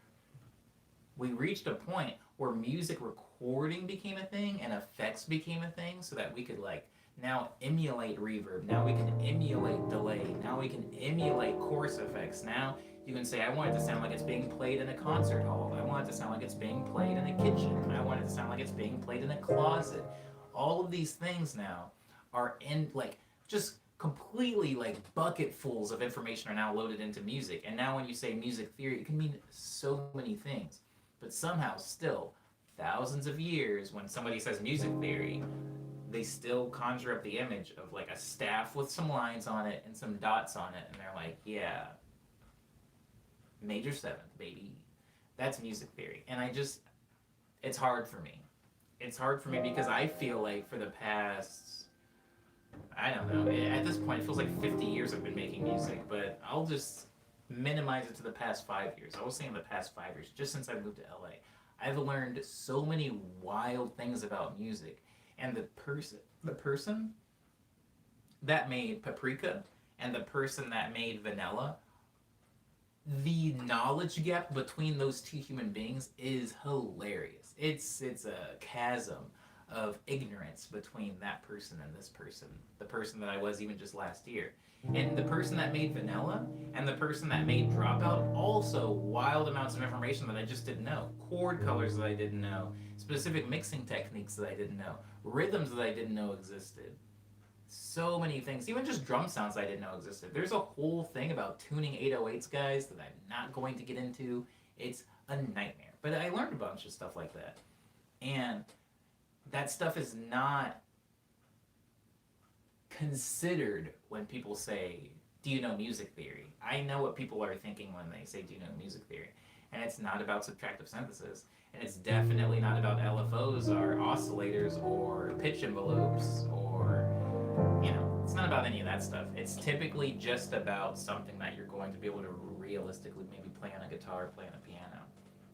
We reached a point where music recording became a thing and effects became a thing, so that we could, like, now emulate reverb, now we can emulate delay, now we can emulate chorus effects. Now you can say, I want it to sound like it's being played in a concert hall, I want it to sound like it's being played in a kitchen, I want it to sound like it's being played in a closet. All of these things now are in, like, just completely, like, bucketfuls of information are now loaded into music. And now when you say music theory, it can mean so many things. But somehow, still, thousands of years, when somebody says music theory, they still conjure up the image of, like, a staff with some lines on it and some dots on it, and they're like, yeah, major seventh, baby. That's music theory. And it's hard for me. It's hard for me because I feel like for the past, I don't know, at this point it feels like 50 years I've been making music, but I'll just minimize it to the past 5 years. I was saying the past 5 years, just since I moved to LA. I've learned so many wild things about music. And the person that made Paprika and the person that made Vanilla, the knowledge gap between those two human beings is hilarious. It's a chasm of ignorance between that person and this person, the person that I was even just last year. And the person that made Vanilla and the person that made Dropout, also wild amounts of information that I just didn't know. Chord colors that I didn't know, specific mixing techniques that I didn't know, rhythms that I didn't know existed. So many things, even just drum sounds I didn't know existed. There's a whole thing about tuning 808s, guys, that I'm not going to get into. It's a nightmare. But I learned a bunch of stuff like that. And that stuff is not considered when people say, do you know music theory? I know what people are thinking when they say, do you know music theory? And it's not about subtractive synthesis. And it's definitely not about LFOs or oscillators or pitch envelopes or, it's not about any of that stuff. It's typically just about something that you're going to be able to realistically maybe play on a guitar, play on a piano.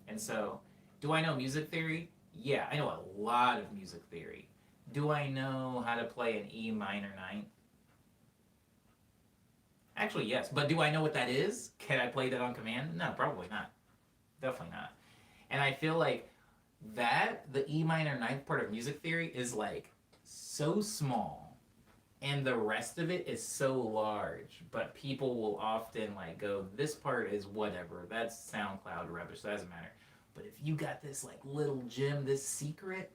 And so, do I know music theory? Yeah, I know a lot of music theory. Do I know how to play an E minor ninth? Actually, yes. But do I know what that is? Can I play that on command? No, probably not. Definitely not. And I feel like the E minor ninth part of music theory is, like, so small, and the rest of it is so large, but people will often, like, go, this part is whatever, that's SoundCloud rubbish, that doesn't matter. But if you got this, like, little gem, this secret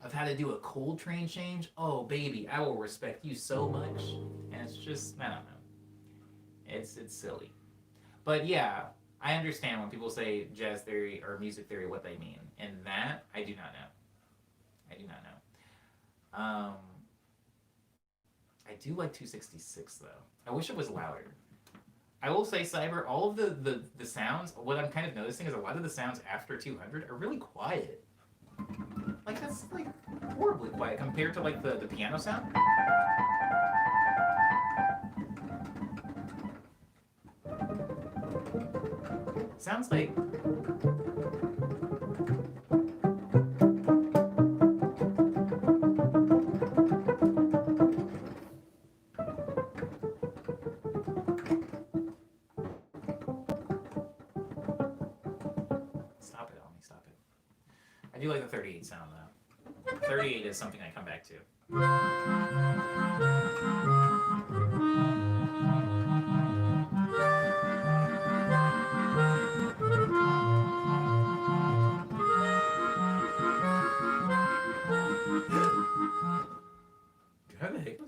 of how to do a Coltrane change, oh baby, I will respect you so much. And it's just, I don't know, it's silly. But yeah, I understand when people say jazz theory or music theory, what they mean, and that I do not know. I do not know. I do like 266 though. I wish it was louder. I will say, Cyber, all of the sounds, what I'm kind of noticing is a lot of the sounds after 200 are really quiet. Like, that's, like, horribly quiet compared to, like, the piano sound. Sounds like... Stop it, Omni, stop it. I do like the 38 sound, though. 38 is something I come back to.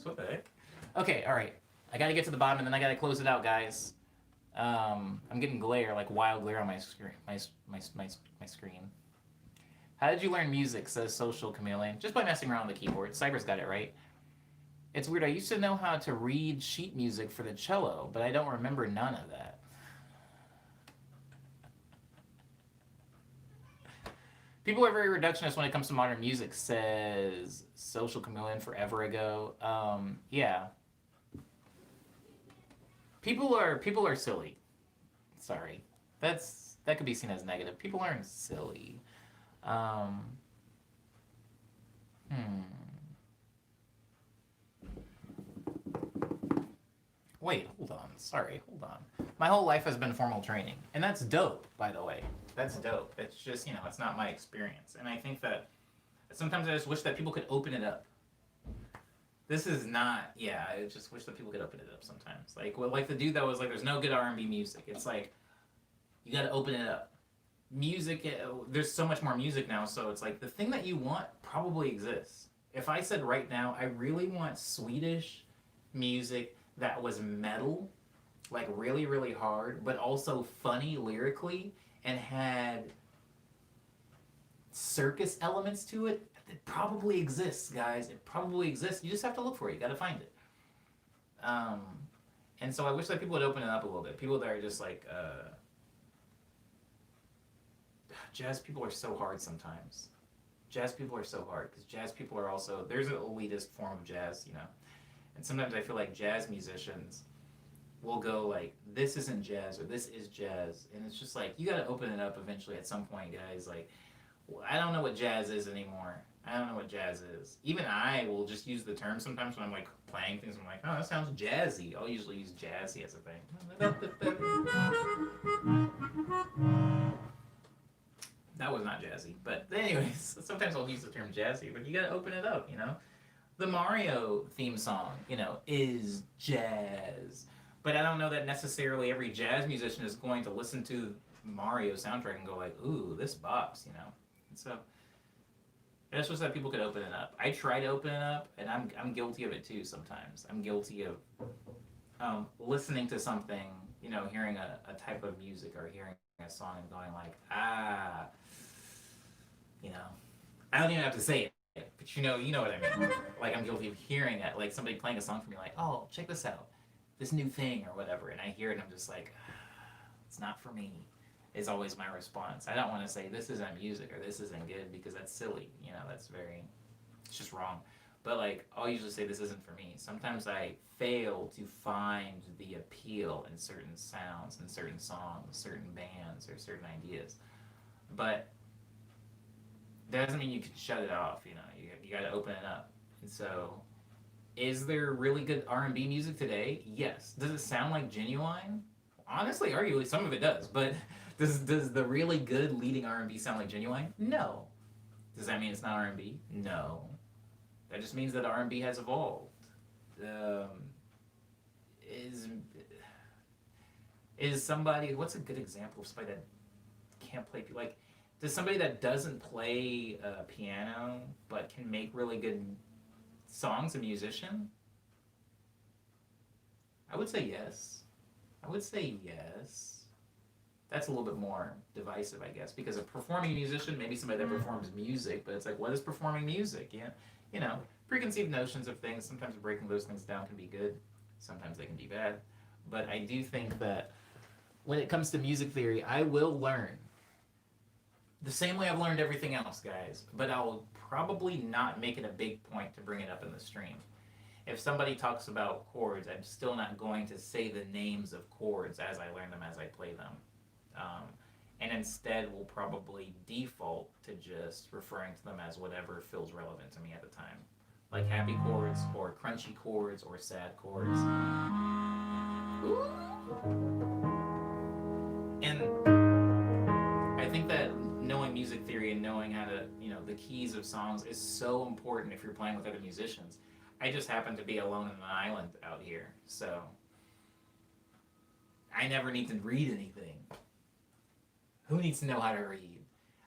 What the heck? Okay, alright. I gotta get to the bottom and then I gotta close it out, guys. I'm getting glare, like wild glare on my screen. My screen. How did you learn music, says Social Chameleon? Just by messing around with the keyboard. Cyber's got it right. It's weird. I used to know how to read sheet music for the cello, but I don't remember none of that. People are very reductionist when it comes to modern music, says Social Chameleon forever ago. Yeah. People are silly. Sorry. That could be seen as negative. People aren't silly. Wait, hold on. Sorry, hold on. My whole life has been formal training. And that's dope, by the way. That's dope. It's just, it's not my experience. And I think that sometimes I just wish that people could open it up. This is not, I just wish that people could open it up sometimes. Like the dude that was like, there's no good R&B music. It's like, you gotta open it up. Music, there's so much more music now, so it's like, the thing that you want probably exists. If I said right now, I really want Swedish music that was metal, like really, really hard, but also funny lyrically, and had circus elements to it, it probably exists, guys. It probably exists. You just have to look for it. You got to find it. And so I wish that people would open it up a little bit. People that are just like, jazz people are so hard sometimes. Jazz people are so hard because jazz people are also, there's an elitist form of jazz, And sometimes I feel like jazz musicians will go like, this isn't jazz or this is jazz. And it's just like, you got to open it up eventually at some point, guys. Like, I don't know what jazz is anymore. I don't know what jazz is. Even I will just use the term sometimes when I'm like playing things. I'm like, oh, that sounds jazzy. I'll usually use jazzy as a thing. That was not jazzy. But anyways, sometimes I'll use the term jazzy. But you gotta open it up, The Mario theme song, is jazz. But I don't know that necessarily every jazz musician is going to listen to Mario soundtrack and go like, ooh, this bops, And so I just wish that people could open it up. I try to open it up, and I'm guilty of it too sometimes. I'm guilty of listening to something, hearing a type of music or hearing a song and going like, I don't even have to say it, but you know what I mean. Like I'm guilty of hearing it, like somebody playing a song for me, like, oh, check this out, this new thing or whatever, and I hear it and I'm just like, it's not for me. Is always my response. I don't want to say this isn't music or this isn't good because that's silly. It's just wrong. But like, I'll usually say this isn't for me. Sometimes I fail to find the appeal in certain sounds, in certain songs, certain bands, or certain ideas. But that doesn't mean you can shut it off. You got to open it up. And so, is there really good R&B music today? Yes. Does it sound like Genuine? Honestly, arguably, some of it does, but does the really good leading R&B sound like Genuine? No. Does that mean it's not R&B? No. That just means that R&B has evolved. Is somebody, what's a good example of somebody that can't play, like, does somebody that doesn't play piano but can make really good songs a musician? I would say yes. That's a little bit more divisive, I guess, because a performing musician, maybe somebody that performs music, but it's like, what is performing music? Preconceived notions of things. Sometimes breaking those things down can be good. Sometimes they can be bad. But I do think that when it comes to music theory, I will learn the same way I've learned everything else, guys. But I'll probably not make it a big point to bring it up in the stream. If somebody talks about chords, I'm still not going to say the names of chords as I learn them as I play them. Um, and instead, we'll probably default to just referring to them as whatever feels relevant to me at the time. Like happy chords, or crunchy chords, or sad chords. And I think that knowing music theory and knowing how to, the keys of songs is so important if you're playing with other musicians. I just happen to be alone in an island out here, so I never need to read anything. Who needs to know how to read?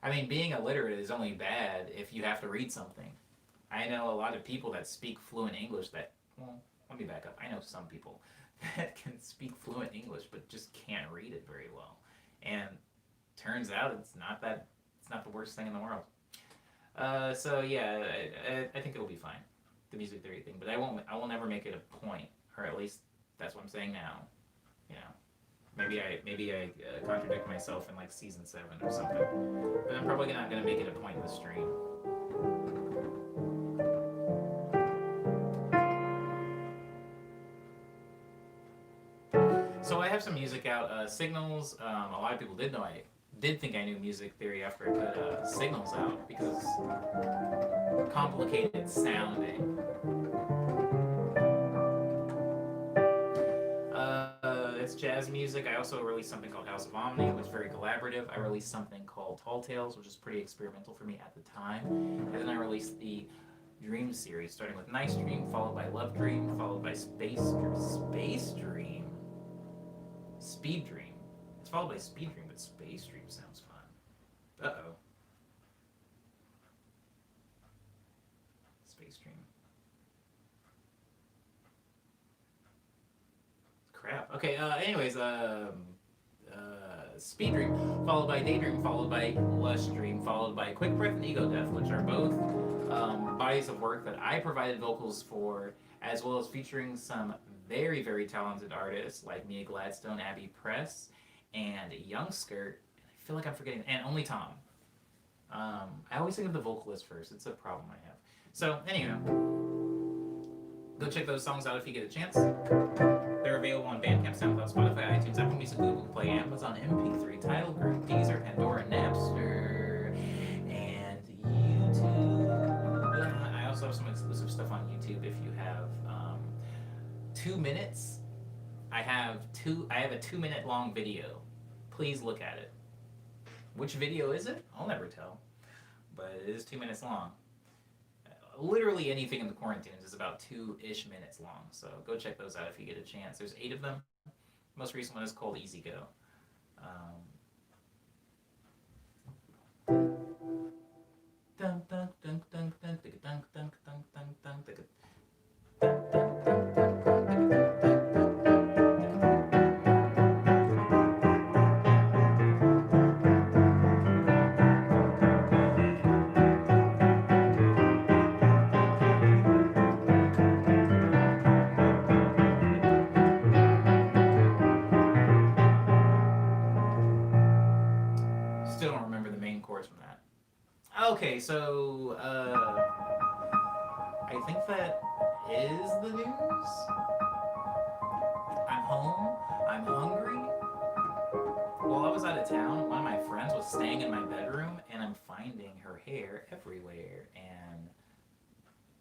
I mean, being illiterate is only bad if you have to read something. I know a lot of people that speak fluent English that, well, let me back up. I know some people that can speak fluent English but just can't read it very well. And turns out it's not the worst thing in the world. So yeah, I think it'll be fine, the music theory thing. But I will never make it a point, or at least that's what I'm saying now. You know, maybe I contradict myself in like season 7 or something. But I'm probably not gonna make it a point in the stream. So I have some music out. Signals. A lot of people did think I knew music theory after I put Signals out because it's complicated sounding. It's jazz music. I also released something called House of Omni, which is very collaborative. I released something called Tall Tales, which is pretty experimental for me at the time. And then I released the Dream series, starting with Nice Dream, followed by Love Dream, followed by Space Dream. Speed Dream. It's followed by Speed Dream, but Space Dream sounds fun. Uh-oh. Space Dream. Crap. Okay, anyways, Speed Dream, followed by Daydream, followed by Lush Dream, followed by Quick Breath and Ego Death, which are both bodies of work that I provided vocals for, as well as featuring some very, very talented artists like Mia Gladstone, Abby Press, and Young Skirt. I feel like I'm forgetting, and Only Tom. I always think of the vocalist first. It's a problem I have. So, anyhow, go check those songs out if you get a chance. They're available on Bandcamp, SoundCloud, Spotify, iTunes, Apple Music, Google Play, Amazon MP3, Tidal, Group, Deezer, Pandora, Napster, and YouTube. I also have some exclusive stuff on YouTube if you have 2 minutes. I have a 2-minute long video. Please look at it. Which video is it? I'll never tell. But it is 2 minutes long. Literally anything in the quarantines is about 2-ish minutes long. So go check those out if you get a chance. There's 8 of them. The most recent one is called Easy Go. Still don't remember the main chords from that. Okay, so I think that is the news. I'm home. I'm hungry. While I was out of town, one of my friends was staying in my bedroom, and I'm finding her hair everywhere, and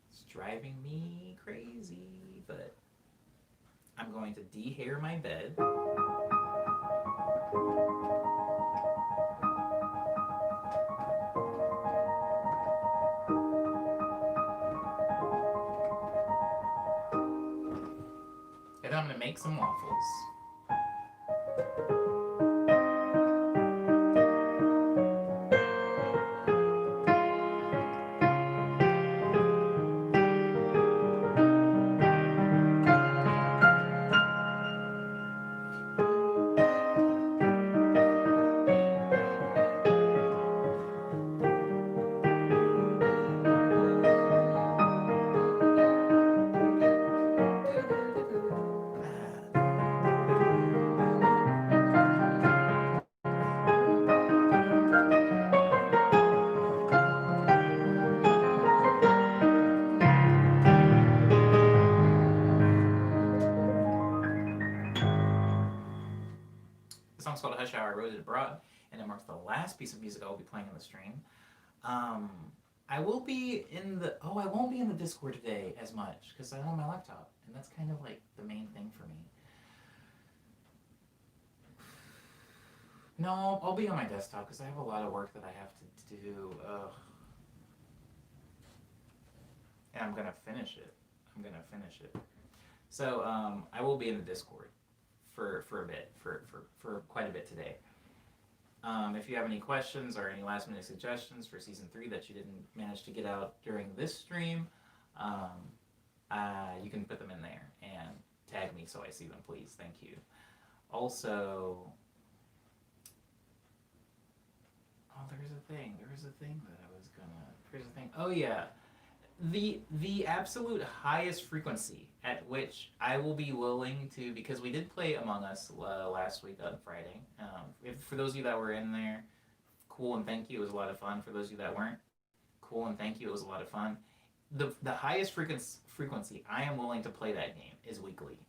it's driving me crazy. But I'm going to de-hair my bed. And I'm gonna make some waffles. song's called Hush Hour, I Wrote It Abroad, and it marks the last piece of music I will be playing in the stream. I will be in the, I won't be in the Discord today as much, because I'm on my laptop, and that's kind of like the main thing for me. No, I'll be on my desktop, because I have a lot of work that I have to do. Ugh. And I'm gonna finish it. So I will be in the Discord for a bit, for quite a bit today. If you have any questions or any last minute suggestions for season 3 that you didn't manage to get out during this stream, you can put them in there and tag me so I see them, please. Thank you. Also, there's a thing that I was gonna. Here's a thing. Oh yeah, the absolute highest frequency at which I will be willing to, because we did play Among Us last week on Friday. For those of you that were in there, cool and thank you. It was a lot of fun. For those of you that weren't, cool and thank you. It was a lot of fun. The highest frequency I am willing to play that game is weekly.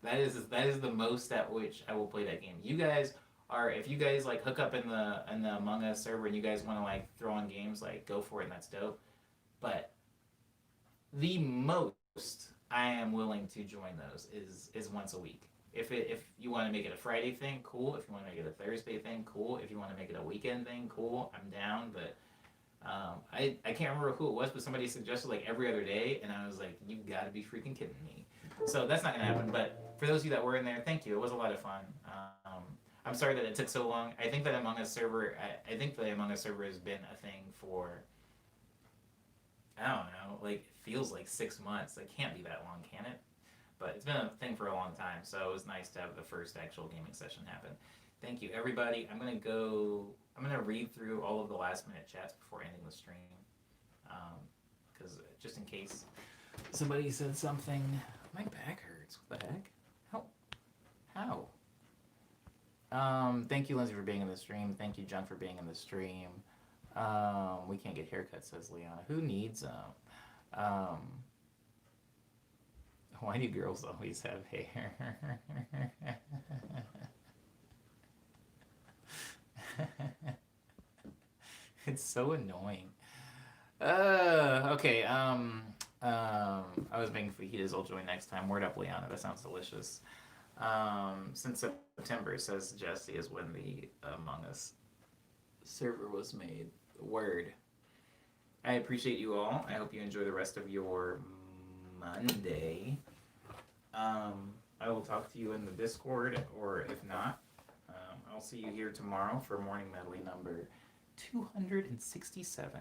That is the most at which I will play that game. You guys are, if you guys like hook up in the Among Us server and you guys want to like throw on games, like go for it and that's dope. But the most I am willing to join those is once a week. If you want to make it a Friday thing, cool. If you want to make it a Thursday thing, cool. If you want to make it a weekend thing, cool. I'm down. But I can't remember who it was, but somebody suggested like every other day, and I was like, you gotta be freaking kidding me. So that's not gonna happen. But for those of you that were in there, thank you. It was a lot of fun. I'm sorry that it took so long. I think that Among Us server, I think the Among Us server has been a thing for, I don't know, like it feels like 6 months. It can't be that long, can it? But it's been a thing for a long time, so it was nice to have the first actual gaming session happen. Thank you, everybody. I'm gonna read through all of the last minute chats before ending the stream, because just in case somebody said something. My back hurts. What the heck? How? Thank you, Lindsay, for being in the stream. Thank you, John, for being in the stream. We can't get haircuts, says Liana. Who needs them? Why do girls always have hair? It's so annoying. Okay. I was making fajitas. I'll join next time. Word up, Liana. That sounds delicious. Since September, says Jesse, is when the Among Us server was made. Word. I appreciate you all. I hope you enjoy the rest of your Monday. I will talk to you in the Discord, or if not, I'll see you here tomorrow for Morning Medley number 267.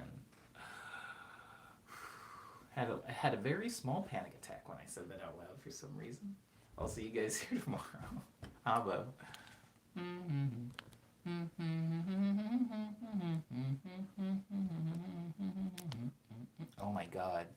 I had a very small panic attack when I said that out loud for some reason. I'll see you guys here tomorrow. Abo. Oh my god.